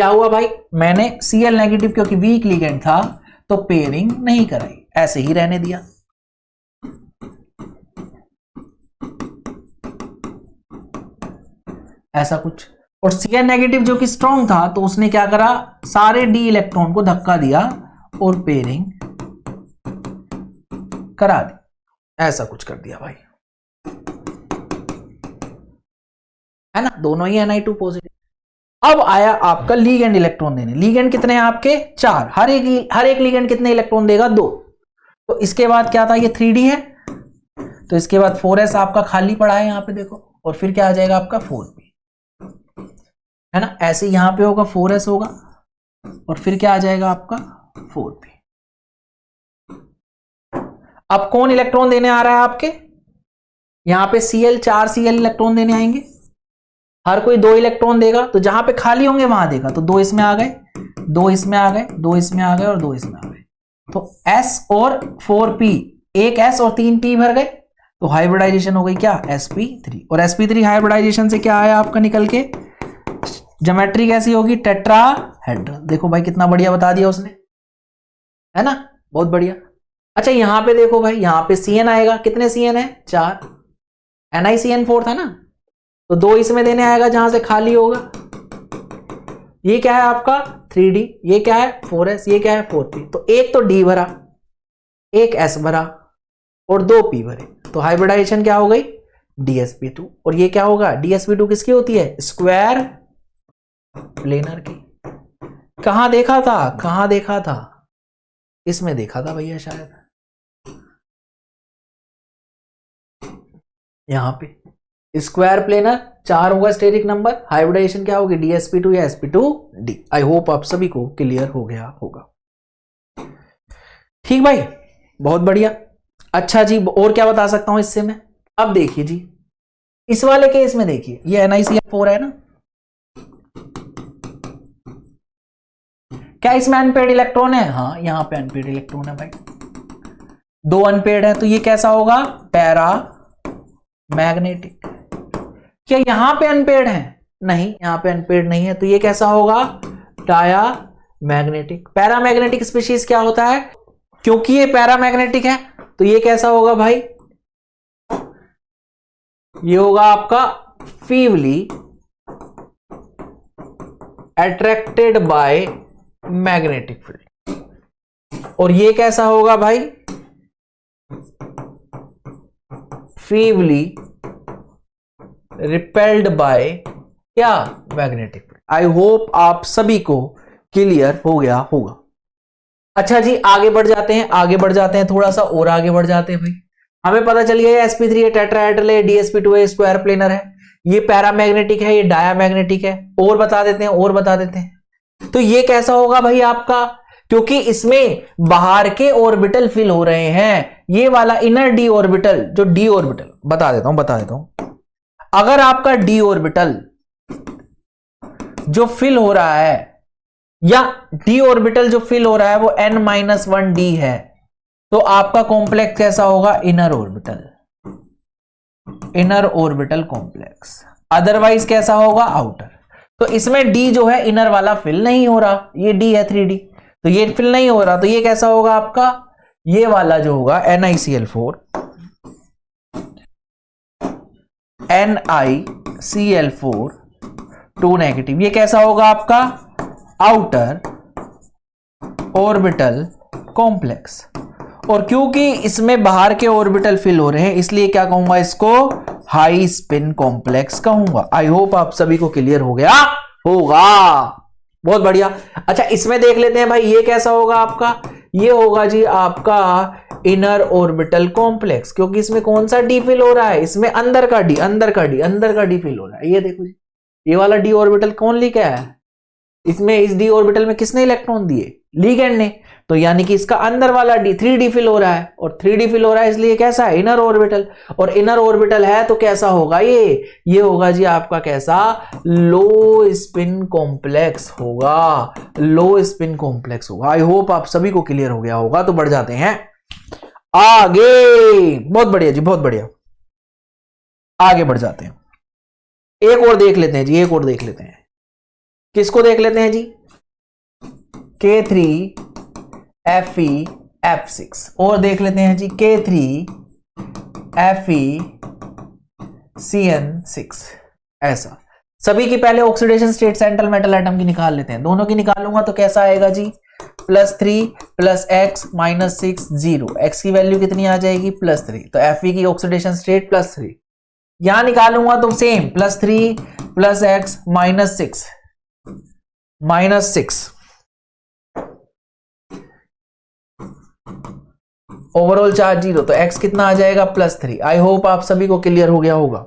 हुआ, भाई, मैंने Cl नेगेटिव क्योंकि वीक लिगेंड था तो पेयरिंग नहीं कराई, ऐसे ही रहने दिया। ऐसा कुछ। और Cn नेगेटिव जो कि स्ट्रॉन्ग था, तो उसने क्या करा, सारे डी इलेक्ट्रॉन को धक्का दिया और पेयरिंग करा दी, ऐसा कुछ कर दिया भाई, है ना, दोनों ही Ni2 पॉजिटिव। अब आया आपका लीगेंड इलेक्ट्रॉन देने। लीगेंड कितने हैं आपके? 4। हर एक लीगेंड कितने इलेक्ट्रॉन देगा? 2। तो इसके बाद क्या था, ये 3D है, तो इसके बाद 4s आपका खाली पड़ा है यहां पे देखो, और फिर क्या आ जाएगा आपका 4p, है ना। ऐसे यहां पे होगा 4s होगा, और फिर क्या आ जाएगा आपका 4p। अब कौन इलेक्ट्रॉन देने आ रहा है आपके? यहां पे Cl 4 Cl इलेक्ट्रॉन देने आएंगे, हर कोई 2 इलेक्ट्रॉन देगा, तो जहां पे खाली होंगे वहां देगा, तो 2 इसमें आ गए, 2 इसमें आ गए, 2 इसमें आ गए और 2 इसमें आ गए, तो S और 4p, एक S और 3 p भर गए, तो हाइब्रिडाइजेशन हो गई क्या? sp3। और sp3 हाइब्रिडाइजेशन से क्या आया आपका निकल के? ज्योमेट्री कैसी होगी? टेट्राहेड्रल। देखो भाई कितना बढ़िया बता दिया उसने, है ना, बहुत बढ़िया। अच्छा यहां पे देखो भाई, यहां पे Cn आएगा, कितने Cn है? 4। NiCN4 था ना, तो 2 इसमें देने आएगा जहां से खाली होगा। ये क्या है आपका? 3D। ये क्या है? 4s। ये क्या है? 4p। तो एक तो D भरा, एक S भरा और 2 p भरे, तो हाइब्रिडाइजेशन क्या हो गई? DsP2। और ये क्या होगा? DsP2 किसकी होती है? स्क्वायर प्लेनर की। कहां देखा था? कहां देखा था? इसमें देखा था भैया शायद, यहां पे स्क्वायर प्लेनर, 4 होगा स्टेरिक नंबर, हाइब्रिडाइजेशन क्या होगी? DsP2 या sp2d। आई होप आप सभी को क्लियर हो गया होगा। ठीक भाई, बहुत बढ़िया। अच्छा जी, और क्या बता सकता हूं इससे मैं? अब देखिए जी, इस वाले केस में देखिए, ये NiCl4 है ना, क्या इसमें अनपेड इलेक्ट्रॉन है? हाँ, यहां पे अनपेड इलेक्ट्रॉन है भाई, 2 अनपेड है, तो ये कैसा होगा? Para magnetic. क्या यहां पे अनपेड है? नहीं, यहां पे अनपेड नहीं है, तो ये कैसा होगा? Dia magnetic. पैरामैग्नेटिक स्पीशीज क्या होता है? क्योंकि ये पैरामैग्नेटिक है, तो ये कैसा होगा भाई? ये होगा आपका फीवली अट्रैक्टेड बाय मैग्नेटिक फील्ड। और ये कैसा होगा भाई? फीवली रिपेल्ड बाय क्या? Magnetic field. आई होप आप सभी को क्लियर हो गया होगा। अच्छा जी, आगे बढ़ जाते हैं, आगे बढ़ जाते हैं, थोड़ा सा और आगे बढ़ जाते हैं भाई। हमें पता चल गया sp3 है, टेट्राहेड्रल है, DsP2 है, स्क्वायर प्लेनर है, ये पैरामैग्नेटिक है, ये डायामैग्नेटिक है। और बता देते हैं, और बता देते हैं, तो ये कैसा होगा भाई आपका? क्योंकि इसमें बाहर के ऑर्बिटल फिल हो रहे हैं, ये वाला इनर डी ऑर्बिटल, जो डी ऑर्बिटल, बता देता हूं, अगर आपका डी ऑर्बिटल जो फिल हो रहा है, या डी ऑर्बिटल जो फिल हो रहा है वो n-1d है, तो आपका कॉम्प्लेक्स कैसा होगा? Inner orbital, inner orbital complex. Otherwise कैसा होगा? आउटर। तो इसमें d जो है इनर वाला फिल नहीं हो रहा, ये d है 3d, तो ये फिल नहीं हो रहा, तो ये कैसा होगा आपका? ये वाला जो होगा NiCl4, NiCl4 2 नेगेटिव, ये कैसा होगा आपका? Outer orbital complex. और क्योंकि इसमें बाहर के ऑर्बिटल फिल हो रहे हैं, इसलिए क्या कहूंगा इसको? हाई स्पिन कॉम्प्लेक्स कहूंगा। आई होप आप सभी को क्लियर हो गया होगा, बहुत बढ़िया। अच्छा इसमें देख लेते हैं भाई, ये कैसा होगा आपका? ये होगा जी आपका इनर ऑर्बिटल कॉम्प्लेक्स, क्योंकि इसमें कौन सा डी फिल हो रहा है? इसमें अंदर का डी, अंदर का डी फिल हो रहा है। ये देखो जी, ये वाला डी ऑर्बिटल कौन लेके आया है? इसमें इस डी ऑर्बिटल में किसने इलेक्ट्रॉन दिए? लिगेंड ने। तो यानी कि इसका अंदर वाला डी 3d फिल हो रहा है, और 3d फिल हो रहा है इसलिए कैसा है? Inner orbital. और इनर ऑर्बिटल है तो कैसा होगा ये होगा जी आपका कैसा? लो स्पिन कॉम्प्लेक्स होगा, लो स्पिन कॉम्प्लेक्स होगा। आई होप आप सभी को क्लियर हो गया होगा। तो बढ़ जाते हैं आगे, बहुत बढ़िया जी, बहुत बढ़िया, आगे बढ़ जाते हैं। एक और देख लेते हैं जी, एक और देख लेते हैं। किसको देख लेते हैं जी? K3FeF6। और देख लेते हैं जी K3FeCN6। ऐसा सभी की पहले oxidation state central metal atom की निकाल लेते हैं। दोनों की निकालूंगा तो कैसा आएगा जी? +3 + x -6 0, x की वैल्यू कितनी आ जाएगी +3, तो Fe की ऑक्सीडेशन स्टेट +3, यहां निकालूंगा तो सेम +3 + x -6 ओवरऑल चार्ज 0, तो x कितना आ जाएगा +3। आई होप आप सभी को क्लियर हो गया होगा,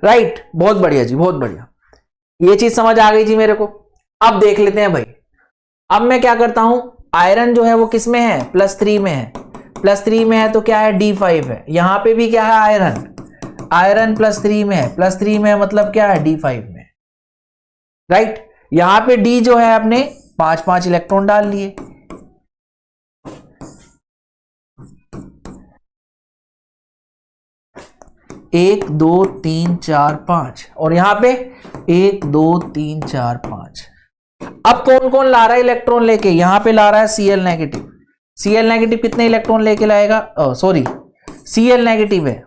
राइट। बहुत बढ़िया जी, बहुत बढ़िया, ये चीज समझ आ गई जी मेरे को। अब देख लेते हैं भाई, अब मैं क्या करता हूं, आयरन जो है वो किस में है +3 में है, +3 में है तो क्या है D5 है, यहां पे भी क्या है आयरन +3 में है, +3 में है मतलब क्या है D5 में, राइट। यहां पे D जो है आपने 5 इलेक्ट्रॉन डाल लिए, एक 2 3 4 5, और यहां पे 1 2 3 4 5। अब कौन कौन ला रहा है इलेक्ट्रॉन लेके, यहां पे ला रहा है Cl नेगेटिव, Cl नेगेटिव कितने इलेक्ट्रॉन लेके लाएगा, सॉरी Cl नेगेटिव है,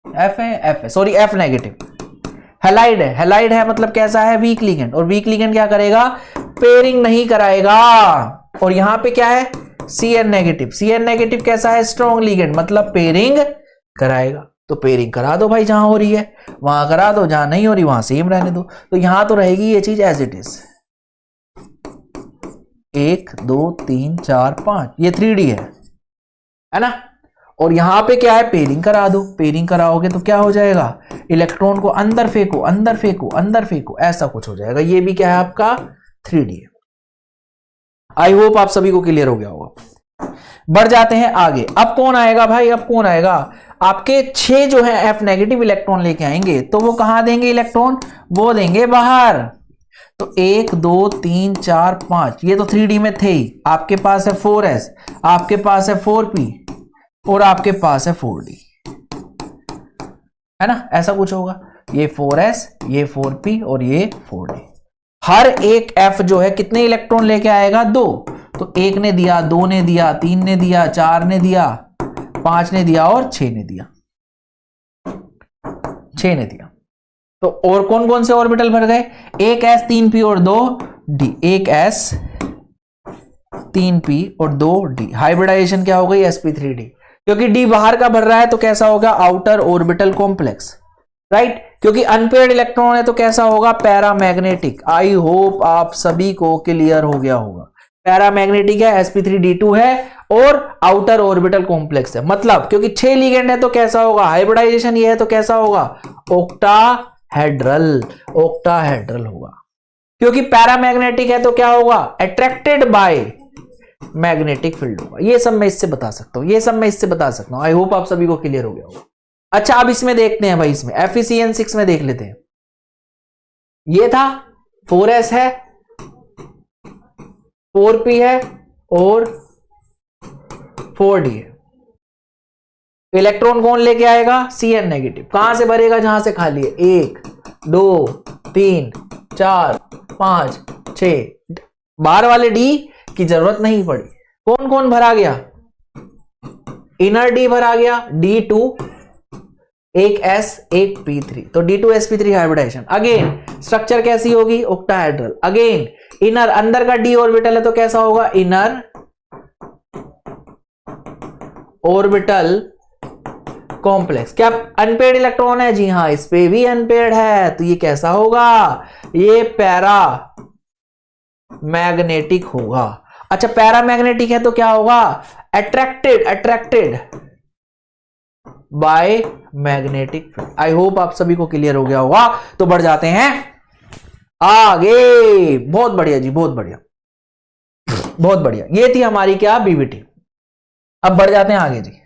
F है सॉरी F नेगेटिव, हैलाइड है मतलब कैसा है वीक लिगेंड, और वीक लिगेंड क्या करेगा पेयरिंग नहीं कराएगा, और यहां पे क्या है Cn नेगेटिव कैसा है स्ट्रॉन्ग लिगेंड मतलब पेयरिंग कराएगा, तो पेयरिंग करा दो भाई, जहां हो रही है वहां करा दो, जहां नहीं हो रही वहां सेम रहने दो, तो यहां तो रहेगी ये चीज एज इट इज, 1 2 3 4 5, ये 3D है ना, और यहां पे क्या है पेयरिंग करा दो, पेयरिंग कराओगे तो क्या हो जाएगा इलेक्ट्रॉन को अंदर फेंको, ऐसा कुछ हो जाएगा, ये भी क्या है आपका 3D है। आई होप आप सभी को क्लियर हो गया होगा। बढ़ जाते हैं आगे, अब कौन आएगा भाई, आपके 6 जो है F नेगेटिव इलेक्ट्रॉन लेके आएंगे, तो वो कहां देंगे इलेक्ट्रॉन, वो देंगे बाहर, तो 1 2 3 4 5, ये तो 3D में थे ही, आपके पास है 4s, आपके पास है 4p, और आपके पास है 4d, है ना, ऐसा कुछ होगा, ये 4s, ये 4p और ये 4d। हर एक F जो है कितने इलेक्ट्रॉन लेके आएगा 2, तो 1 ने दिया, 2 ने दिया, 3 ने दिया, 4 ने दिया, 5 ने दिया और 6 ने दिया, 6 ने दिया। तो और कौन कौन से ऑर्बिटल भर गए, 1s 3p और 2d, 1s 3p और 2d, हाइब्रिडाइजेशन क्या हो गई sp3d, क्योंकि d बाहर का भर रहा है तो कैसा होगा आउटर ऑर्बिटल कॉम्प्लेक्स, राइट, क्योंकि अनपेयर्ड इलेक्ट्रॉन है तो कैसा होगा पैरामैग्नेटिक। आई होप आप सभी को क्लियर हो गया होगा, पैरामैग्नेटिक है, sp3d2 है और आउटर ऑर्बिटल कॉम्प्लेक्स है, मतलब क्योंकि 6 लिगेंड है तो कैसा होगा हाइब्रिडाइजेशन ये है तो कैसा होगा ऑक्टाहेड्रल होगा, क्योंकि पैरामैग्नेटिक है तो क्या होगा अट्रैक्टेड बाय मैग्नेटिक फील्ड होगा। ये सब मैं इससे बता सकता हूं, आई होप आप सभी को क्लियर हो गया होगा। अच्छा अब इसमें देखते हैं भाई, इसमें FeCN6 में देख लेते हैं, ये था 4s है, 4p है और 4d है, इलेक्ट्रॉन कौन लेके आएगा Cn नेगेटिव, कहां से भरेगा जहां से खाली है, 1 2 3 4 5 6, बाहर वाले D की जरूरत नहीं पड़ी, कौन कौन भरा गया, इनर D भरा गया, D2 एक S एक P3, तो D2sp3 हाइब्रिडाइजेशन, अगेन स्ट्रक्चर कैसी होगी ऑक्टाहेड्रल, अगेन इनर अंदर का D ऑर्बिटल है तो कैसा होगा इनर ऑर्बिटल कॉम्प्लेक्स। क्या अनपेयर्ड इलेक्ट्रॉन है, जी हां इस पे भी अनपेयर्ड है, तो ये कैसा होगा, ये पैरा मैग्नेटिक होगा। अच्छा पैरामैग्नेटिक है तो क्या होगा attracted by magnetic field. I hope आप सभी को क्लियर हो गया होगा, तो बढ़ जाते हैं आगे। बहुत बढ़िया जी, बहुत बढ़िया, ये थी हमारी क्या बीबीटी। अब बढ़ जाते हैं आगे जी।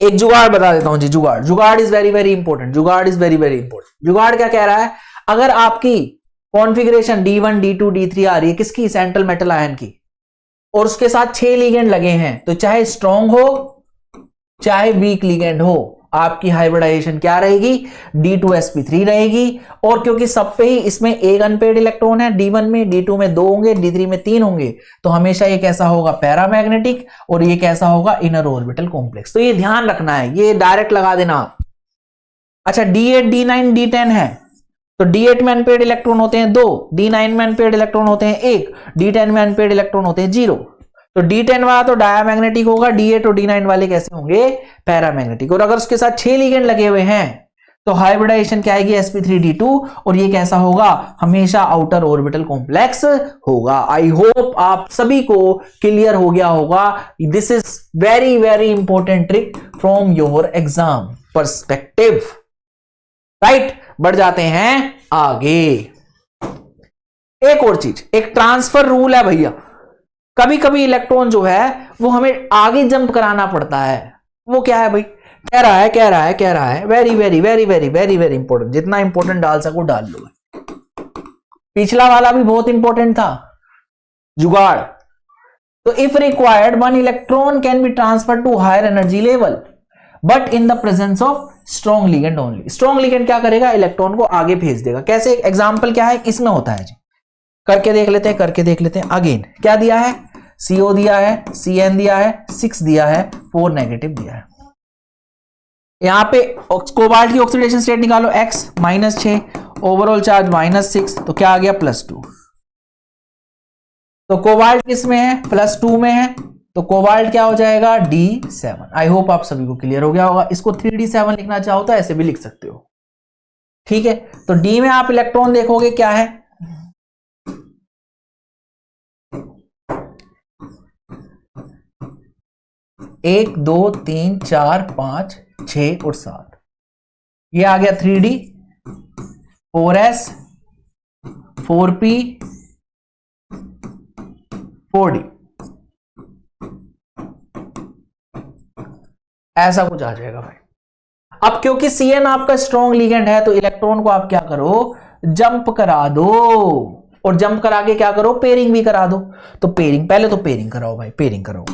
एक जुगाड़ बता देता हूं जी, जुगाड़ इज वेरी वेरी इंपॉर्टेंट, जुगाड़ क्या कह रहा है, अगर आपकी कॉन्फ़िगरेशन D1 D2 D3 आ रही है किसकी, सेंट्रल मेटल आयन की, और उसके साथ 6 लिगेंड लगे हैं, तो चाहे स्ट्रॉन्ग हो चाहे वीक लिगेंड हो, आपकी हाइब्रिडाइजेशन क्या रहेगी, D2sp3 रहेगी। और क्योंकि सब पे ही इसमें एक अनपेड इलेक्ट्रॉन है, D1 में, D2 में 2 होंगे, D3 में 3 होंगे, तो हमेशा ये कैसा होगा, पैरामैग्नेटिक, और ये कैसा होगा, इनर ऑर्बिटल कॉम्प्लेक्स। तो ये ध्यान रखना है, ये डायरेक्ट लगा देना आप। अच्छा, D8, D9, D10 है, तो D8 में अनपेड इलेक्ट्रॉन होते हैं 2, D9 में अनपेड इलेक्ट्रॉन होते हैं 1, D10 में अनपेड इलेक्ट्रॉन होते हैं 0। तो D10 वाला तो डायामैग्नेटिक होगा, D8 और D9 वाले कैसे होंगे, पैरामैग्नेटिक। और अगर उसके साथ 6 लिगेंड लगे हुए हैं तो हाइब्रिडाइजेशन क्या आएगी, sp3d2, और ये कैसा होगा, हमेशा आउटर ऑर्बिटल कॉम्प्लेक्स होगा। आई होप आप सभी को क्लियर हो गया होगा। This is very very important trick from your exam perspective, right. बढ़ जाते हैं आगे। एक और चीज, एक ट्रांसफर रूल है भैया। कभी कभी इलेक्ट्रॉन जो है वो हमें आगे जंप कराना पड़ता है। वो क्या है भाई, कह रहा है very very very very very very important, जितना इंपॉर्टेंट डाल सको डाल लो। पिछला वाला भी बहुत इंपॉर्टेंट था, जुगाड़। तो if required one electron can be transfer to higher energy level but in the presence of strong ligand only. Strong ligand क्या करेगा, इलेक्ट्रॉन को आगे भेज देगा। कैसे, एग्जाम्पल क्या है, इसमें होता है जी, करके देख लेते हैं। अगेन क्या दिया है, CO दिया है, Cn दिया है, 6 दिया है, 4 नेगेटिव दिया है। यहां पे कोबाल्ट की ऑक्सीडेशन स्टेट निकालो, X -6, ओवरऑल चार्ज -6, तो क्या आ गया, +2। तो कोबाल्ट किस में है, +2 में है, तो कोबाल्ट क्या हो जाएगा, D7। आई होप आप सभी को क्लियर हो गया होगा। इसको 3D7 लिखना चाहो तो ऐसे भी लिख सकते हो, ठीक है। तो D में आप इलेक्ट्रॉन देखोगे क्या है, 1 2 3 4 5 6 और 7। ये आ गया 3D, 4s 4p 4d, ऐसा कुछ आ जाएगा भाई। अब क्योंकि Cn आपका स्ट्रॉन्ग लिगेंड है तो इलेक्ट्रॉन को आप क्या करो, जंप करा दो, और जंप करा के क्या करो, पेयरिंग भी करा दो। तो पेयरिंग, पहले तो पेयरिंग कराओ भाई, पेयरिंग कराओ।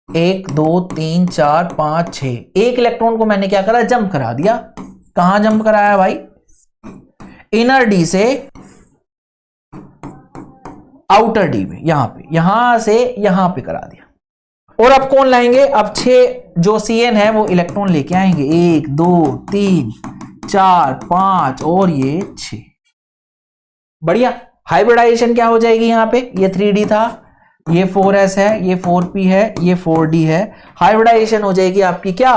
1 2 3 4 5 6, एक इलेक्ट्रॉन को मैंने क्या करा, जंप करा दिया। कहां जंप कराया भाई, इनर डी से आउटर डी में, यहां से यहां पे करा दिया। और अब कौन लाएंगे, अब 6 जो Cn है वो इलेक्ट्रॉन लेके आएंगे, 1 2 3 4 5 और ये 6। बढ़िया, हाइब्रिडाइजेशन क्या हो जाएगी यहां पे, ये 3D था, ये 4s है, ये 4p है, ये 4d है। हाइब्रिडाइजेशन हो जाएगी आपकी क्या,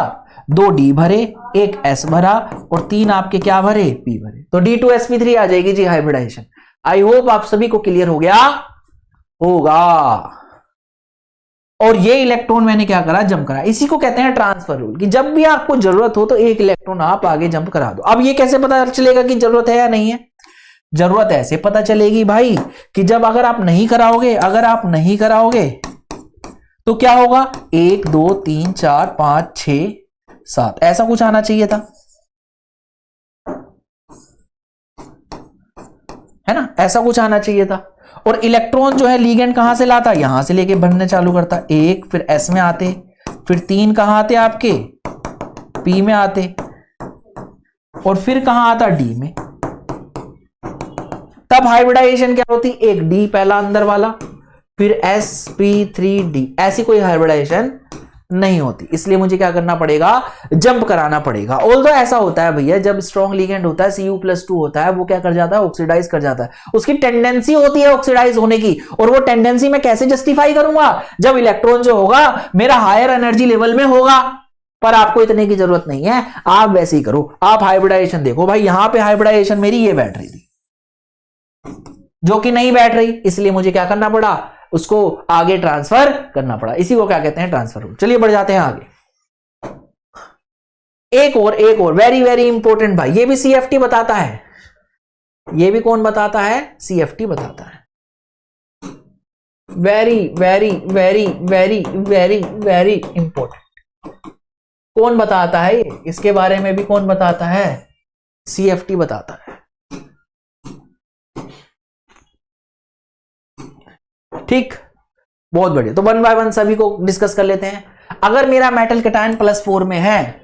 2 D भरे, 1 S भरा, और 3 आपके क्या भरे, p भरे। तो D2sp3 आ जाएगी जी हाइब्रिडाइजेशन। आई होप आप सभी को क्लियर हो गया होगा। और ये इलेक्ट्रॉन मैंने क्या करा, जंप करा। इसी को कहते हैं ट्रांसफर रूल, कि जब भी आपको जरूरत हो तो एक इलेक्ट्रॉन आप आगे जंप करा दो। अब ये कैसे पता चलेगा कि जरूरत है या नहीं है, जरूरत ऐसे पता चलेगी भाई कि जब अगर आप नहीं कराओगे तो क्या होगा, 1 2 3 4 5 6 7, ऐसा कुछ आना चाहिए था, है ना, ऐसा कुछ आना चाहिए था। और इलेक्ट्रॉन जो है लिगेंड कहां से लाता, यहां से लेके बढ़ने चालू करता, 1 फिर S में आते, फिर 3 कहां आते आपके, P में आते, और फिर कहां आता, D में। तब हाइब्रिडाइजेशन क्या होती, एक D पहला अंदर वाला, फिर sp3d, ऐसी कोई हाइब्रिडाइजेशन नहीं होती। इसलिए मुझे क्या करना पड़ेगा, जंप कराना पड़ेगा। ऑल्दो ऐसा होता है भैया, जब स्ट्रॉन्ग लिगेंड होता है, Cu+2 होता है, वो क्या कर जाता है, ऑक्सीडाइज कर जाता है। उसकी टेंडेंसी होती है ऑक्सीडाइज होने की, और वो टेंडेंसी मैं कैसे जस्टिफाई करूंगा, जब इलेक्ट्रॉन जो होगा मेरा हायर एनर्जी लेवल में होगा। पर आपको इतने की जरूरत नहीं है, आप वैसे ही करो। आप हाइब्रिडाइजेशन देखो भाई, यहां पे हाइब्रिडाइजेशन मेरी ये बैठ रही थी, जो कि नहीं बैठ रही, इसलिए मुझे क्या करना पड़ा, उसको आगे ट्रांसफर करना पड़ा। इसी को क्या कहते हैं, ट्रांसफर रूल। चलिए बढ़ जाते हैं आगे। एक और वेरी वेरी इंपॉर्टेंट भाई, ये भी CFT बताता है। ये भी कौन बताता है, CFT बताता है। Very very very very very very important. कौन बताता है ये, इसके बारे में भी कौन बताता है, CFT बताता है। ठीक, बहुत बढ़िया। तो 1 बाय 1 सभी को डिस्कस कर लेते हैं। अगर मेरा मेटल कैटायन +4 में है,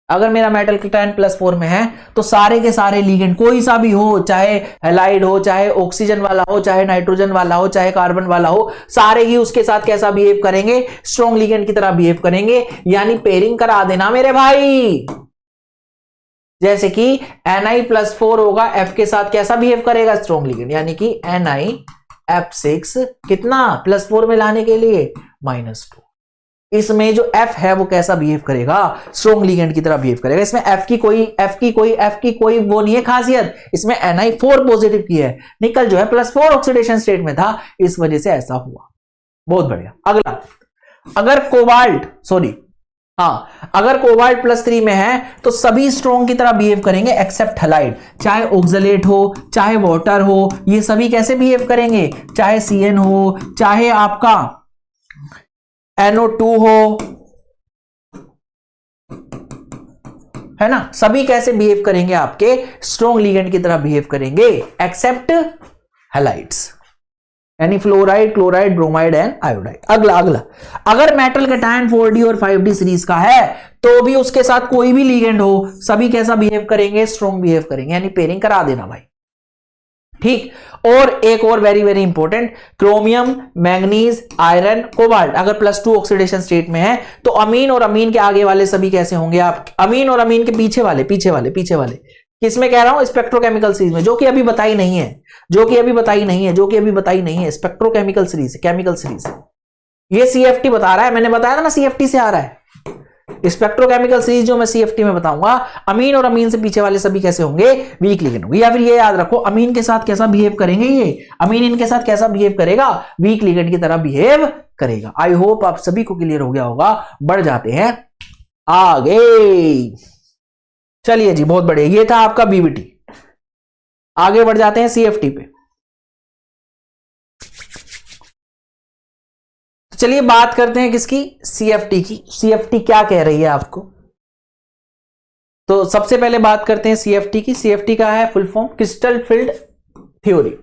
अगर मेरा मेटल कैटायन +4 में है, तो सारे के सारे लिगेंड कोई सा भी हो, चाहे हैलाइड हो, चाहे ऑक्सीजन वाला हो, चाहे नाइट्रोजन वाला हो, चाहे कार्बन वाला हो, सारे ही उसके साथ कैसा बिहेव करेंगे, स्ट्रॉन्ग लिगेंड की तरह बिहेव करेंगे। यानी पेयरिंग करा देना मेरे भाई। जैसे कि Ni+4 होगा, F के साथ कैसा बिहेव करेगा, स्ट्रॉन्ग लिगेंड, यानी कि NiF6 कितना +4 में लाने के लिए -2। इसमें जो F है वो कैसा बिहेव करेगा, स्ट्रॉन्ग लिगेंड की तरह बिहेव करेगा। इसमें F की कोई वो नहीं है खासियत, इसमें Ni4 पॉजिटिव की है, निकल जो है +4 ऑक्सीडेशन स्टेट में था, इस वजह से ऐसा हुआ। बहुत बढ़िया। अगला, अगर कोबाल्ट +3 में है तो सभी स्ट्रॉन्ग की तरह बिहेव करेंगे एक्सेप्ट हैलाइड, चाहे ऑक्सलेट हो, चाहे वाटर हो, ये सभी कैसे बिहेव करेंगे, चाहे CN हो, चाहे आपका NO2 हो, है ना, सभी कैसे बिहेव करेंगे, आपके स्ट्रॉन्ग लिगेंड की तरह बिहेव करेंगे एक्सेप्ट हैलाइड्स, यानी fluoride, chloride, bromide and iodide. अगला, अगर मेटल कैटायन 4D और 5D सीरीज का है तो भी उसके साथ कोई भी लिगेंड हो, सभी कैसा बिहेव करेंगे, स्ट्रॉन्ग बिहेव करेंगे, यानी पेयरिंग करा देना भाई। ठीक। और एक और very very important, chromium, manganese, iron, cobalt अगर +2 ऑक्सीडेशन स्टेट में है तो अमीन और अमीन के आगे वाले सभी कैसे होंगे, आप अमीन और अमीन के पीछे वाले किसमें कह रहा हूं, स्पेक्ट्रोकेमिकल सीरीज में, जो कि अभी बताई नहीं है, स्पेक्ट्रोकेमिकल सीरीज, केमिकल सीरीज। ये CFT बता रहा है, मैंने बताया था ना CFT से आ रहा है। स्पेक्ट्रोकेमिकल सीरीज जो मैं CFT में बताऊंगा, अमीन और अमीन से पीछे वाले सभी कैसे होंगे, वीक लिगेंड होंगे। या फिर ये याद रखो, अमीन के साथ कैसा बिहेव करेंगे, ये अमीन इनके साथ कैसा बिहेव करेगा, वीक लिगेंड की तरह बिहेव करेगा। आई होप आप सभी को क्लियर हो गया होगा। बढ़ जाते हैं आगे, चलिए जी, बहुत बढ़िया। ये था आपका BBT। आगे बढ़ जाते हैं CFT पे। चलिए बात करते हैं किसकी, CFT की। CFT क्या कह रही है आपको, तो सबसे पहले बात करते हैं CFT की। CFT का है full form, crystal field theory.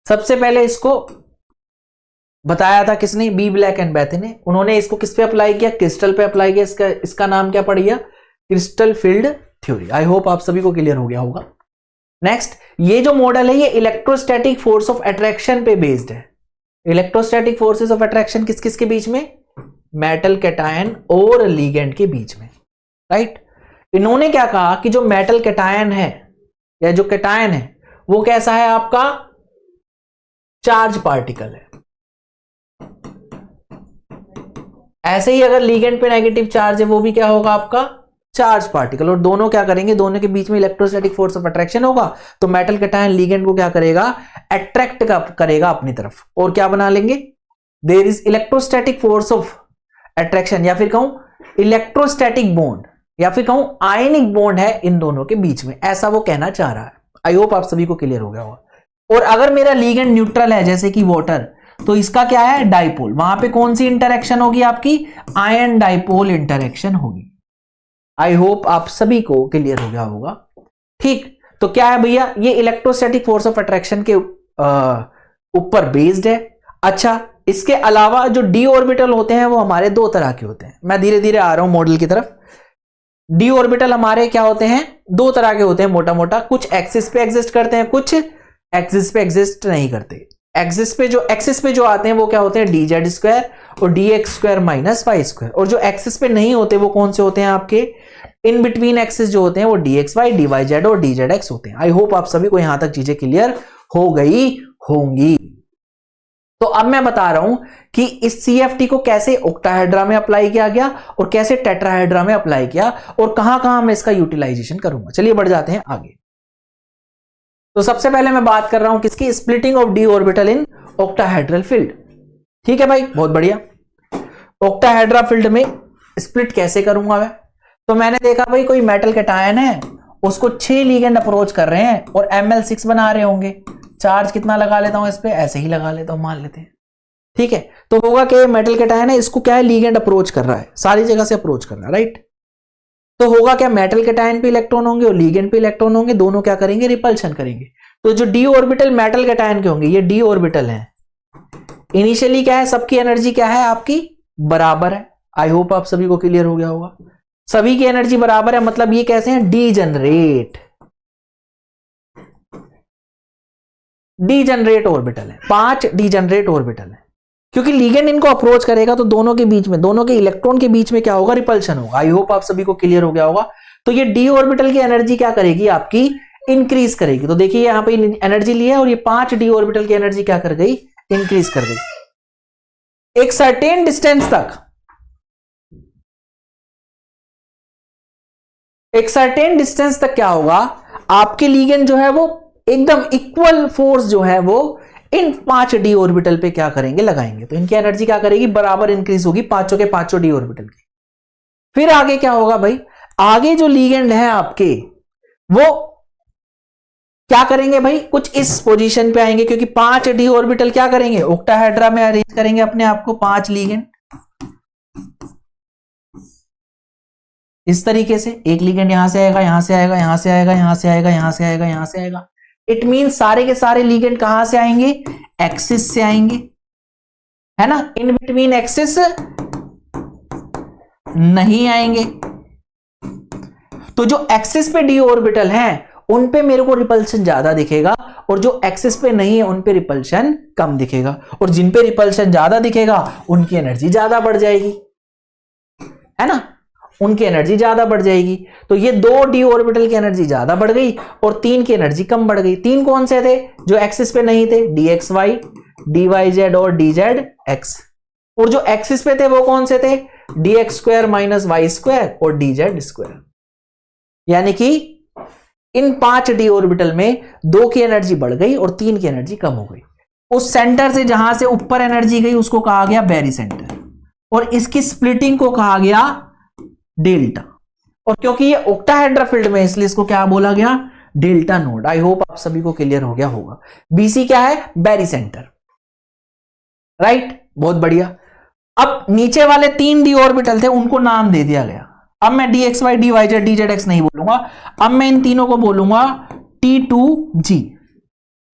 सबसे पहले इसको बताया था किसने, बी ब्लैक एंड बैथे ने। उन्होंने इसको किस पे अप्लाई किया, क्रिस्टल पे अप्लाई किया। इसका नाम क्या पड़ गया, क्रिस्टल फील्ड थ्योरी। आई होप आप सभी को क्लियर हो गया होगा। नेक्स्ट, ये जो मॉडल है ये इलेक्ट्रोस्टैटिक फोर्स ऑफ अट्रैक्शन पे बेस्ड है। इलेक्ट्रोस्टैटिक फोर्सेस ऑफ अट्रैक्शन किस किस के बीच में, मेटल कैटायन और लिगेंड के बीच में, राइट। इन्होंने क्या कहा कि जो मेटल कैटायन है या जो कैटायन है वो कैसा है, आपका चार्ज पार्टिकल है। ऐसे ही अगर लिगेंड पे नेगेटिव चार्ज है वो भी क्या होगा, आपका चार्ज पार्टिकल। और दोनों क्या करेंगे, दोनों के बीच में इलेक्ट्रोस्टैटिक फोर्स ऑफ अट्रैक्शन होगा, तो मेटल कैटायन लिगेंड को क्या करेगा, अट्रैक्ट करेगा अपनी तरफ, और क्या बना लेंगे, there is electrostatic force of attraction, या फिर कहूं इलेक्ट्रोस्टैटिक बॉन्ड, या फिर कहूं आयनिक बॉन्ड है इन दोनों के बीच में, ऐसा वो कहना चाह रहा है। आई होप आप सभी को क्लियर हो गया होगा। और अगर मेरा लिगेंड न्यूट्रल है जैसे कि वाटर, तो इसका क्या है, डाइपोल। वहां पे कौन सी इंटरेक्शन होगी, आपकी आयन डाइपोल इंटरेक्शन होगी। आई होप आप सभी को क्लियर हो गया होगा। ठीक, तो क्या है भैया, ये इलेक्ट्रोस्टैटिक फोर्स ऑफ अट्रैक्शन के ऊपर बेस्ड है। अच्छा, इसके अलावा जो डी ऑर्बिटल होते हैं वो हमारे दो तरह के होते हैं। मैं धीरे धीरे आ रहा हूं मॉडल की तरफ। डी ऑर्बिटल हमारे क्या होते हैं, दो तरह के होते हैं मोटा मोटा। कुछ एक्सिस पे एग्जिस्ट करते हैं, कुछ एक्सिस पे एग्जिस्ट नहीं करते। एक्सिस पे जो आते हैं वो क्या होते हैं, dz² और dx² - y²। और जो एक्सिस पे नहीं होते वो कौन से होते हैं, आपके इन बिटवीन एक्सिस जो होते हैं वो dxy, dyz और dzx होते हैं। आई होप आप सभी को यहां तक चीजें क्लियर हो गई होंगी। तो अब मैं बता रहा हूं कि इस CFT को कैसे ऑक्टाहेड्रा में अप्लाई किया गया और कैसे टेट्राहेड्रा में अप्लाई किया, और कहां कहां मैं इसका यूटिलाइजेशन करूंगा। चलिए बढ़ जाते हैं आगे। तो सबसे पहले मैं बात कर रहा हूं किसकी, splitting of D orbital in octahedral field. ठीक है भाई, बहुत बढ़िया। ऑक्टाहेड्रा फील्ड में स्प्लिट कैसे करूंगा मैं, तो मैंने देखा भाई कोई मेटल कैटायन है, उसको 6 लिगेंड अप्रोच कर रहे हैं और Ml6 बना रहे होंगे। चार्ज कितना लगा लेता हूं इस पे, ऐसे ही लगा लेता हूं, मान लेते हैं। ठीक है, तो होगा कि मेटल कैटायन है, इसको क्या है, लिगेंड अप्रोच कर रहा है, सारी जगह से अप्रोच कर रहा है, राइट। तो होगा क्या, मेटल कैटायन पे इलेक्ट्रॉन होंगे और लिगेंड पे इलेक्ट्रॉन होंगे, दोनों क्या करेंगे, रिपल्शन करेंगे। तो जो डी ऑर्बिटल मेटल कैटायन के होंगे, ये डी ऑर्बिटल है, इनिशियली क्या है, सबकी एनर्जी क्या है आपकी, बराबर है। आई होप आप सभी को क्लियर हो गया होगा। सभी की एनर्जी बराबर है, मतलब ये कैसे हैं, डीजनरेट ऑर्बिटल है, 5 डीजनरेट ऑर्बिटल है। क्योंकि लिगेंड इनको अप्रोच करेगा तो दोनों के बीच में, दोनों के इलेक्ट्रॉन के बीच में क्या होगा, रिपल्शन होगा। आई होप आप सभी को क्लियर हो गया होगा। तो ये डी ऑर्बिटल की एनर्जी क्या करेगी आपकी, इंक्रीज करेगी। तो देखिए यहां पे एनर्जी ली है और ये 5 डी ऑर्बिटल की एनर्जी क्या कर गई, इंक्रीज कर गई। एक सर्टेन डिस्टेंस तक, एक सर्टेन डिस्टेंस तक क्या होगा, आपके लिगेंड जो है वो एकदम इक्वल फोर्स जो है वो इन 5 डी ऑर्बिटल पे क्या करेंगे, लगाएंगे। तो इनकी एनर्जी क्या करेगी, बराबर इंक्रीज होगी, पांचों के पांचों डी ऑर्बिटल की। फिर आगे क्या होगा भाई, आगे जो लिगेंड है आपके वो क्या करेंगे भाई, कुछ इस पोजीशन पे आएंगे, क्योंकि 5 डी ऑर्बिटल क्या करेंगे, ऑक्टाहेड्रा में अरेंज करेंगे अपने आप को, 5 लिगेंड इस तरीके से। एक लिगेंड यहां से आएगा, यहां से आएगा, यहां से आएगा, यहां से आएगा, यहां से आएगा, यहां से आएगा। इट मीन सारे के सारे लिगेंड कहां से आएंगे, एक्सिस से आएंगे, है ना, इन बिटवीन एक्सिस नहीं आएंगे। तो जो एक्सिस पे डी ऑर्बिटल हैं उन पे मेरे को रिपल्शन ज्यादा दिखेगा, और जो एक्सिस पे नहीं है उन पे रिपल्शन कम दिखेगा, और जिन पे रिपल्शन ज्यादा दिखेगा उनकी एनर्जी ज्यादा बढ़ जाएगी, है ना, उनकी एनर्जी ज्यादा बढ़ जाएगी। तो ये 2 डी ऑर्बिटल की एनर्जी ज्यादा बढ़ गई और 3 की एनर्जी कम बढ़ गई। 3 कौन से थे, जो एक्सिस पे नहीं थे, d x y, d y z और डी जेड एक्स। और जो एक्सिस पे थे वो कौन से थे, d x square minus y square और डी जेड स्क्वायर। यानी कि इन 5 डी ऑर्बिटल में 2 की एनर्जी बढ़ गई और 3 की एनर्जी कम हो गई। उस सेंटर से जहां से ऊपर एनर्जी गई उसको कहा गया बैरी सेंटर, और इसकी स्प्लिटिंग को कहा गया डेल्टा। और क्योंकि ये ऑक्टाहेड्रा फील्ड में इसलिए इसको क्या बोला गया, डेल्टा नोड। आई होप आप सभी को क्लियर हो गया होगा। बीसी क्या है, बैरी सेंटर, राइट, बहुत बढ़िया। अब नीचे वाले 3 डी ऑर्बिटल थे उनको नाम दे दिया गया। अब मैं d x y, d y z, d z x नहीं बोलूंगा, अब मैं इन तीनों को बोलूंगा T2G।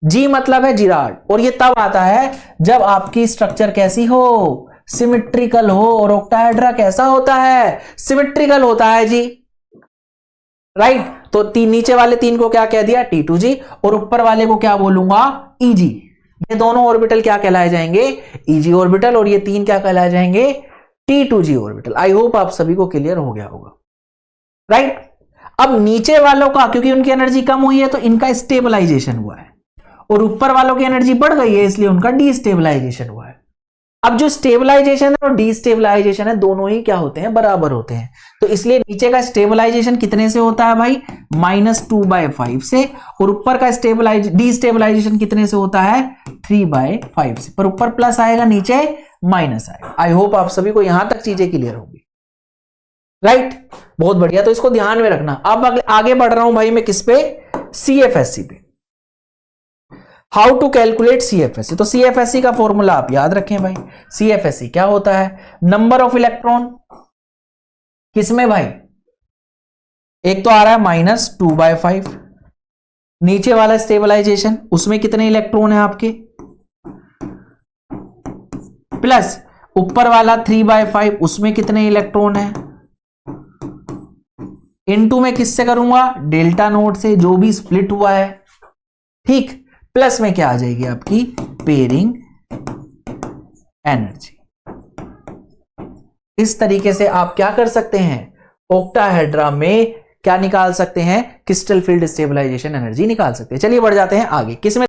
जी मतलब है जिराड, और ये तब आता है जब आपकी स्ट्रक्चर कैसी हो, सिमेट्रिकल हो। और ऑक्टाहेड्रा कैसा होता है, सिमेट्रिकल होता है जी, राइट। तो नीचे वाले 3 को क्या कह दिया, T2G, और ऊपर वाले को क्या बोलूंगा, EG। ये दोनों ऑर्बिटल क्या कहलाए जाएंगे, EG ऑर्बिटल, और ये 3 क्या कहलाए जाएंगे, T2G ऑर्बिटल। आई होप आप सभी को क्लियर हो गया होगा, राइट। अब नीचे वालों का क्योंकि उनकी एनर्जी कम हुई है तो इनका स्टेबलाइजेशन हुआ है, और ऊपर वालों की एनर्जी बढ़ गई है इसलिए उनका डीस्टेबलाइजेशन हुआ है। अब जो स्टेबलाइजेशन है और डीस्टेबलाइजेशन है दोनों ही क्या होते हैं, बराबर होते हैं। तो इसलिए नीचे का स्टेबलाइजेशन कितने से होता है भाई, -2/5 से, और ऊपर का डीस्टेबलाइजेशन कितने से होता है, 3/5 से। पर ऊपर प्लस आएगा, नीचे माइनस आएगा। आई होप आप सभी को यहां तक चीजें क्लियर होगी, राइट, बहुत बढ़िया। तो इसको ध्यान में रखना। अब आगे बढ़ रहा हूं भाई मैं किस पे, CFSE पे। How to calculate CFSE। तो CFSE का फॉर्मूला आप याद रखें भाई। CFSE क्या होता है, नंबर ऑफ इलेक्ट्रॉन किसमें भाई, एक तो आ रहा है -2/5, नीचे वाला स्टेबलाइजेशन उसमें कितने इलेक्ट्रॉन है आपके, प्लस ऊपर वाला 3/5 उसमें कितने इलेक्ट्रॉन है, इनटू में किससे करूंगा, डेल्टा नोट से, जो भी स्प्लिट हुआ है, ठीक, प्लस में क्या आ जाएगी आपकी पेयरिंग एनर्जी। इस तरीके से आप क्या कर सकते हैं, ऑक्टाहेड्रा में क्या निकाल सकते हैं, क्रिस्टल फील्ड स्टेबलाइजेशन एनर्जी निकाल सकते हैं। चलिए बढ़ जाते हैं आगे, किसमें